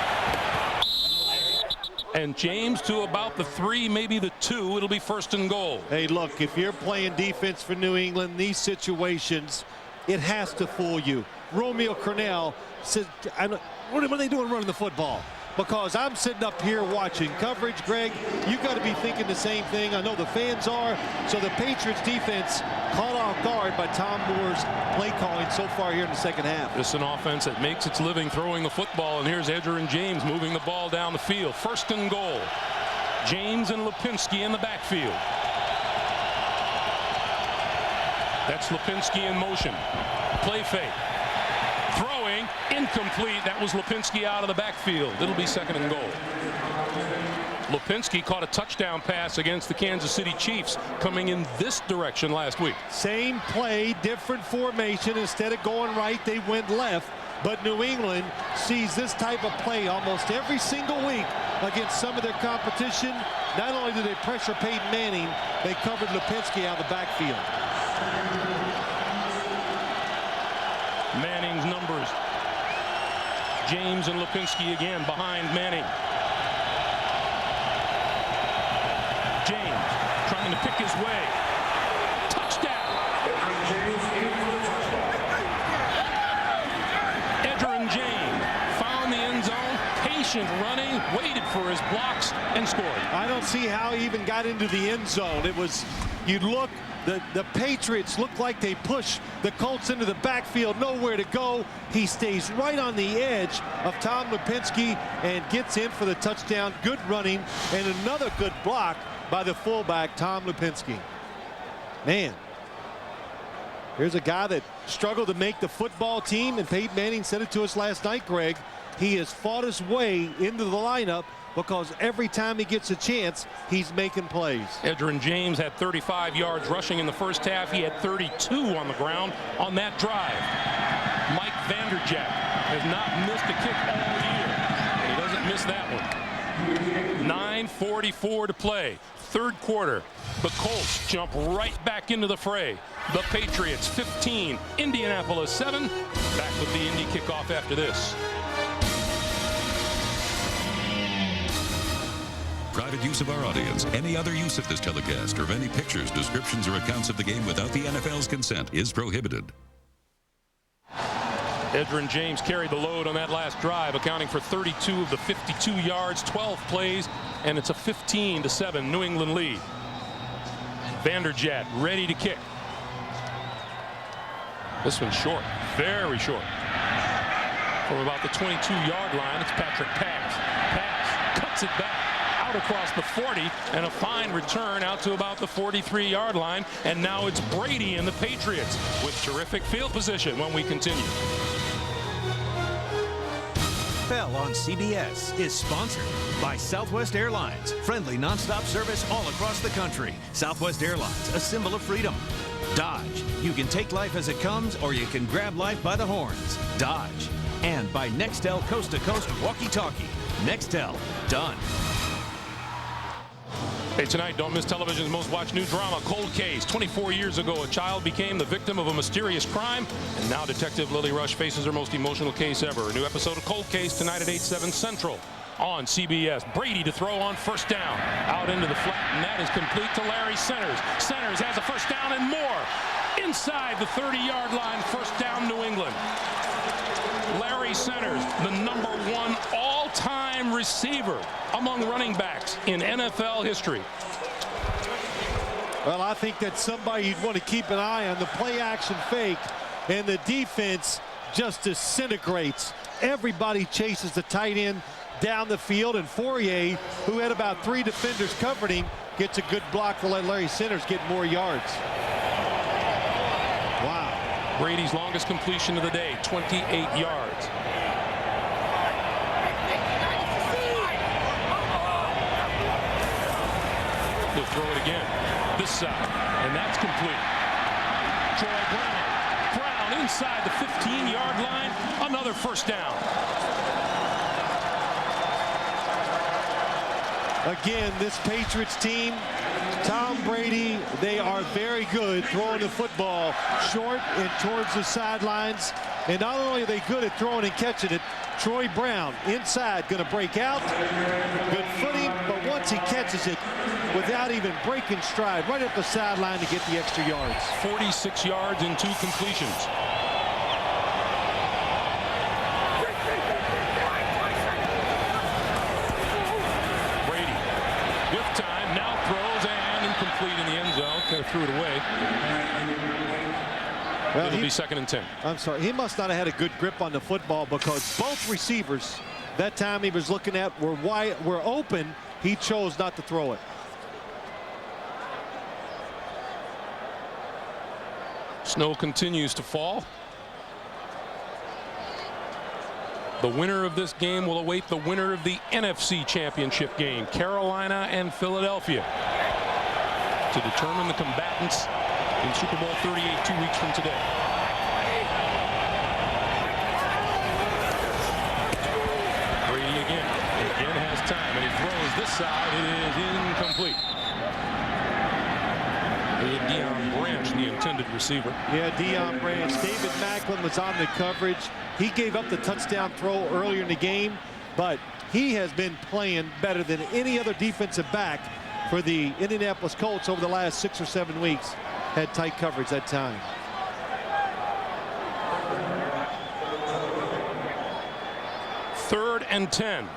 And James to about the 3, maybe the 2. It'll be 1st and goal. Hey, look, if you're playing defense for New England, these situations, it has to fool you. Romeo Crennel said, what are they doing running the football? Because I'm sitting up here watching coverage, Greg. You got to be thinking the same thing. I know the fans are. So the Patriots defense caught off guard by Tom Moore's play calling so far here in the second half. This is an offense that makes its living throwing the football, and here's Edgerrin James moving the ball down the field. 1st and goal. James and Lipinski in the backfield. That's Lipinski in motion. Play fake. Throwing, incomplete. That was Lipinski out of the backfield. It'll be 2nd and goal. Lipinski caught a touchdown pass against the Kansas City Chiefs coming in this direction last week. Same play, different formation. Instead of going right, they went left. But New England sees this type of play almost every single week against some of their competition. Not only do they pressure Peyton Manning, they covered Lipinski out of the backfield. Manning's numbers. James and Lipinski again behind Manning. James trying to pick his way. Touchdown. Edgerrin James found the end zone, patient running, waited for his blocks, and scored. I don't see how he even got into the end zone. It was, you look, the Patriots look like they push the Colts into the backfield, nowhere to go. He stays right on the edge of Tom Lipinski and gets in for the touchdown. Good running and another good block by the fullback, Tom Lipinski. Man, here's a guy that struggled to make the football team, and Peyton Manning said it to us last night, Greg. He has fought his way into the lineup because every time he gets a chance, he's making plays. Edgerrin James had 35 yards rushing in the first half. He had 32 on the ground on that drive. Mike Vanderjagt has not missed a kick all year, and he doesn't miss that one. 9:44 to play. Third quarter. The Colts jump right back into the fray. The Patriots 15, Indianapolis 7. Back with the Indy kickoff after this. Private use of our audience, any other use of this telecast, or of any pictures, descriptions, or accounts of the game without the NFL's consent is prohibited. Edgerrin James carried the load on that last drive, accounting for 32 of the 52 yards, 12 plays, and it's a 15-7 New England lead. Vanderjagt ready to kick. This one's short, very short. From about the 22-yard line, it's Patrick Pass. Pass cuts it back out across the 40, and a fine return out to about the 43-yard line. And now it's Brady and the Patriots with terrific field position when we continue. NFL on CBS is sponsored by Southwest Airlines. Friendly nonstop service all across the country. Southwest Airlines, a symbol of freedom. Dodge, you can take life as it comes, or you can grab life by the horns. Dodge. And by Nextel Coast to Coast Walkie-Talkie. Nextel, done. Hey, tonight, don't miss television's most watched new drama, Cold Case. 24 years ago, a child became the victim of a mysterious crime, and now Detective Lily Rush faces her most emotional case ever. A new episode of Cold Case tonight at 8/7 Central on CBS. Brady to throw on first down. Out into the flat, and that is complete to Larry Centers. Centers has a first down and more. Inside the 30-yard line, first down New England. Larry Centers, the #1 all-time receiver among running backs in NFL history. Well, I think that's somebody you'd want to keep an eye on. The play-action fake, and the defense just disintegrates. Everybody chases the tight end down the field, and Fourier, who had about 3 defenders covering him, gets a good block to let Larry Centers get more yards. Wow. Brady's longest completion of the day, 28 yards. He'll throw it again. This side, and that's complete. Troy Brown. Brown inside the 15-yard line. Another first down. Again, this Patriots team, Tom Brady, they are very good throwing the football short and towards the sidelines. And not only are they good at throwing and catching it, Troy Brown inside going to break out. Good footing, but once he catches it without even breaking stride, right up the sideline to get the extra yards. 46 yards and 2 completions. Brady with time, now throws and incomplete in the end zone. Kind of threw it away. Well, it'll be 2nd and 10. I'm sorry, he must not have had a good grip on the football, because both receivers that time he was looking at were open. He chose not to throw it. Snow continues to fall. The winner of this game will await the winner of the NFC Championship game, Carolina and Philadelphia, to determine the combatants in Super Bowl 38 2 weeks from today. Brady again has time, and he throws this side. It is incomplete. Deion Branch, the intended receiver. Yeah, Deion Branch. David Macklin was on the coverage. He gave up the touchdown throw earlier in the game, but he has been playing better than any other defensive back for the Indianapolis Colts over the last 6 or 7 weeks. Had tight coverage that time. Third and 10.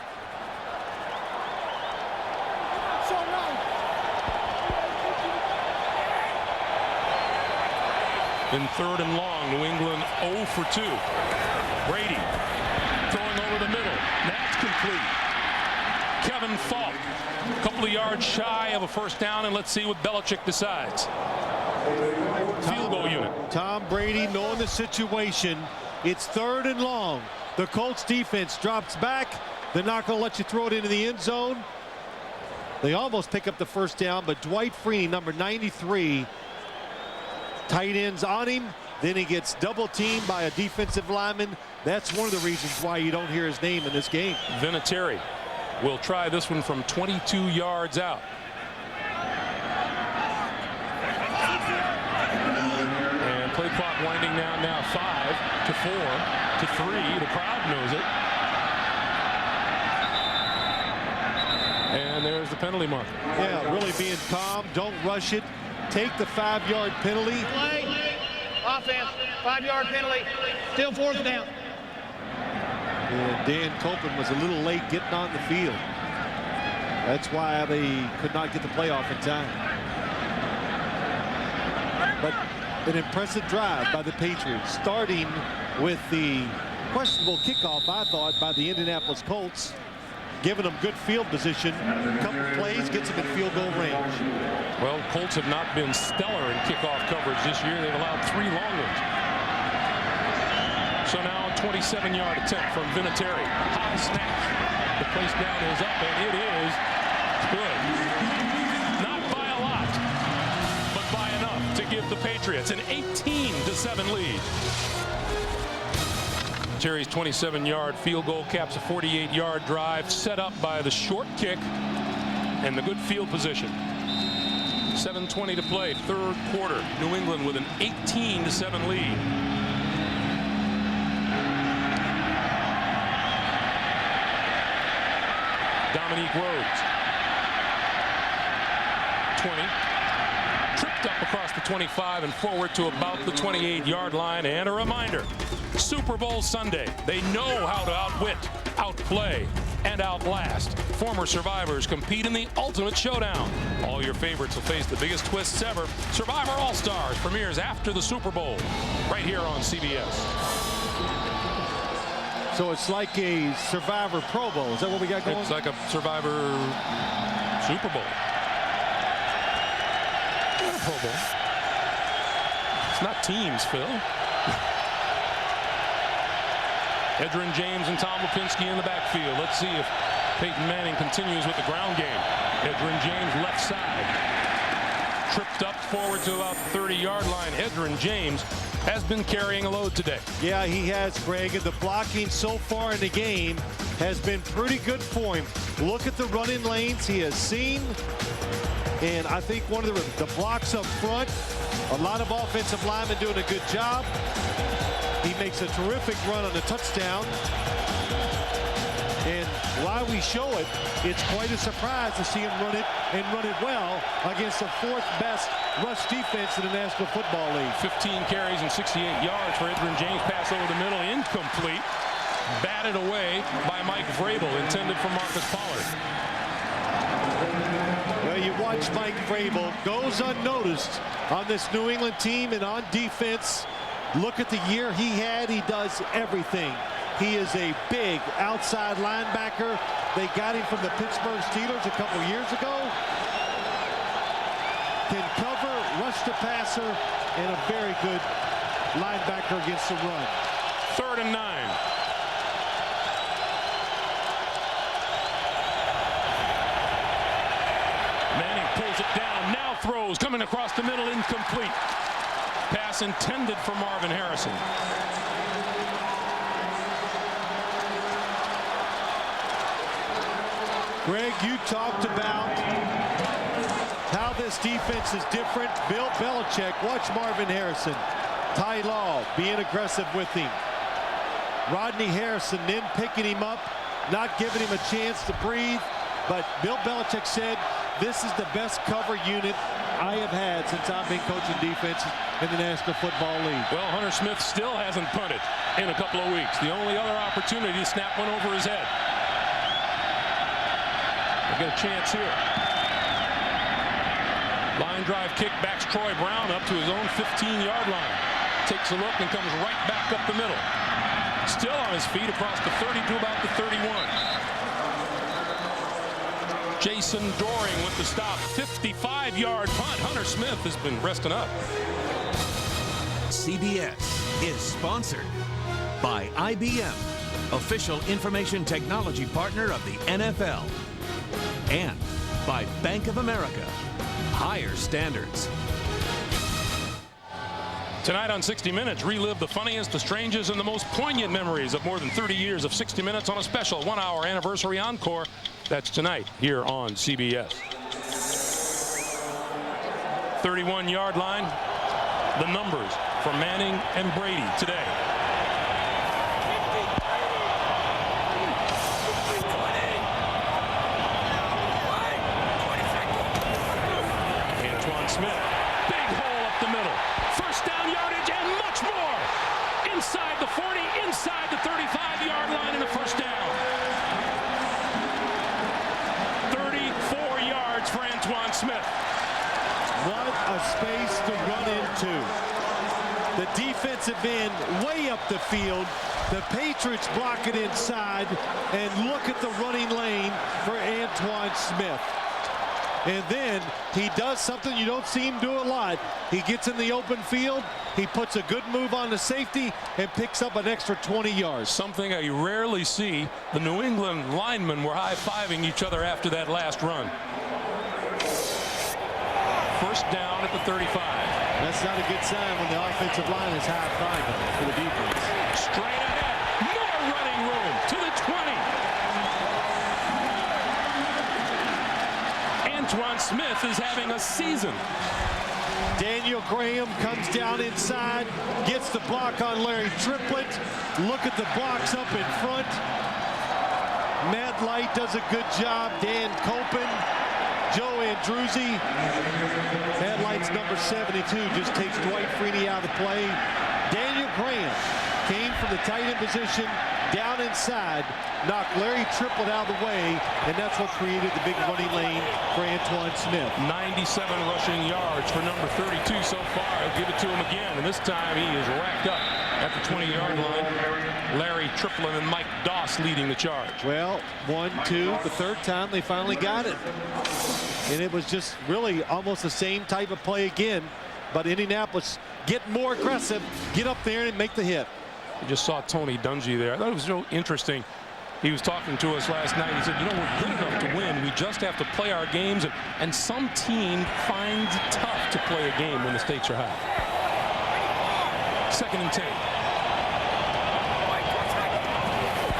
In third and long, New England 0 for 2. Brady throwing over the middle. That's complete. Kevin Falk, a couple of yards shy of a first down, and let's see what Belichick decides. Field goal unit. Tom Brady knowing the situation. It's third and long. The Colts defense drops back. They're not going to let you throw it into the end zone. They almost pick up the first down, but Dwight Freeney, number 93, tight ends on him. Then he gets double teamed by a defensive lineman. That's one of the reasons why you don't hear his name in this game. Vinatieri will try this one from 22 yards out. And play clock winding down now. 5 to 4 to 3. The crowd knows it. And there's the penalty marker. Yeah, really being calm. Don't rush it. Take the 5-yard penalty. Play. Offense. 5-yard penalty. Still fourth down. And Dan Copeland was a little late getting on the field. That's why they could not get the playoff in time. But an impressive drive by the Patriots, starting with the questionable kickoff, I thought, by the Indianapolis Colts, giving them good field position. A couple plays gets them in field goal range. Well, Colts have not been stellar in kickoff coverage this year. They've allowed 3 long ones. So now a 27-yard attempt from Vinatieri. High snap. The place down is up, and it is good. Not by a lot, but by enough to give the Patriots an 18-7 lead. Terry's 27-yard field goal caps a 48-yard drive set up by the short kick and the good field position. 7:20 to play, third quarter. New England with an 18-7 lead. Dominique Rhodes. 20. Tripped up across the 25 and forward to about the 28-yard line. And a reminder, Super Bowl Sunday. They know how to outwit, outplay, and outlast. Former survivors compete in the ultimate showdown. All your favorites will face the biggest twists ever. Survivor All-Stars premieres after the Super Bowl, right here on CBS. So it's like a Survivor Pro Bowl. Is that what we got going? It's like a Survivor Super Bowl. Pro Bowl. It's not teams, Phil. Edgerrin James and Tom Lipinski in the backfield. Let's see if Peyton Manning continues with the ground game. Edgerrin James left side. Tripped up forward to about the 30-yard line. Edgerrin James has been carrying a load today. Yeah, he has, Greg. And the blocking so far in the game has been pretty good for him. Look at the running lanes he has seen. And I think one of the blocks up front, a lot of offensive linemen doing a good job. He makes a terrific run on the touchdown. And while we show it, it's quite a surprise to see him run it and run it well against the 4th best rush defense in the National Football League. 15 carries and 68 yards for Edgerrin James. Pass over the middle, incomplete. Batted away by Mike Vrabel, intended for Marcus Pollard. Well, you watch Mike Vrabel, goes unnoticed on this New England team and on defense. Look at the year he had. He does everything. He is a big outside linebacker. They got him from the Pittsburgh Steelers a couple years ago. Can cover, rush the passer, and a very good linebacker against the run. 3rd and 9. Manning pulls it down, now throws, coming across the middle, incomplete. Pass intended for Marvin Harrison. Greg, you talked about how this defense is different. Bill Belichick, watch Marvin Harrison. Ty Law being aggressive with him. Rodney Harrison then picking him up, not giving him a chance to breathe. But Bill Belichick said, this is the best cover unit I have had since I've been coaching defense in the National Football League. Well, Hunter Smith still hasn't punted in a couple of weeks. The only other opportunity to snap one over his head. They get a chance here. Line drive kick backs Troy Brown up to his own 15-yard line. Takes a look and comes right back up the middle. Still on his feet across the 30 to about the 31. Jason Doring with the stop. 55-yard punt. Hunter Smith has been resting up. CBS is sponsored by IBM, official information technology partner of the NFL, and by Bank of America, higher standards. Tonight on 60 Minutes, relive the funniest, the strangest, and the most poignant memories of more than 30 years of 60 Minutes on a special 1-hour anniversary encore. That's tonight here on CBS. 31-yard line. The numbers for Manning and Brady today. Antoine Smith. Big hole up the middle. First down yardage and much more. Inside the 40, inside the 35-yard line and a first down. 34 yards for Antoine Smith. What a space to run into. The defensive end way up the field. The Patriots block it inside. And look at the running lane for Antoine Smith. And then he does something you don't see him do a lot. He gets in the open field. He puts a good move on the safety and picks up an extra 20 yards. Something I rarely see. The New England linemen were high-fiving each other after that last run. First down at the 35. That's not a good sign when the offensive line is high-fiving for the defense. Straight ahead. More running room to the 20. Antoine Smith is having a season. Daniel Graham comes down inside, gets the block on Larry Triplett. Look at the blocks up in front. Matt Light does a good job. Dan Copen, Joe Andruzzi. Matt Light's number 72 just takes Dwight Freeney out of the play. Daniel Graham came from the tight end position down inside, knocked Larry Triplett out of the way, and that's what created the big running lane for Antoine Smith. 97 rushing yards for number 32 so far. I'll give it to him again, and this time he is racked up at the 20-yard line. Larry Triplett and Mike Doss leading the charge. Well, 1, 2, the third time they finally got it. And it was just really almost the same type of play again, but Indianapolis get more aggressive, get up there and make the hit. We just saw Tony Dungy there. I thought it was so interesting. He was talking to us last night. He said, you know, we're good enough to win. We just have to play our games. And some team finds it tough to play a game when the stakes are high. 2nd and 10.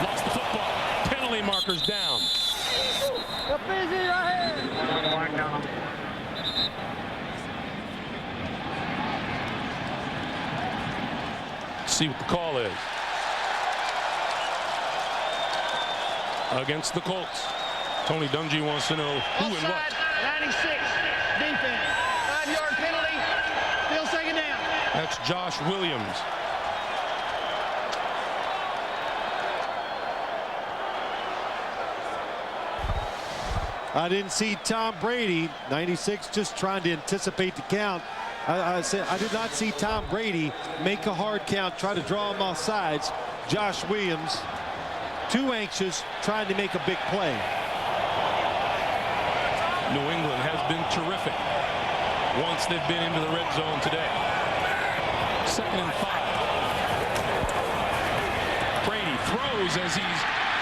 Lost the football. Penalty markers down. You're busy right here. See what the call is. Against the Colts. Tony Dungy wants to know who and what. 96. Defense. 5-yard penalty. Still 2nd down. That's Josh Williams. I didn't see Tom Brady, 96, just trying to anticipate the count. I said I did not see Tom Brady make a hard count, try to draw him off sides. Josh Williams, too anxious, trying to make a big play. New England has been terrific once they've been into the red zone today. 2nd and 5. throws as he's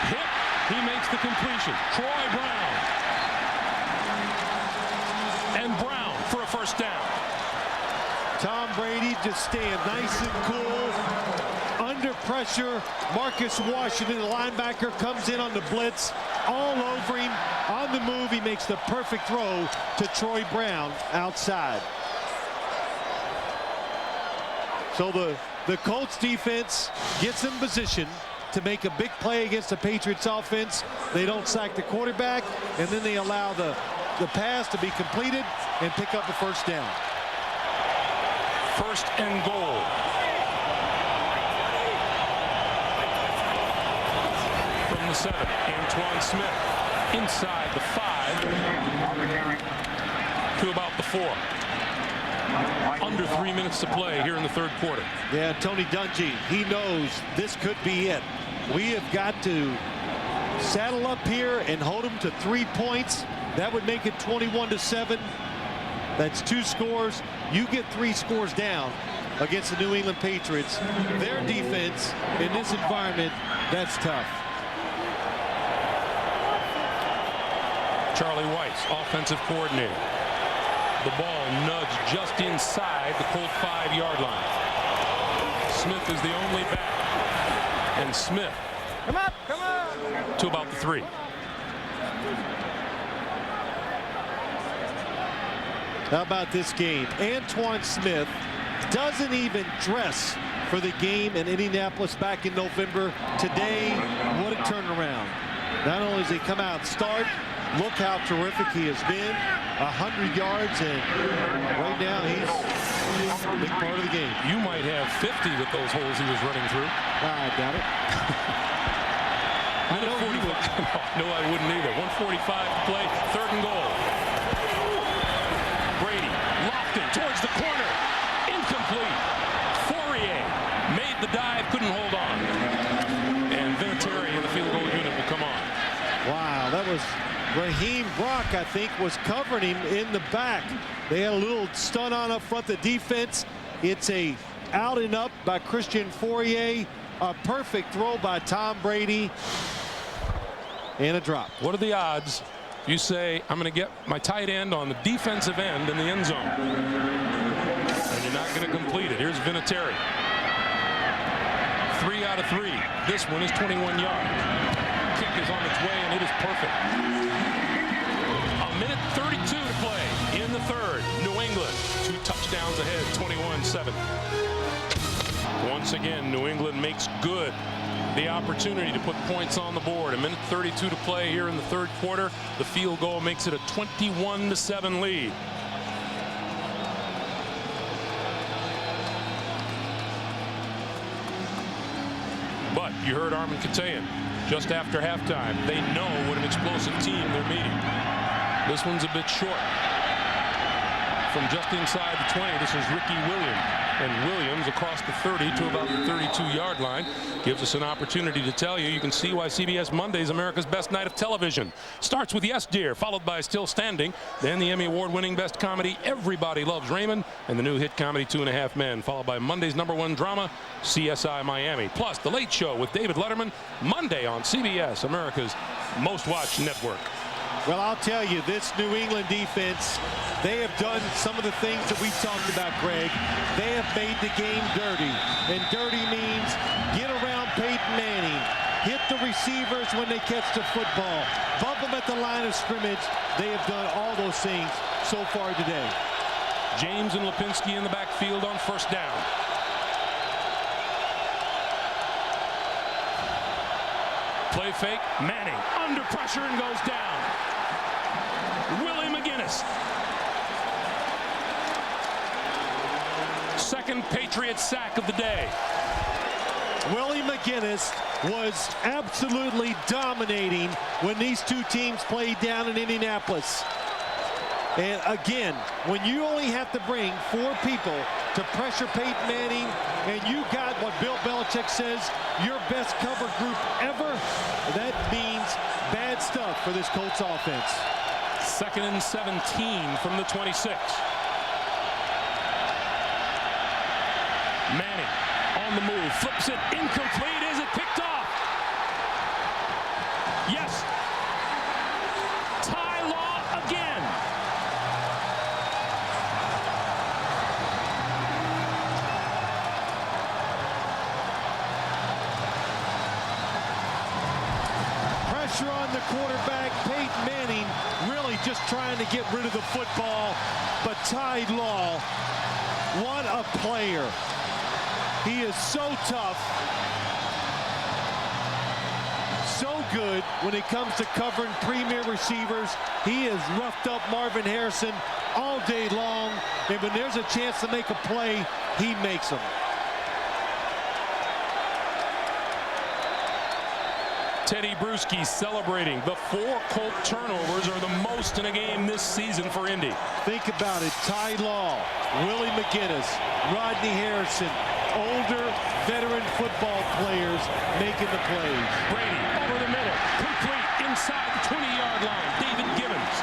hit. He makes the completion. Troy Brown. And Brown for a first down. Tom Brady just staying nice and cool. Under pressure. Marcus Washington, the linebacker, comes in on the blitz. All over him. On the move, he makes the perfect throw to Troy Brown outside. So the Colts defense gets in position to make a big play against the Patriots offense. They don't sack the quarterback, and then they allow the pass to be completed and pick up a first down. First and goal. From the 7, Antoine Smith inside the 5 to about the 4. Under 3 minutes to play here in the third quarter. Yeah, Tony Dungy, he knows this could be it. We have got to saddle up here and hold them to 3 points. That would make it 21-7. That's 2 scores. You get 3 scores down against the New England Patriots. Their defense in this environment, that's tough. Charlie Weiss, offensive coordinator. The ball nudged just inside the Colt 5-yard line. Smith is the only back. And Smith to about the 3. How about this game? Antoine Smith doesn't even dress for the game in Indianapolis back in November. Today, what a turnaround. Not only does he come out and start, look how terrific he has been. 100 yards, and right now he's a big part of the game. You might have 50 with those holes he was running through. I doubt it. I know you would. No, I wouldn't either. 1:45 to play, third and goal. Brady locked it towards the corner. Incomplete. Fourier made the dive, couldn't hold on. And Vinatieri in the field goal unit will come on. Wow, that was Raheem Brock, I think, was covering him in the back. They had a little stun on up front, the defense. It's a out and up by Christian Fourier. A perfect throw by Tom Brady. And a drop. What are the odds you say, I'm going to get my tight end on the defensive end in the end zone? And you're not going to complete it. Here's Vinatieri. 3 out of 3. This one is 21 yards. Kick is on its way, and it is perfect. 1:32 to play in the third. New England, 2 touchdowns ahead, 21-7. Once again, New England makes good the opportunity to put points on the board. 1:32 to play here in the third quarter. The field goal makes it a 21-7 lead. But you heard Armin Katayan just after halftime. They know what an explosive team they're meeting. This one's a bit short. From just inside the 20, this is Ricky Williams. And Williams across the 30 to about the 32-yard line gives us an opportunity to tell you can see why CBS Monday is America's best night of television. Starts with Yes Dear, followed by Still Standing, then the Emmy Award-winning best comedy Everybody Loves Raymond, and the new hit comedy 2.5 Men, followed by Monday's #1 drama CSI Miami, plus The Late Show with David Letterman, Monday on CBS, America's most watched network. Well, I'll tell you, this New England defense, they have done some of the things that we talked about, Greg. They have made the game dirty. And dirty means get around Peyton Manning, hit the receivers when they catch the football, bump them at the line of scrimmage. They have done all those things so far today. James and Lipinski in the backfield on first down. Play fake, Manning under pressure and goes down. Willie McGinnis. Second Patriot sack of the day. Willie McGinnis was absolutely dominating when these two teams played down in Indianapolis. And again, when you only have to bring 4 people to pressure Peyton Manning, and you got what Bill Belichick says, your best cover group ever, that means bad stuff for this Colts offense. 2nd and 17 from the 26. Manning on the move, flips it, incomplete. Is it picked off? pressure on the quarterback, Peyton Manning, really just trying to get rid of the football. But Ty Law, what a player. He is so tough, so good when it comes to covering premier receivers. He has roughed up Marvin Harrison all day long, and when there's a chance to make a play, he makes them. Teddy Bruschi celebrating. The 4 Colt turnovers are the most in a game this season for Indy. Think about it. Ty Law, Willie McGinnis, Rodney Harrison, older veteran football players making the plays. Brady over the middle, complete inside the 20-yard line. David Gibbons.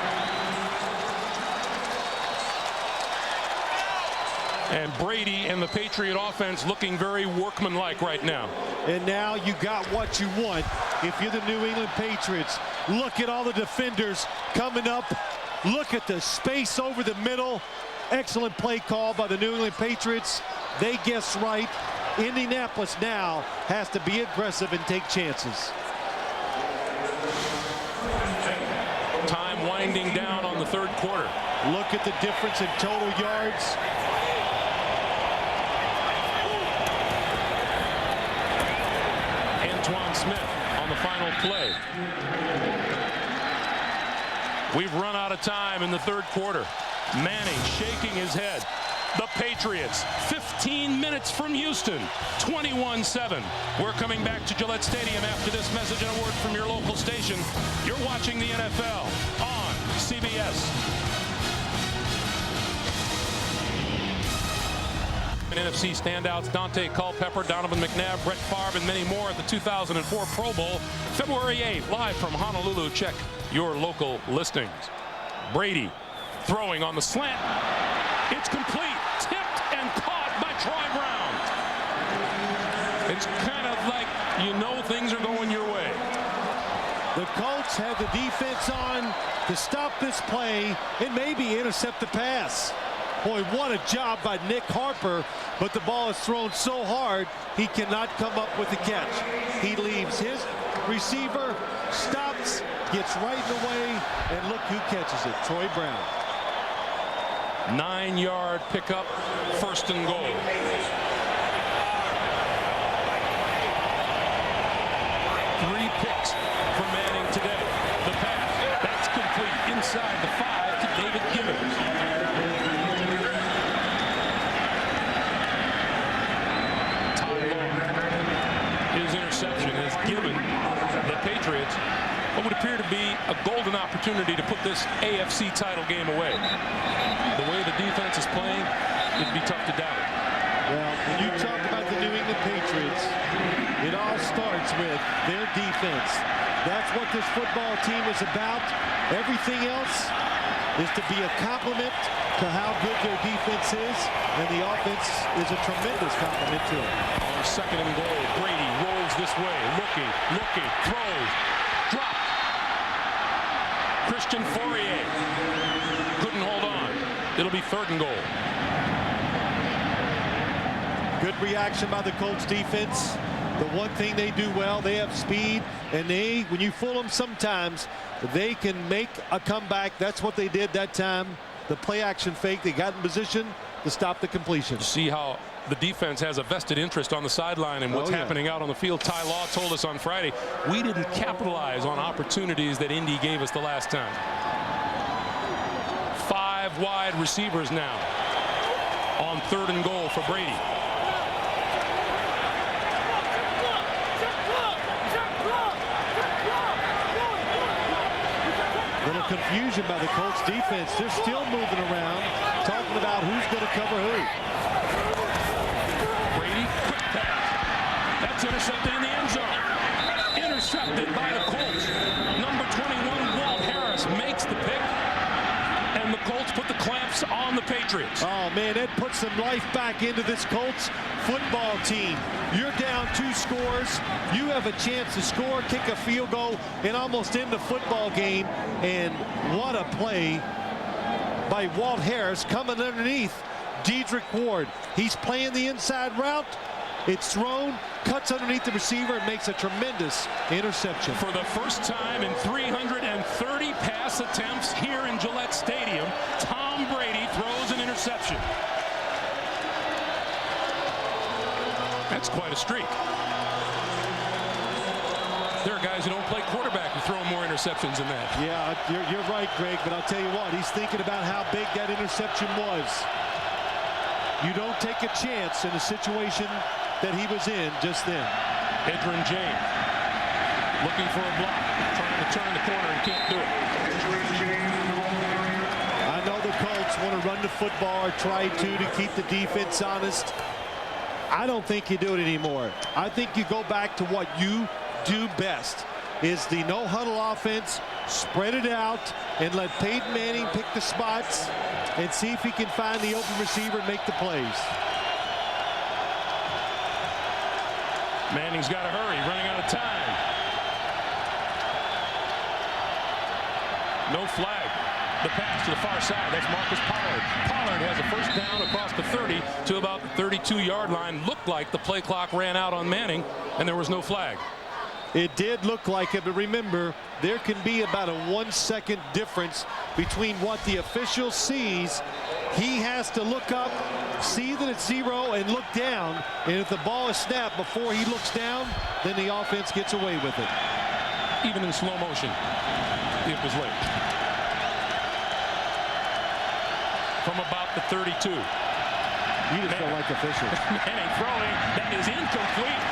And Brady and the Patriot offense looking very workmanlike right now. And now you got what you want if you're the New England Patriots. Look at all the defenders coming up. Look at the space over the middle. Excellent play call by the New England Patriots. They guessed right. Indianapolis now has to be aggressive and take chances. Time winding down on the third quarter. Look at the difference in total yards. Antoine Smith on the final play. We've run out of time in the third quarter. Manning shaking his head. The Patriots, 15 minutes from Houston, 21-7. We're coming back to Gillette Stadium after this message and a word from your local station. You're watching the NFL on CBS. NFC standouts Dante Culpepper, Donovan McNabb, Brett Favre, and many more at the 2004 Pro Bowl, February 8th, live from Honolulu. Check your local listings. Brady throwing on the slant. It's complete, tipped and caught by Troy Brown. It's kind of like you know things are going your way. The Colts have the defense on to stop this play and maybe intercept the pass. Boy, what a job by Nick Harper, but the ball is thrown so hard he cannot come up with the catch. He leaves his receiver, stops, gets right in the way, and look who catches it, Troy Brown. 9-yard pickup, first and goal. Three picks for Manning today. The pass, that's complete inside the 5 to David Gibbons. His interception has given the Patriots what would appear to be a golden opportunity to put this AFC title game away. The way the defense is playing, it'd be tough to doubt. Well, when you talk about the New England Patriots, it all starts with their defense. That's what this football team is about. Everything else is to be a compliment to how good their defense is, and the offense is a tremendous compliment to it. On second and goal, Brady rolls this way, looking, throws, dropped. Christian Fourier couldn't hold on. It'll be third and goal. Good reaction by the Colts defense. The one thing they do well, they have speed, and when you fool them sometimes, they can make a comeback. That's what they did that time. The play action fake, they got in position to stop the completion. See how the defense has a vested interest on the sideline and what's happening out on the field. Ty Law told us on Friday, we didn't capitalize on opportunities that Indy gave us the last time. 5 wide receivers now on third and goal for Brady. Little confusion by the Colts defense. They're still moving around, talking about who's going to cover who. Brady, quick pass. That's intercepted in the end zone. Intercepted by the Colts. Number 21, Walt Harris, makes the pick. And the Colts put the clamps on the Patriots. Oh, man, that puts some life back into this Colts football team. You're down 2 scores. You have a chance to score, kick a field goal, and almost end the football game. And what a play by Walt Harris coming underneath Dedrick Ward. He's playing the inside route, It's thrown, cuts underneath the receiver, and makes a tremendous interception. For the first time in 330 pass attempts here in Gillette Stadium, Tom Brady throws an interception. That's quite a streak. There are guys who don't play quarterback who throw more interceptions than that. Yeah, you're right, Greg, but I'll tell you what, he's thinking about how big that interception was. You don't take a chance in a situation that he was in just then. Edgerrin James looking for a block, trying to turn the corner and can't do it. I know the Colts want to run the football or try to keep the defense honest. I don't think you do it anymore. I think you go back to what you do best, is the no huddle offense, spread it out and let Peyton Manning pick the spots and see if he can find the open receiver and make the plays. Manning's got to hurry, running out of time. No flag. The pass to the far side. That's Marcus Pollard. Pollard has a first down across the 30 to about the 32-yard line. Looked like the play clock ran out on Manning, and there was no flag. It did look like it, but remember, there can be about a 1 second difference between what the official sees. He has to look up, see that it's 0, and look down. And if the ball is snapped before he looks down, then the offense gets away with it. Even in slow motion, it was late. From about the 32. You just don't like officials. Manning throwing. That is incomplete.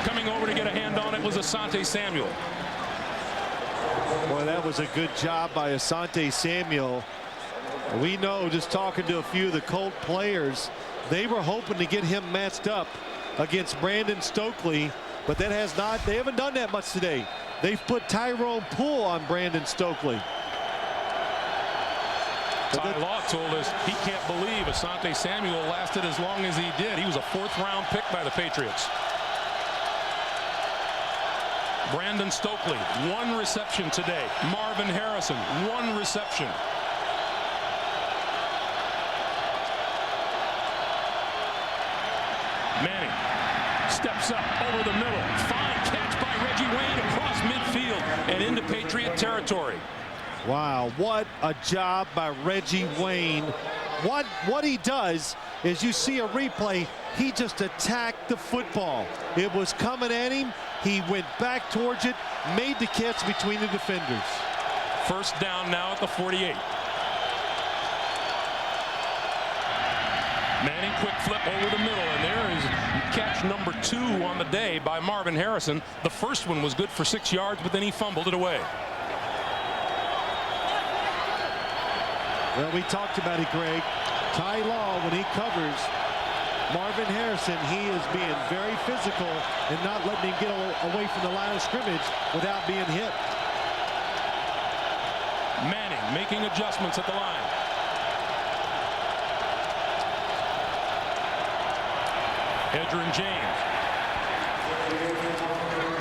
Coming over to get a hand on it was Asante Samuel. Boy, that was a good job by Asante Samuel. We know, just talking to a few of the Colt players, they were hoping to get him matched up against Brandon Stokely, but that has not, they haven't done that much today. They've put Tyrone Poole on Brandon Stokely. Ty Law told us he can't believe Asante Samuel lasted as long as he did. He was a 4th-round pick by the Patriots. Brandon Stokely, 1 reception today. Marvin Harrison, 1 reception. Manning steps up over the middle. Fine catch by Reggie Wayne across midfield and into Patriot territory. Wow, what a job by Reggie Wayne. What he does is, you see a replay, he just attacked the football. It was coming at him. He went back towards it, made the catch between the defenders. First down now at the 48. Manning, quick flip over the middle, and there is catch number 2 on the day by Marvin Harrison. The first one was good for 6 yards, but then he fumbled it away. Well, we talked about it, Greg. Ty Law, when he covers Marvin Harrison, he is being very physical and not letting him get away from the line of scrimmage without being hit. Manning making adjustments at the line. Edgerrin James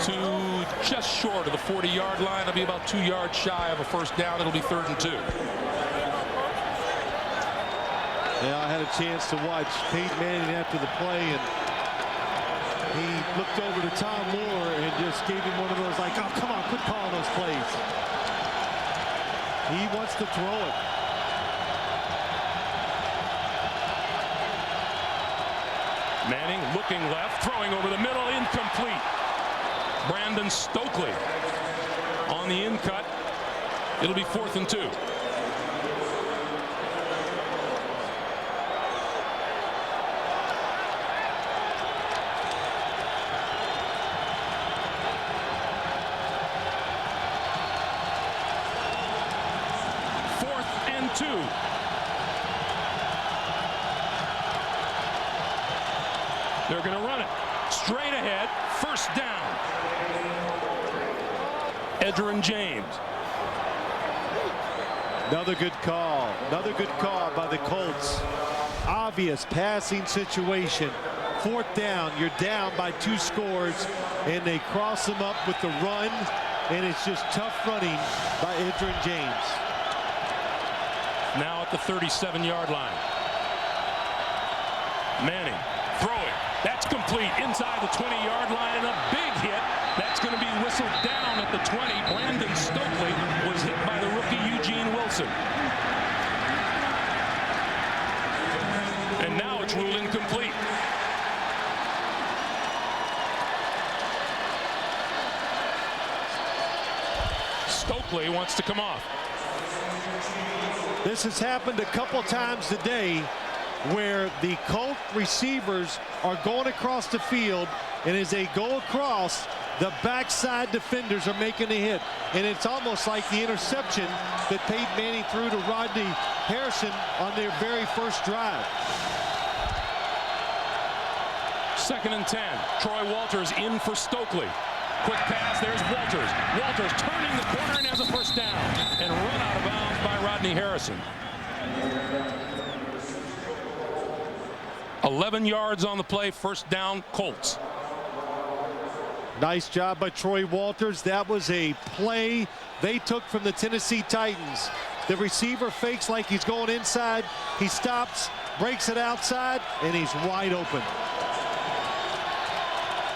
to just short of the 40-yard line. It'll be about 2 yards shy of a first down. It'll be 3rd and 2. Yeah, I had a chance to watch Peyton Manning after the play, and he looked over to Tom Moore and just gave him one of those, like, oh, come on, quit calling those plays. He wants to throw it. Manning looking left, throwing over the middle, incomplete. Brandon Stokely on the in cut. It'll be 4th and 2. They're going to run it straight ahead. First down. Edgerrin James. Another good call. Another good call by the Colts. Obvious passing situation. 4th down. You're down by 2 scores, and they cross them up with the run, and it's just tough running by Edgerrin James. Now at the 37-yard line. Manning throwing. That's complete. incomplete inside the 20-yard line, and a big hit. That's going to be whistled down at the 20. Brandon Stokely was hit by the rookie Eugene Wilson. And now it's ruled incomplete. Stokely wants to come off. This has happened a couple times today where the Colt receivers are going across the field, and as they go across, the backside defenders are making a hit. And it's almost like the interception that Peyton Manning threw to Rodney Harrison on their very first drive. 2nd and 10. Troy Walters in for Stokely. Quick pass, there's Walters. Walters turning the corner and has a first down. And run out of bounds by Rodney Harrison. 11 yards on the play, first down, Colts. Nice job by Troy Walters. That was a play they took from the Tennessee Titans. The receiver fakes like he's going inside. He stops, breaks it outside, and he's wide open.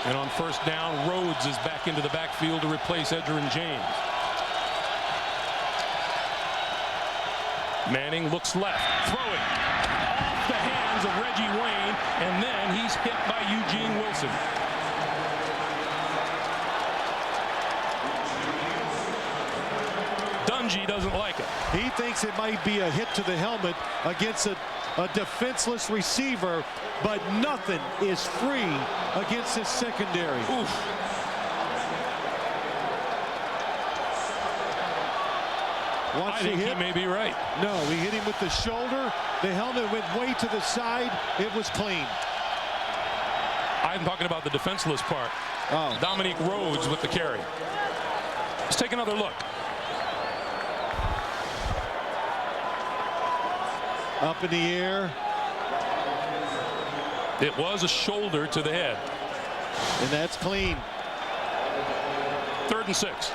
And on first down, Rhodes is back into the backfield to replace Edgerrin James. Manning looks left, throwing off the hands of Reggie Wayne, and then he's hit by Eugene Wilson. Dungy doesn't like it. He thinks it might be a hit to the helmet against a defenseless receiver, but nothing is free against his secondary. Oof. I think he may be right. No, he hit him with the shoulder. The helmet went way to the side. It was clean. I'm talking about the defenseless part. Oh. Dominique Rhodes with the carry. Let's take another look. Up in the air. It was a shoulder to the head. And that's clean. 3rd and 6.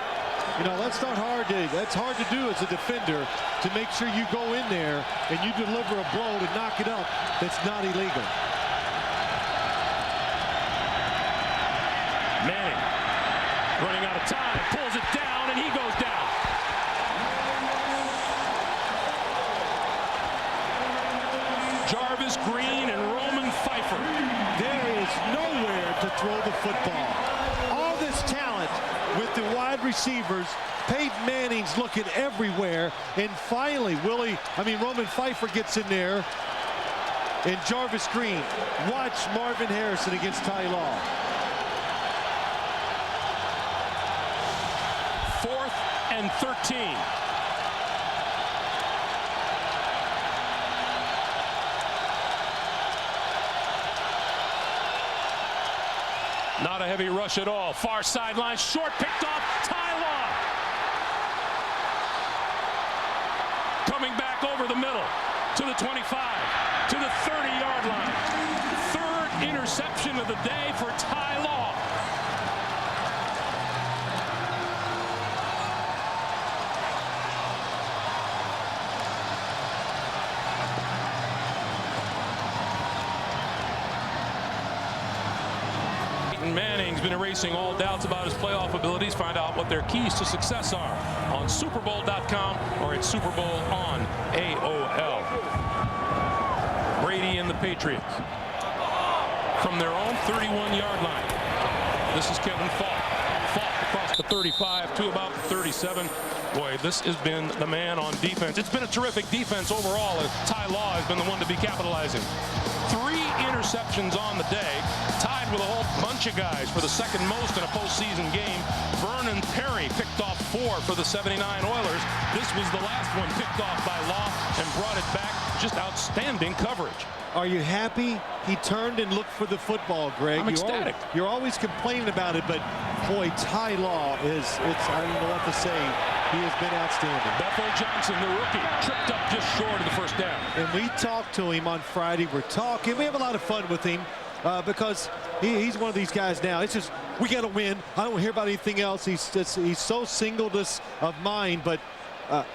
You know, that's hard to do as a defender, to make sure you go in there and you deliver a blow to knock it up that's not illegal. Manning running out of time, pulls it down, and he goes down. Jarvis Green and Roman Pfeiffer. There is nowhere to throw the football. All this talent with the wide receivers. Peyton Manning's looking everywhere, and finally Roman Pfeiffer gets in there, and Jarvis Green. Watch Marvin Harrison against Ty Law. 4th and 13. Not a heavy rush at all. Far sideline, short, picked off. Ty Law coming back over the middle to the 25, to the 30-yard line. 3rd interception of the day for Ty Law. Manning's been erasing all doubts about his playoff abilities. Find out what their keys to success are on SuperBowl.com or at Super Bowl on AOL. Brady and the Patriots from their own 31-yard line. This is Kevin Falk. Falk across the 35 to about the 37. Boy, this has been the man on defense. It's been a terrific defense overall, as Ty Law has been the one to be capitalizing. 3 interceptions on the day, tied with a whole bunch of guys for the 2nd most in a postseason game. Vernon Perry picked off 4 for the 79 Oilers. This was the last one picked off by Law and brought it back. Just outstanding coverage. Are you happy he turned and looked for the football, Greg? I'm ecstatic. You're always complaining about it, but boy, Ty Law I don't know what to say. He has been outstanding. Bethel Johnson, the rookie, tripped up just short of the first down. And we talked to him on Friday. We have a lot of fun with him because he's one of these guys now. It's just, we got to win. I don't hear about anything else. He's so singleness of mind, but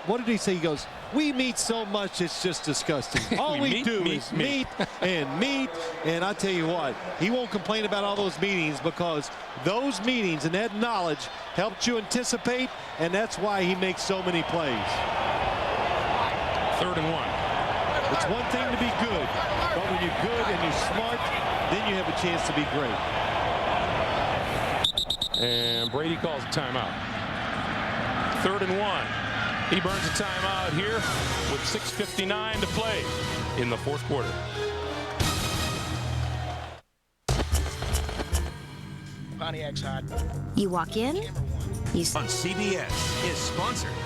what did he say? He goes, we meet so much, it's just disgusting. All we do is meet and meet. And I tell you what, he won't complain about all those meetings, because those meetings and that knowledge helped you anticipate, and that's why he makes so many plays. 3rd and 1. It's one thing to be good, but when you're good and you're smart, then you have a chance to be great. And Brady calls a timeout. 3rd and 1. He burns a timeout here with 6:59 to play in the 4th quarter. Pontiac's hot. You walk in, you on CBS is sponsored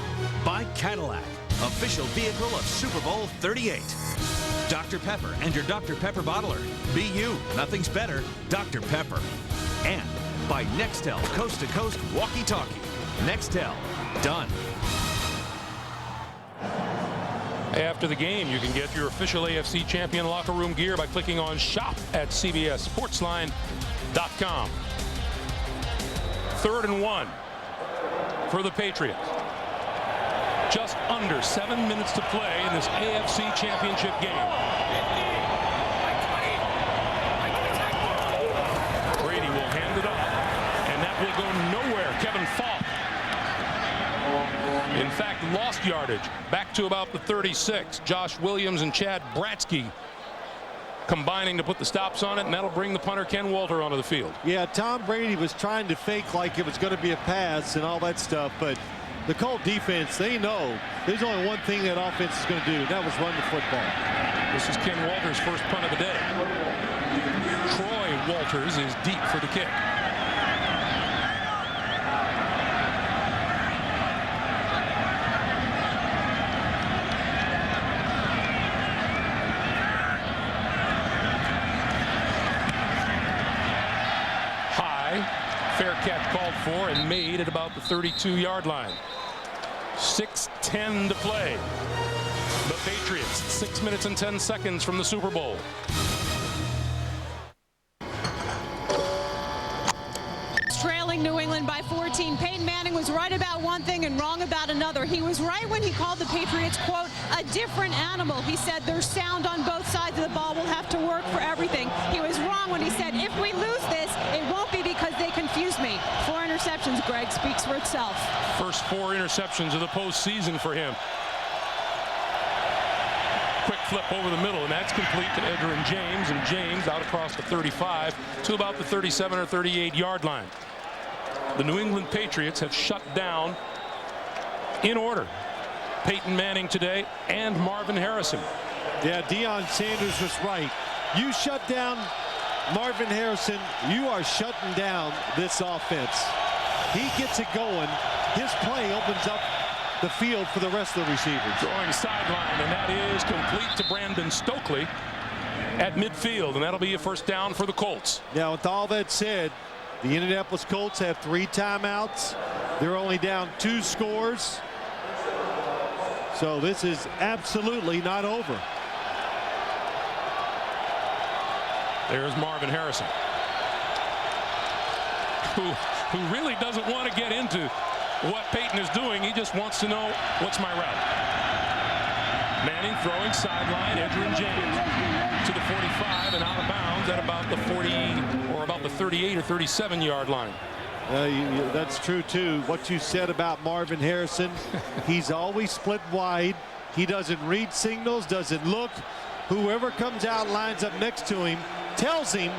by Cadillac, official vehicle of Super Bowl 38. Dr. Pepper and your Dr. Pepper bottler. Be you. Nothing's better. Dr. Pepper. And by Nextel Coast to Coast walkie-talkie. Nextel. Done. After the game, you can get your official AFC champion locker room gear by clicking on shop at CBSSportsline.com. 3rd and 1 for the Patriots. Just under 7 minutes to play in this AFC championship game. Brady will hand it off, and that will go nowhere. Kevin Falk, in fact, lost yardage back to about the 36. Josh Williams and Chad Bratsky combining to put the stops on it, and that'll bring the punter Ken Walter onto the field. Yeah, Tom Brady was trying to fake like it was going to be a pass and all that stuff, but the Colt defense, they know there's only one thing that offense is going to do, and that was run the football. This is Ken Walters' first punt of the day. Troy Walters is deep for the kick. Fair catch called for and made at about the 32-yard line. 6:10 to play. The Patriots 6 minutes and 10 seconds from the Super Bowl. Trailing New England by 14. Peyton Manning was right about one thing and wrong about another. He was right when he called the Patriots, quote, a different animal. He said they're sound on both sides of the ball. We'll have to work for everything. He was wrong when he said if we lose this, it won't be because they confused me. 4 interceptions, Greg, speaks for itself. First 4 interceptions of the postseason for him. Quick flip over the middle, and that's complete to Edgerrin James, and James out across the 35 to about the 37 or 38-yard line. The New England Patriots have shut down, in order, Peyton Manning today and Marvin Harrison. Yeah, Deion Sanders was right. You shut down Marvin Harrison, you are shutting down this offense. He gets it going. His play opens up the field for the rest of the receivers. Throwing sideline, and that is complete to Brandon Stokely at midfield, and that'll be a first down for the Colts. Now, with all that said, the Indianapolis Colts have 3 timeouts. They're only down 2 scores. So this is absolutely not over. There's Marvin Harrison, who really doesn't want to get into what Peyton is doing. He just wants to know, what's my route? Manning throwing sideline, Edgerrin James to the 45 and out of bounds at about the 40 or about the 38 or 37-yard line. That's true too. What you said about Marvin Harrison, he's always split wide. He doesn't read signals, doesn't look. Whoever comes out, lines up next to him, tells him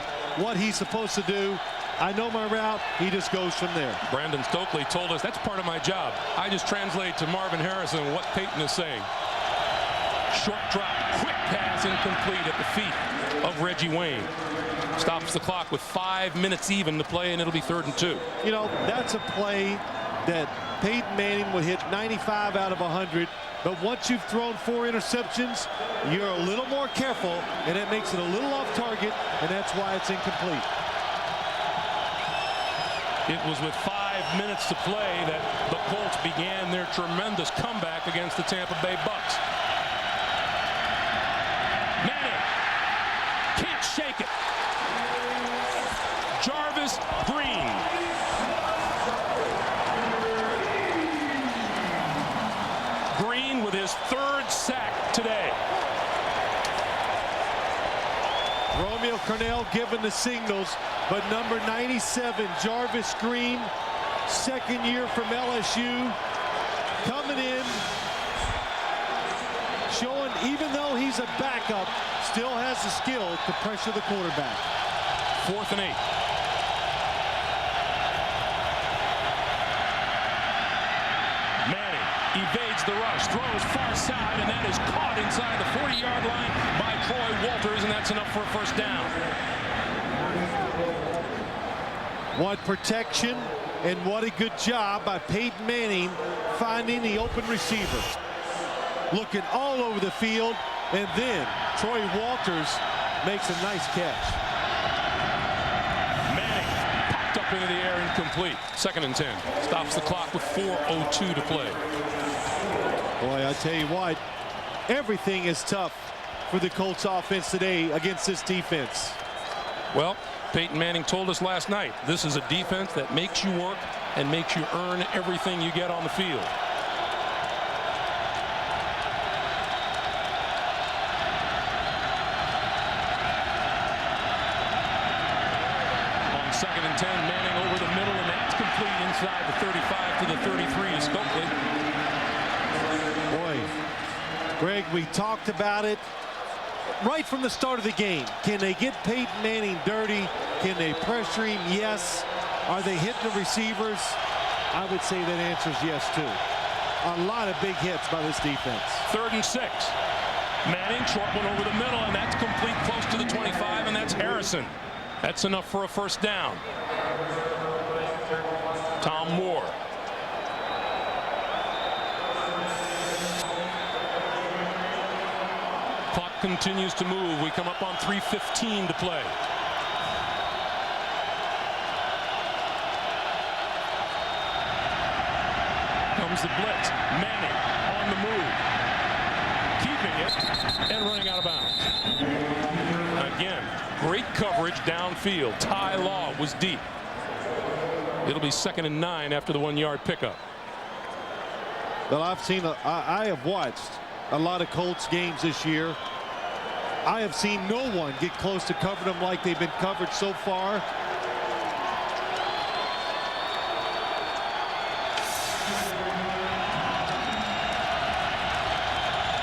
what he's supposed to do. I know my route. He just goes from there. Brandon Stokely told us that's part of my job. I just translate to Marvin Harrison what Peyton is saying. Short drop, quick pass, incomplete at the feet of Reggie Wayne. Stops the clock with 5 minutes even to play, and it'll be 3rd and 2. You know, that's a play that Peyton Manning would hit 95 out of 100. But once you've thrown 4 interceptions, you're a little more careful, and it makes it a little off target, and that's why it's incomplete. It was with 5 minutes to play that the Colts began their tremendous comeback against the Tampa Bay Bucks. Manning can't shake it. Jarvis Green. his 3rd sack today. Romeo Cornell given the signals, but number 97, Jarvis Green, 2nd year from LSU, coming in, showing even though he's a backup, still has the skill to pressure the quarterback. 4th and 8. Manning evades the rush, throws far side, and that is caught inside the 40-yard line by Troy Walters, and that's enough for a 1st down. What protection, and what a good job by Peyton Manning finding the open receiver. Looking all over the field, and then Troy Walters makes a nice catch. Manning popped up into the air, incomplete. 2nd and 10. Stops the clock with 4:02 to play. Boy, I tell you what, everything is tough for the Colts offense today against this defense. Well, Peyton Manning told us last night, this is a defense that makes you work and makes you earn everything you get on the field. On 2nd and 10, Manning over the middle, and that's complete inside the 35 to the 33 to Stokely. Boy, Greg, we talked about it right from the start of the game. Can they get Peyton Manning dirty? Can they pressure him? Yes. Are they hitting the receivers? I would say that answer is yes, too. A lot of big hits by this defense. 3rd and 6. Manning, short one over the middle, and that's complete close to the 25, and that's Harrison. That's enough for a 1st down. Tom Moore. Clock continues to move. We come up on 3:15 to play. Comes the blitz. Manning on the move. Keeping it and running out of bounds. Again, great coverage downfield. Ty Law was deep. It'll be 2nd and 9 after the 1-yard pickup. Well, I have watched a lot of Colts games this year. I have seen no one get close to covering them like they've been covered so far.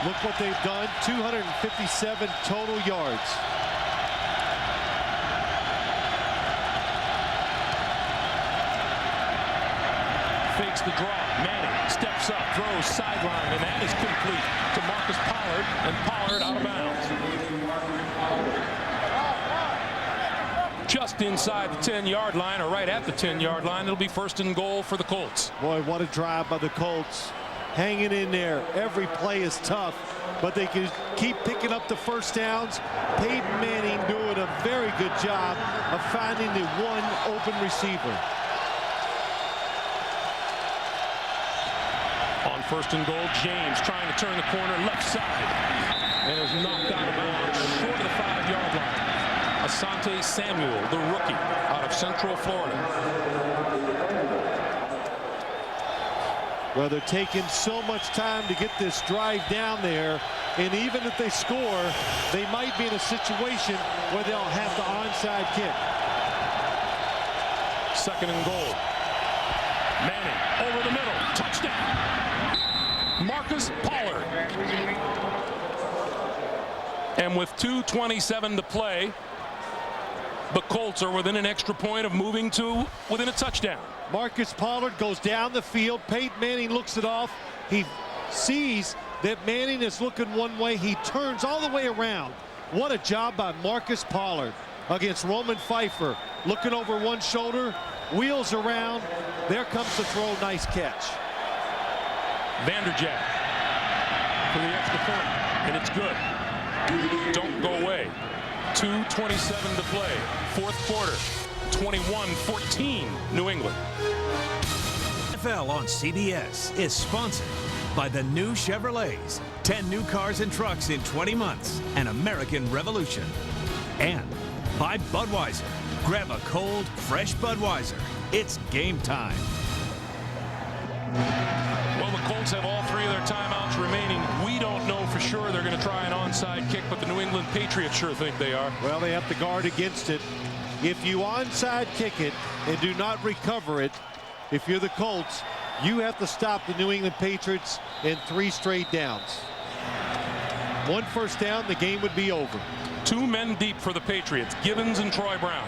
Look what they've done, 257 total yards. Fakes the draw. Manning steps up, throws sideline, and that is complete to Marcus Pollard, and Pollard out of bounds. Just inside the 10-yard line, or right at the 10-yard line. It'll be 1st and goal for the Colts. Boy, what a drive by the Colts. Hanging in there. Every play is tough, but they can keep picking up the 1st downs. Peyton Manning doing a very good job of finding the one open receiver. On 1st and goal, James trying to turn the corner left side, and is knocked out of bounds short of the 5-yard line. Asante Samuel, the rookie out of Central Florida. Well, they're taking so much time to get this drive down there, and even if they score, they might be in a situation where they'll have the onside kick. 2nd and goal. Manning over the middle, touchdown. Marcus Pollard. And with 2:27 to play, the Colts are within an extra point of moving to within a touchdown. Marcus Pollard goes down the field. Peyton Manning looks it off. He sees that Manning is looking one way. He turns all the way around. What a job by Marcus Pollard against Roman Pfeiffer. Looking over one shoulder, wheels around. There comes the throw. Nice catch. Vanderjagt for the extra point, and it's good. Don't go away. 2:27 to play. 4th quarter. 21-14 New England. NFL on CBS is sponsored by the new Chevrolets. 10 new cars and trucks in 20 months. An American revolution. And by Budweiser. Grab a cold, fresh Budweiser. It's game time. Well, the Colts Colts have all 3 of their timeouts remaining. We don't know for sure they're going to try an onside kick, but the New England Patriots sure think they are. Well, they have to guard against it. If you onside kick it and do not recover it, if you're the Colts, you have to stop the New England Patriots in 3 straight downs. 1 first down, the game would be over. 2 men deep for the Patriots, Givens and Troy Brown.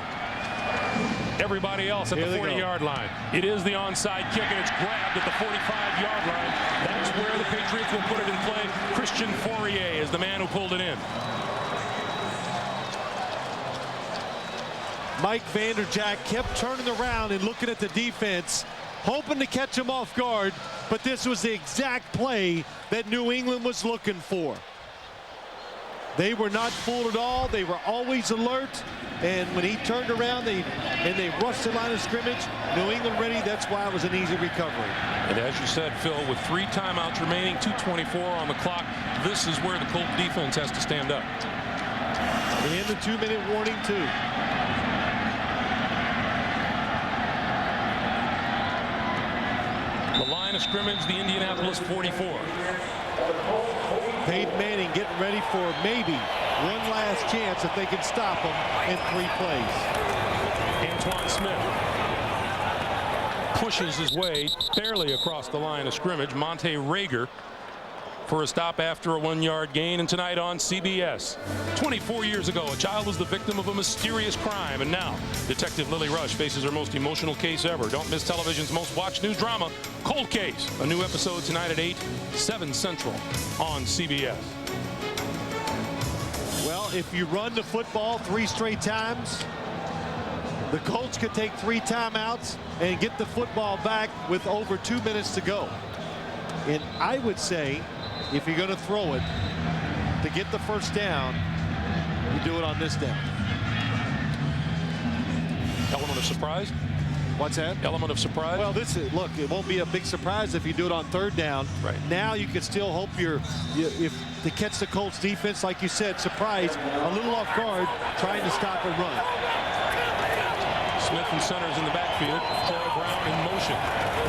Everybody else at the 40-yard line. It is the onside kick, and it's grabbed at the 45-yard line. That's where the Patriots will put it in play. Christian Fourier is the man who pulled it in. Mike Vanderjagt kept turning around and looking at the defense, hoping to catch him off guard, but this was the exact play that New England was looking for. They were not fooled at all. They were always alert. And when he turned around, they rushed the line of scrimmage. New England ready. That's why it was an easy recovery. And as you said, Phil, with 3 timeouts remaining, 2:24 on the clock, this is where the Colt defense has to stand up. And the 2-minute warning, too. The line of scrimmage, the Indianapolis 44. Peyton Manning getting ready for maybe one last chance if they can stop him in 3 plays. Antoine Smith pushes his way barely across the line of scrimmage. Monte Rager for a stop after a 1-yard gain. And tonight on CBS, 24 years ago, a child was the victim of a mysterious crime, and now Detective Lily Rush faces her most emotional case ever. Don't miss television's most watched new drama, Cold Case. A new episode tonight at 8, 7 Central on CBS. Well, if you run the football 3 straight times, the Colts could take 3 timeouts and get the football back with over 2 minutes to go. And I would say, if you're going to throw it to get the first down, you do it on this down. Element of surprise? What's that? Element of surprise? Well, this is, look, it won't be a big surprise if you do it on 3rd down. Right. Now you can still hope if to catch the Colts defense, like you said, surprise, a little off guard, trying to stop a run. Smith and centers in the backfield. Troy Brown in motion.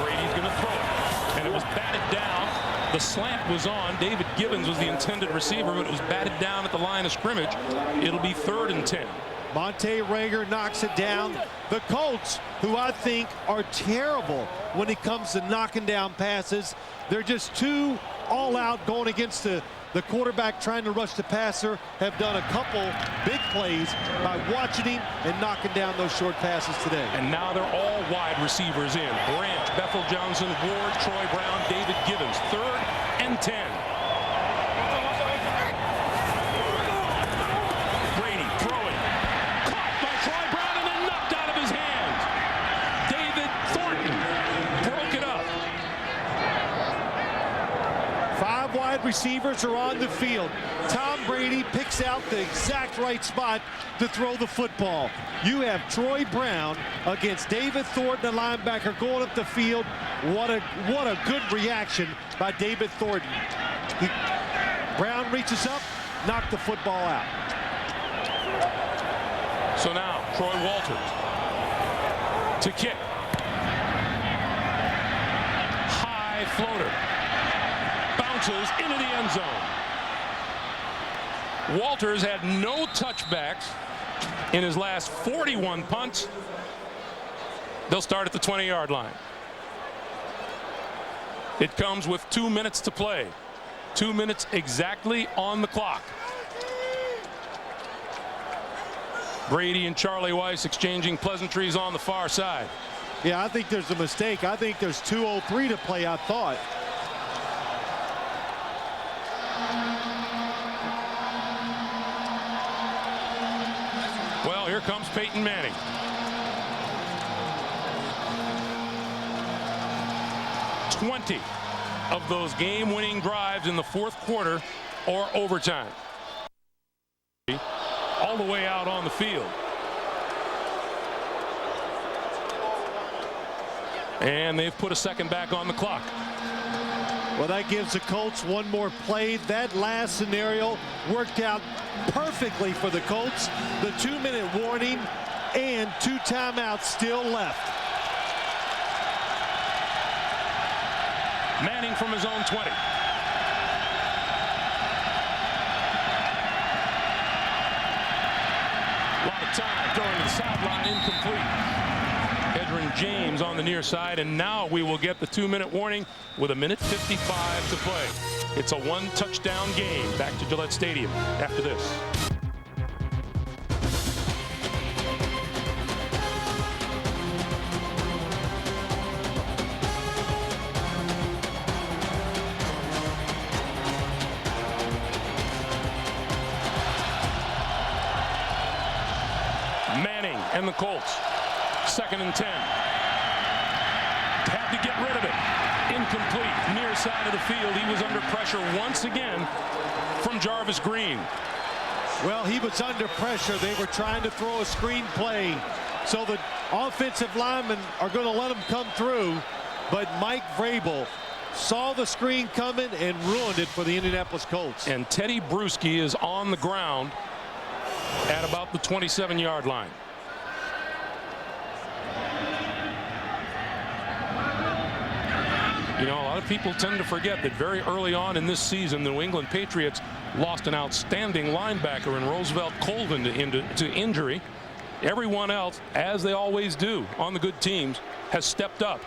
Brady's going to throw it. And it was batted down. The slant was on. David Givens was the intended receiver, but it was batted down at the line of scrimmage. It'll be 3rd and 10. Monte Rager knocks it down. The Colts, who I think are terrible when it comes to knocking down passes, they're just too all out going against the quarterback trying to rush the passer, have done a couple big plays by watching him and knocking down those short passes today. And now they're all wide receivers in. Branch, Bethel Johnson, Ward, Troy Brown, David Givens. 3rd and 10. Brady throwing. Caught by Troy Brown and then knocked out of his hands. David Thornton broke it up. 5 wide receivers are on the field. Tom Brady picks out the exact right spot to throw the football. You have Troy Brown against David Thornton, a linebacker, going up the field. What a good reaction by David Thornton. Brown reaches up, knocked the football out. So now Troy Walters to kick. High floater. Bounces into the end zone. Walters had no touchbacks in his last 41 punts. They'll start at the 20-yard line. It comes with 2 minutes to play. 2 minutes exactly on the clock. Brady and Charlie Weiss exchanging pleasantries on the far side. Yeah, I think there's a mistake. I think there's 2:03 to play, I thought. Well, here comes Peyton Manning. "20 of those game-winning drives in the 4th quarter or overtime." All the way out on the field. And they've put a second back on the clock. Well, that gives the Colts one more play. That last scenario worked out perfectly for the Colts. The 2-minute warning and 2 timeouts still left. Manning from his own 20. A lot of time throwing to the sideline, incomplete. Edgerrin James on the near side, and now we will get the 2-minute warning with 1:55 to play. It's a 1-touchdown game. Back to Gillette Stadium after this. Manning and the Colts. 2nd and 10. Had to get rid of it. Incomplete. Near side of the field. He was under pressure once again from Jarvis Green. Well, he was under pressure. They were trying to throw a screen play. So the offensive linemen are going to let him come through. But Mike Vrabel saw the screen coming and ruined it for the Indianapolis Colts. And Teddy Bruschi is on the ground at about the 27-yard line. You know, a lot of people tend to forget that very early on in this season, the New England Patriots lost an outstanding linebacker in Roosevelt Colvin to injury. Everyone else, as they always do on the good teams, has stepped up.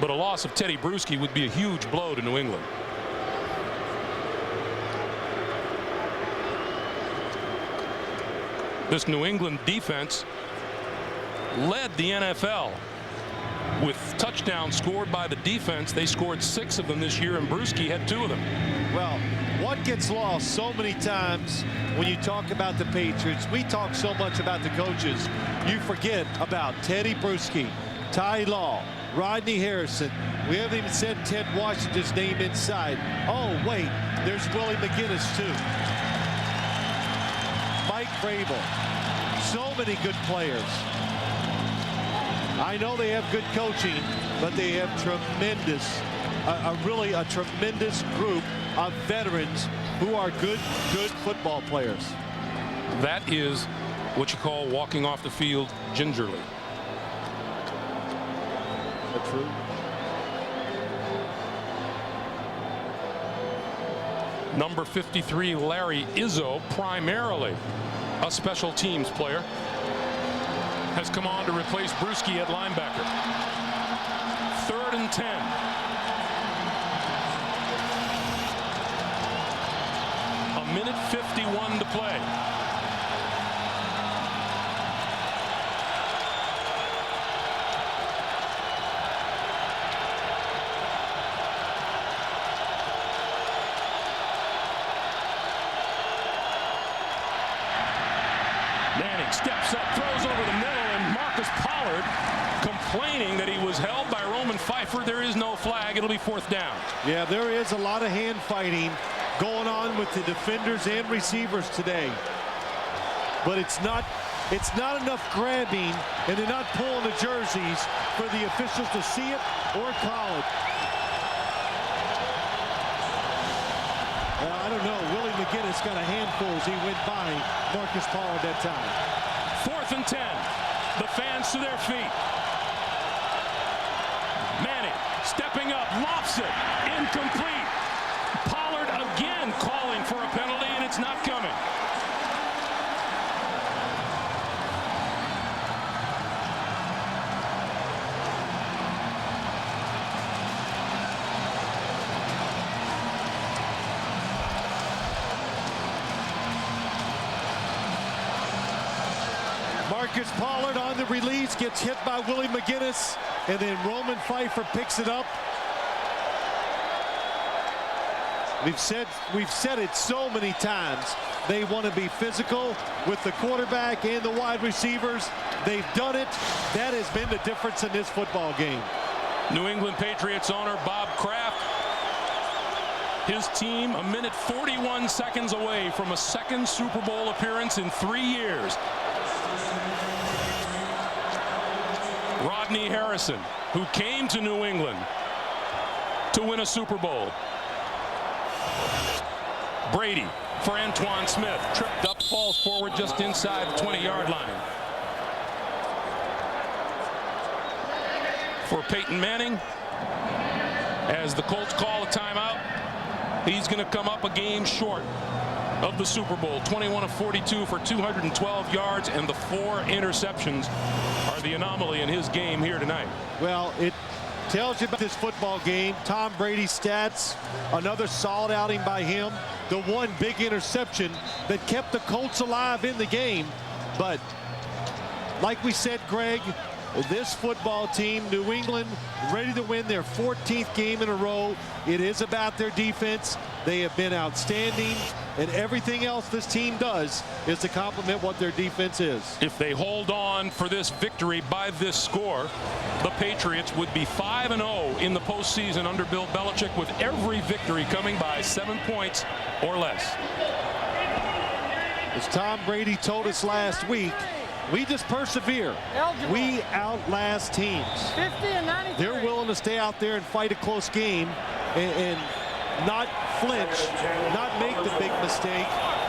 But a loss of Teddy Bruschi would be a huge blow to New England. This New England defense led the NFL with touchdowns scored by the defense. They scored 6 of them this year, and Bruschi had 2 of them. Well, what gets lost so many times when you talk about the Patriots, we talk so much about the coaches, you forget about Teddy Bruschi, Ty Law, Rodney Harrison. We haven't even said Ted Washington's name inside. Oh, wait, there's Willie McGinnis, too. Mike Vrabel. So many good players. I know they have good coaching, but they have tremendous, really a tremendous group of veterans who are good football players. That is what you call walking off the field gingerly. That's true. Number 53, Larry Izzo, primarily a special teams player, has come on to replace Bruschi at linebacker. 3rd and 10. A 1:51 to play. Manning steps up, throws over the middle, and Marcus Pollard complaining that he was held by Roman Pfeiffer. There is no flag. It'll be 4th down. Yeah, there is a lot of hand fighting going on with the defenders and receivers today. But it's not enough grabbing, and they're not pulling the jerseys for the officials to see it or call it. I don't know. Willie McGinnis got a handful as he went by Marcus Pollard that time. 4th and 10. The fans to their feet. Manning stepping up, lofts it, incomplete. Pollard again calling for a penalty, and it's not coming. Marcus Pollard on the release gets hit by Willie McGinnis, and then Roman Pfeiffer picks it up. We've said it so many times. They want to be physical with the quarterback and the wide receivers. They've done it. That has been the difference in this football game. New England Patriots owner Bob Kraft, his team 1:41 seconds away from a 2nd Super Bowl appearance in 3 years. Rodney Harrison, who came to New England to win a Super Bowl. Brady for Antoine Smith, tripped up, falls forward just inside the 20-yard line. For Peyton Manning, As the Colts call a timeout, he's going to come up a game short of the Super Bowl. 21 of 42 for 212 yards, and the 4 interceptions are the anomaly in his game here tonight. Well, it tells you about this football game. Tom Brady's stats, another solid outing by him. The one big interception that kept the Colts alive in the game. But like we said, Greg, this football team, New England, ready to win their 14th game in a row. It is about their defense. They have been outstanding, and everything else this team does is to complement what their defense is. If they hold on for this victory by this score, the Patriots would be 5-0 in the postseason under Bill Belichick, with every victory coming by 7 points or less. As Tom Brady told us last week, we just persevere. We outlast teams. 50 and 93. They're willing to stay out there and fight a close game and not flinch, not make the big mistake.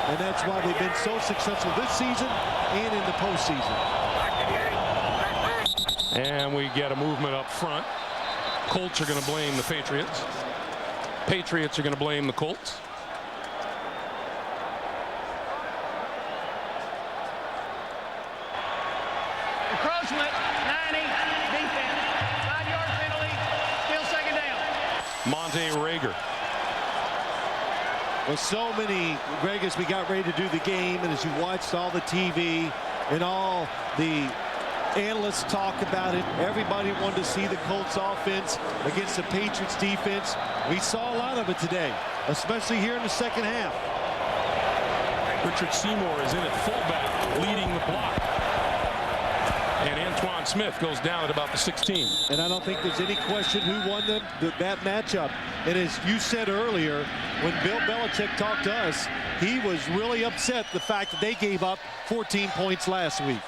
And that's why they've been so successful this season and in the postseason. And we get a movement up front. Colts are going to blame the Patriots. Patriots are going to blame the Colts. Encroachment, 90, defense, 5-yard penalty, still second down. Monte Rager. Well, so many, Greg, as we got ready to do the game, and as you watched all the TV and all the analysts talk about it, everybody wanted to see the Colts offense against the Patriots defense. We saw a lot of it today, especially here in the second half. Richard Seymour is in at fullback, leading the block. And Antoine Smith goes down at about the 16. And I don't think there's any question who won that matchup. And as you said earlier, when Bill Belichick talked to us, he was really upset the fact that they gave up 14 points last week.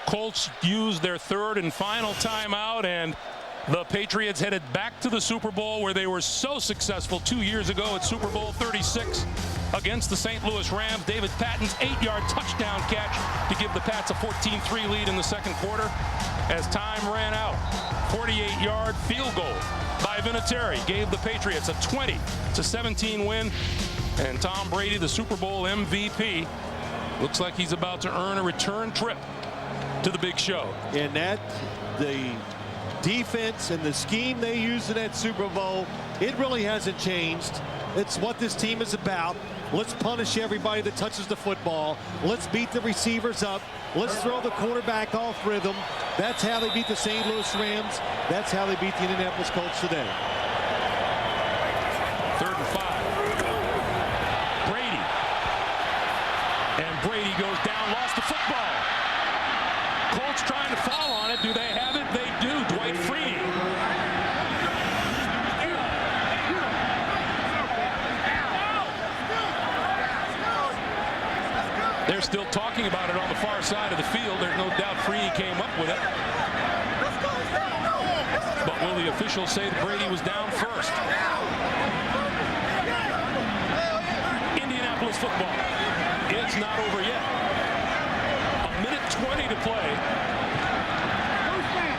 Colts used their third and final timeout, and the Patriots headed back to the Super Bowl, where they were so successful 2 years ago at Super Bowl 36 against the St. Louis Rams. David Patton's 8-yard touchdown catch to give the Pats a 14-3 lead in the second quarter. As time ran out, 48-yard field goal by Vinatieri gave the Patriots a 20-17 win. And Tom Brady, the Super Bowl MVP, looks like he's about to earn a return trip to the big show. And that, the defense and the scheme they used in that Super Bowl, it really hasn't changed. It's what this team is about. Let's punish everybody that touches the football. Let's beat the receivers up. Let's throw the quarterback off rhythm. That's how they beat the St. Louis Rams. That's how they beat the Indianapolis Colts today. 3rd and 5. Brady. And Brady goes down, lost the football. Colts trying to foul on it. Do they have it? They do. Dwight Freeney. They're still talking about it on the far side of the field. There's no doubt Freeney came up with it. But will the officials say that Brady was down first? Indianapolis football. It's not over yet. 1:20 to play.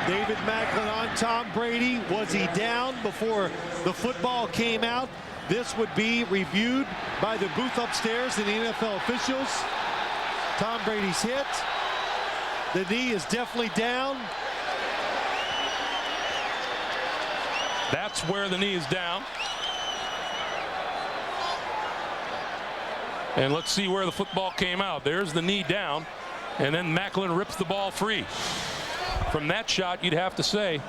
David Macklin on Tom Brady. Was he down before the football came out? This would be reviewed by the booth upstairs and the NFL officials. Tom Brady's hit. The knee is definitely down. That's where the knee is down. And let's see where the football came out. There's the knee down. And then Macklin rips the ball free. From that shot, you'd have to say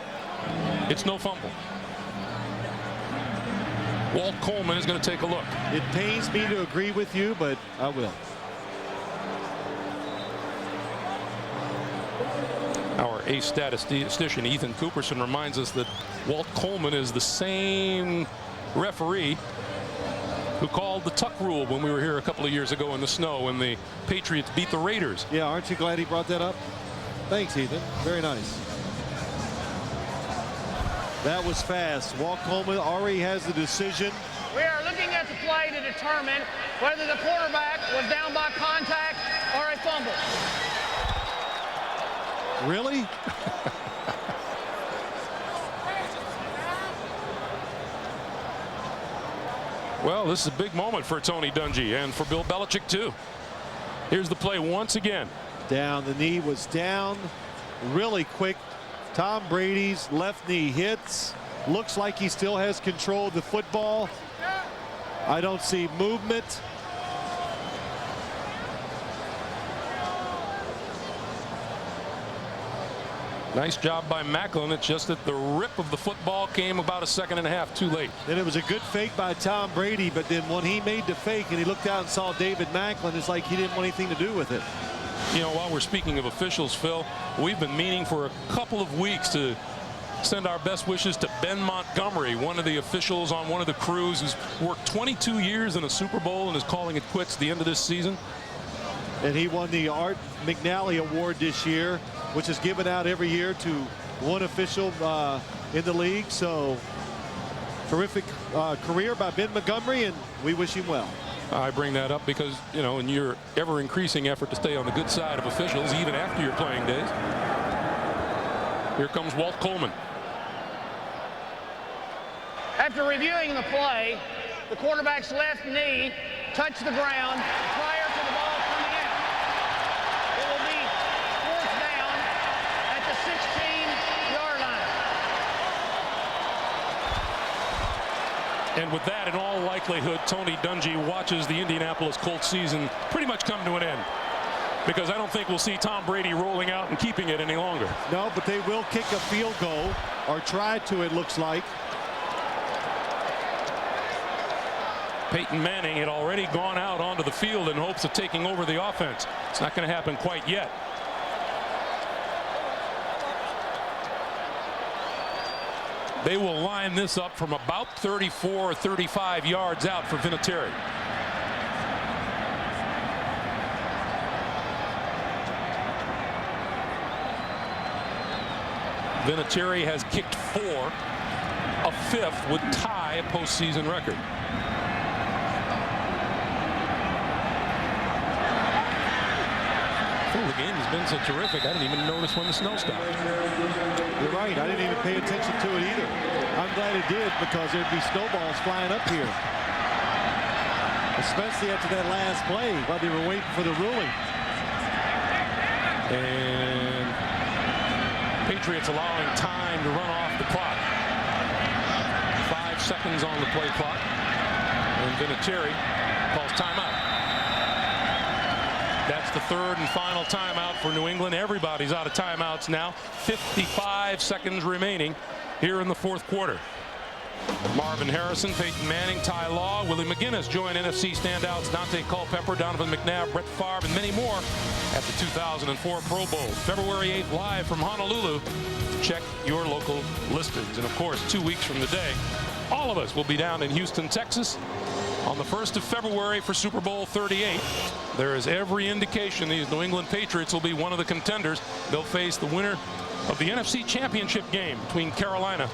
it's no fumble. Walt Coleman is going to take a look. It pains me to agree with you, but I will. Our ace statistician Ethan Cooperson reminds us that Walt Coleman is the same referee who called the tuck rule when we were here a couple of years ago in the snow when the Patriots beat the Raiders. Yeah, aren't you glad he brought that up? Thanks, Ethan. Very nice. That was fast. Walt Coleman already has the decision. We are looking at the play to determine whether the quarterback was down by contact or a fumble. Really? Well, this is a big moment for Tony Dungy and for Bill Belichick, too. Here's the play once again. Down, the knee was down really quick. Tom Brady's left knee hits. Looks like he still has control of the football. I don't see movement. Nice job by Macklin. It's just that the rip of the football came about a second and a half too late. And it was a good fake by Tom Brady, but then when he made the fake and he looked out and saw David Macklin, it's like he didn't want anything to do with it. You know, while we're speaking of officials, Phil, we've been meaning for a couple of weeks to send our best wishes to Ben Montgomery, one of the officials on one of the crews who's worked 22 years in a Super Bowl and is calling it quits at the end of this season. And he won the Art McNally Award this year, which is given out every year to one official in the league. So terrific career by Ben Montgomery, and we wish him well. I bring that up because, you know, in your ever-increasing effort to stay on the good side of officials, even after your playing days. Here comes Walt Coleman. After reviewing the play, the quarterback's left knee touched the ground prior to the ball coming out. It will be fourth down at the 16-yard line. And with that, in all likelihood, Tony Dungy watches the Indianapolis Colts season pretty much come to an end. Because I don't think we'll see Tom Brady rolling out and keeping it any longer. No, but they will kick a field goal, or try to, it looks like. Peyton Manning had already gone out onto the field in hopes of taking over the offense. It's not going to happen quite yet. They will line this up from about 34 or 35 yards out for Vinatieri. Vinatieri has kicked 4, a 5th would tie a postseason record. The game has been so terrific, I didn't even notice when the snow stopped. You're right, I didn't even pay attention to it either. I'm glad it did, because there'd be snowballs flying up here. Especially after that last play while they were waiting for the ruling. And Patriots allowing time to run off the clock. 5 seconds on the play clock. And Vinatieri calls timeout. That's the third and final timeout for New England. Everybody's out of timeouts now. 55 seconds remaining here in the fourth quarter. Marvin Harrison, Peyton Manning, Ty Law, Willie McGinnis join NFC standouts Dante Culpepper, Donovan McNabb, Brett Favre, and many more at the 2004 Pro Bowl. February 8th, live from Honolulu. Check your local listings. And of course, 2 weeks from today, all of us will be down in Houston, Texas on the 1st of February for Super Bowl 38. There is every indication these New England Patriots will be one of the contenders. They'll face the winner of the NFC Championship game between Carolina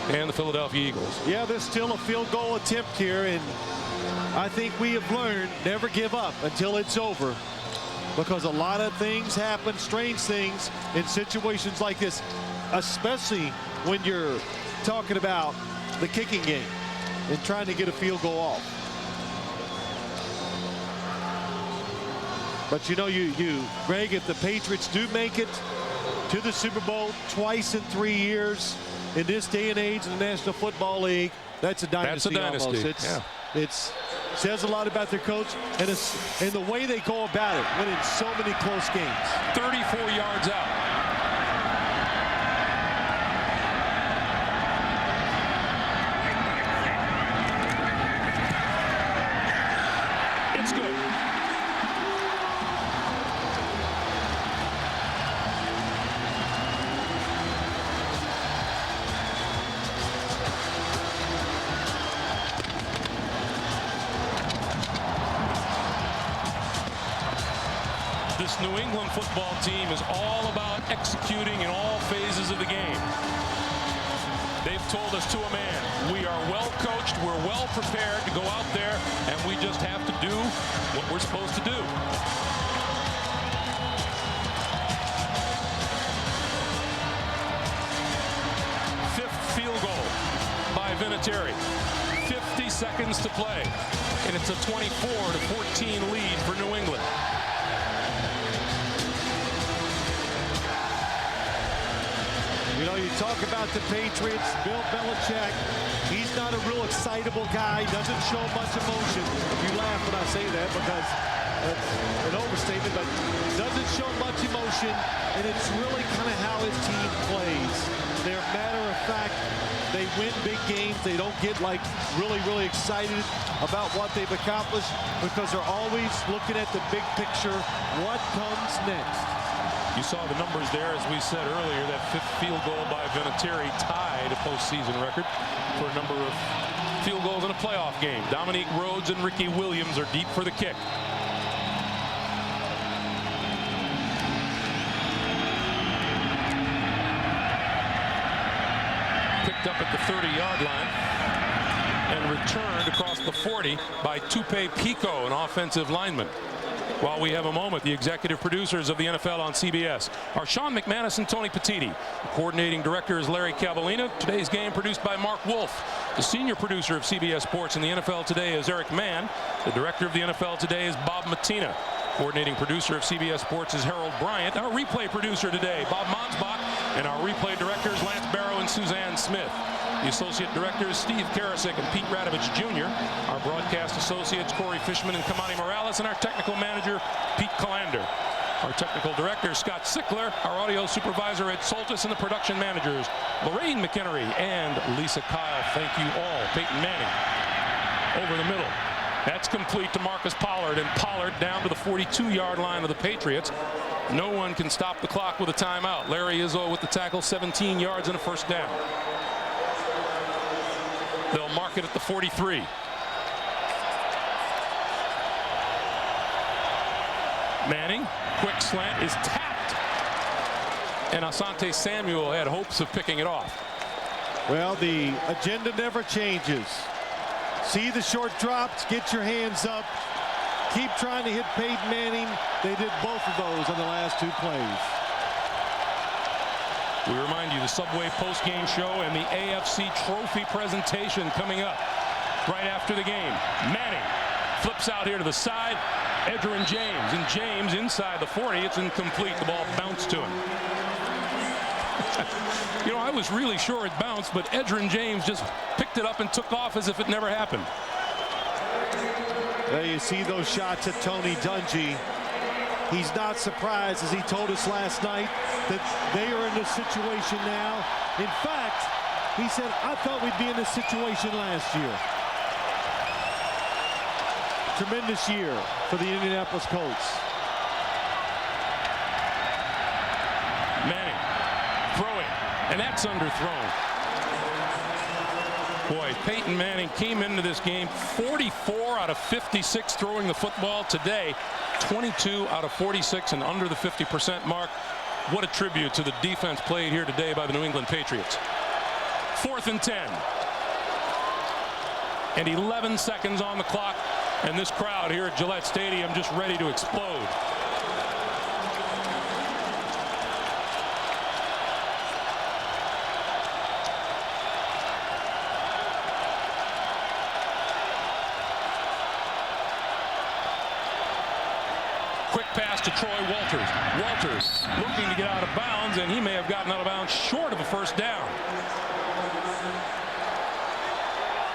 and the Philadelphia Eagles. Yeah, there's still a field goal attempt here, and I think we have learned never give up until it's over, because a lot of things happen, strange things, in situations like this, especially when you're talking about the kicking game and trying to get a field goal off. But you know, Greg, if the Patriots do make it to the Super Bowl twice in 3 years, in this day and age in the National Football League, that's a dynasty. That's a dynasty. It's says a lot about their coach and the way they go about it, winning so many close games. 34 yards out. It's good. This New England football team is all about executing in all phases of the game. They've told us to a man, we are well coached, we're well prepared to go out there, and we just have to do what we're supposed to do. Fifth field goal by Vinatieri. 50 seconds to play, and it's a 24-14 lead for New England. You know, you talk about the Patriots, Bill Belichick, he's not a real excitable guy, doesn't show much emotion. You laugh when I say that because that's an overstatement, but doesn't show much emotion, and it's really kind of how his team plays. They're matter of fact, they win big games. They don't get like really excited about what they've accomplished because they're always looking at the big picture, what comes next. You saw the numbers there, as we said earlier, that fifth field goal by Vinatieri tied a postseason record for a number of field goals in a playoff game. Dominique Rhodes and Ricky Williams are deep for the kick. Picked up at the 30-yard line and returned across the 40 by Tupe Pico, an offensive lineman. While we have a moment, the executive producers of the NFL on CBS are Sean McManus and Tony Petiti. The coordinating director is Larry Cavallina. Today's game produced by Mark Wolf. The senior producer of CBS Sports in the NFL Today is Eric Mann. The director of the NFL Today is Bob Matina. Coordinating producer of CBS Sports is Harold Bryant. Our replay producer today, Bob Monsbach. And our replay directors, Lance Barrow and Suzanne Smith. The associate directors, Steve Karasik and Pete Radovich Jr. Our broadcast associates, Corey Fishman and Kamani Morales. And our technical manager, Pete Callander. Our technical director, Scott Sickler. Our audio supervisor, Ed Soltis. And the production managers, Lorraine McHenry and Lisa Kyle. Thank you all. Peyton Manning over the middle. That's complete to Marcus Pollard, and Pollard down to the 42-yard line of the Patriots. No one can stop the clock with a timeout. Larry Izzo with the tackle, 17 yards and a first down. They'll mark it at the 43. Manning, quick slant is tapped. And Asante Samuel had hopes of picking it off. Well, the agenda never changes. See the short drops, get your hands up, keep trying to hit Peyton Manning. They did both of those on the last two plays. We remind you the Subway post-game show and the AFC trophy presentation coming up right after the game. Manning flips out here to the side. Edgerrin James, and James inside the 40. It's incomplete. The ball bounced to him. You know, I was really sure it bounced, but Edgerrin James just picked it up and took off as if it never happened. There you see those shots at Tony Dungy. He's not surprised, as he told us last night, that they are in this situation now. In fact, he said, I thought we'd be in this situation last year. Tremendous year for the Indianapolis Colts. Manning throwing, and that's underthrown. Boy, Peyton Manning came into this game 44 out of 56 throwing the football. Today, 22 out of 46 and under the 50% mark. What a tribute to the defense played here today by the New England Patriots. 4th and 10. And 11 seconds on the clock. And this crowd here at Gillette Stadium just ready to explode. Quick pass to Troy Walters. Walters looking to get out of bounds, and he may have gotten out of bounds short of a first down.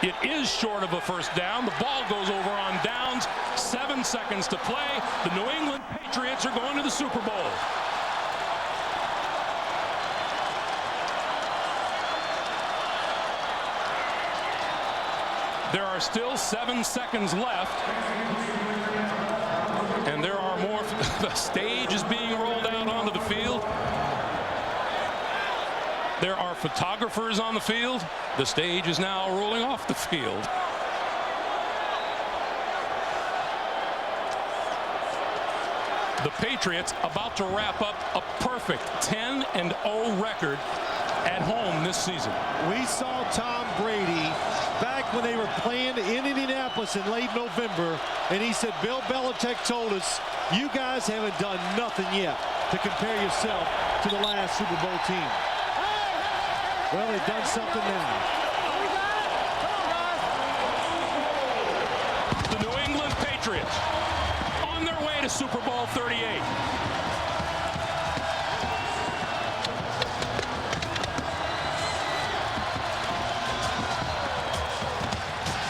It is short of a first down. The ball goes over on downs. 7 seconds to play. The New England Patriots are going to the Super Bowl. There are still 7 seconds left. And there are more. The stage is being rolled out onto the field. There are photographers on the field. The stage is now rolling off the field. The Patriots about to wrap up a perfect 10-0 record at home this season. We saw Tom Brady back when they were playing in Indianapolis in late November, and he said, Bill Belichick told us, you guys haven't done nothing yet to compare yourself to the last Super Bowl team. Well, they've done something now. Patriots on their way to Super Bowl 38.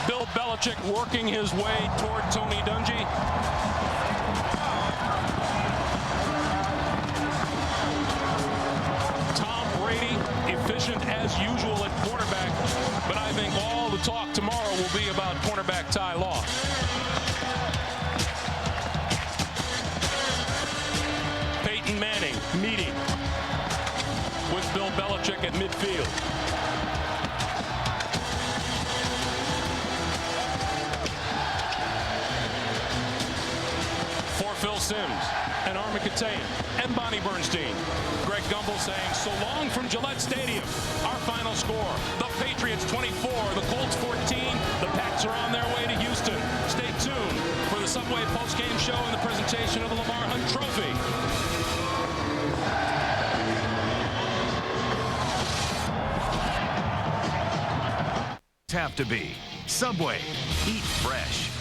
Bill Belichick working his way toward Tony Dungy. Tom Brady, efficient as usual at quarterback, but I think all the talk tomorrow will be about cornerback Ty Law. Peyton Manning meeting with Bill Belichick at midfield. Phil Simms and Armin Katayan and Bonnie Bernstein. Greg Gumbel saying, so long from Gillette Stadium. Our final score, the Patriots 24, the Colts 14. The Pats are on their way to Houston. Stay tuned for the Subway postgame show and the presentation of the Lamar Hunt Trophy. Have to be Subway. Eat fresh.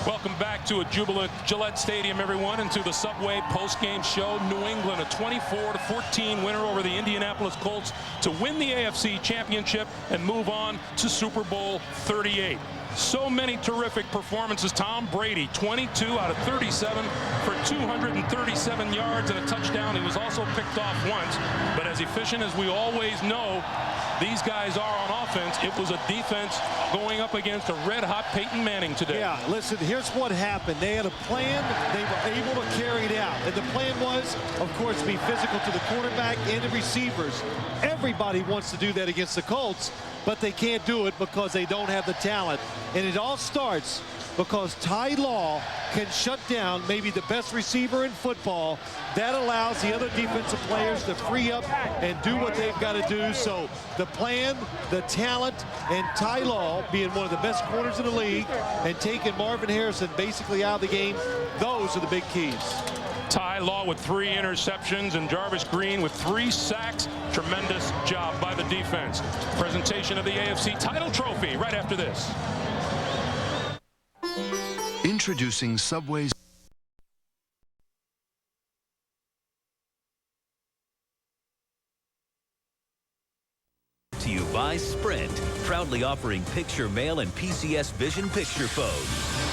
Welcome back to a jubilant Gillette Stadium, everyone, and to the Subway postgame show. New England, a 24-14 winner over the Indianapolis Colts to win the AFC Championship and move on to Super Bowl 38. So many terrific performances. Tom Brady, 22 out of 37 for 237 yards and a touchdown. He was also picked off once, but as efficient as we always know these guys are on offense, it was a defense going up against a red-hot Peyton Manning today. Yeah, listen, here's what happened. They had a plan. They were able to carry it out. And the plan was, of course, be physical to the quarterback and the receivers. Everybody wants to do that against the Colts, but they can't do it because they don't have the talent. And it all starts because Ty Law can shut down maybe the best receiver in football. That allows the other defensive players to free up and do what they've got to do. So the plan, the talent, and Ty Law being one of the best corners in the league and taking Marvin Harrison basically out of the game, those are the big keys. Ty Law with 3 interceptions and Jarvis Green with 3 sacks. Tremendous job by the defense. Presentation of the AFC title trophy right after this. Introducing Subway's To you by Sprint, proudly offering picture mail and PCS Vision picture phone.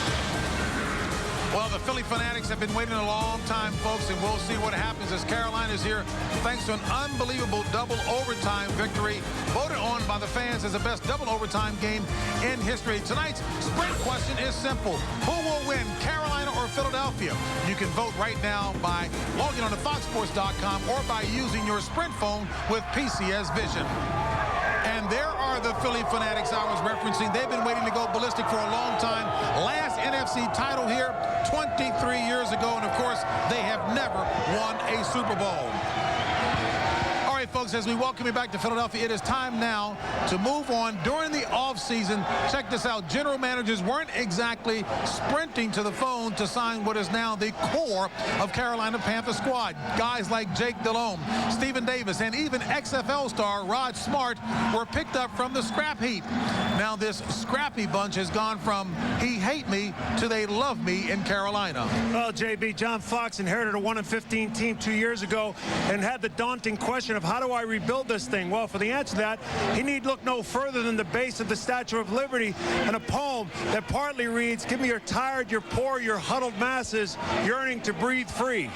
Well, the Philly Fanatics have been waiting a long time, folks, and we'll see what happens as Carolina's here thanks to an unbelievable double overtime victory, voted on by the fans as the best double overtime game in history. Tonight's Sprint question is simple. Who will win, Carolina or Philadelphia? You can vote right now by logging on to foxsports.com or by using your Sprint phone with PCS Vision. And there are the Philly Fanatics I was referencing. They've been waiting to go ballistic for a long time. Last NFC title here 23 years ago, and of course, they have never won a Super Bowl. All right, folks, as we welcome you back to Philadelphia, it is time now to move on. During the offseason, check this out, general managers weren't exactly sprinting to the phone to sign what is now the core of Carolina Panther squad. Guys like Jake Delhomme, Stephen Davis, and even XFL star Rod Smart were picked up from the scrap heap. Now this scrappy bunch has gone from he hate me to they love me in Carolina. Well, JB, John Fox inherited a 1-15 team 2 years ago and had the daunting question of how do I rebuild this thing? Well, for the answer to that, he need look no further than the base of the Statue of Liberty and a poem that partly reads, give me your tired, your poor, your huddled masses yearning to breathe free.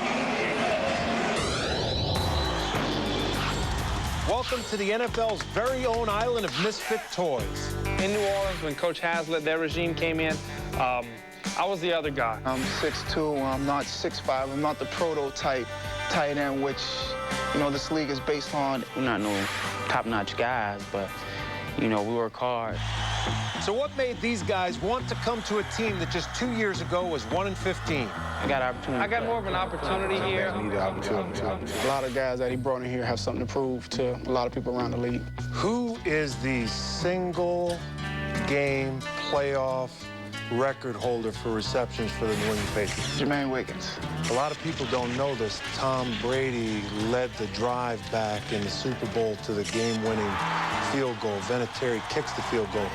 Welcome to the NFL's very own island of misfit toys. In New Orleans, when Coach Haslett, their regime came in, I was the other guy. I'm 6'2", I'm not 6'5", I'm not the prototype tight end, which, you know, this league is based on. We're not no top-notch guys, but, you know, we work hard. So what made these guys want to come to a team that just 2 years ago was 1-15? I got opportunity. I got more of an opportunity here. I need the opportunity. A lot of guys that he brought in here have something to prove to a lot of people around the league. Who is the single game playoff record holder for receptions for the New England Patriots? Jermaine Wiggins. A lot of people don't know this. Tom Brady led the drive back in the Super Bowl to the game-winning field goal. Vinatieri kicks the field goal.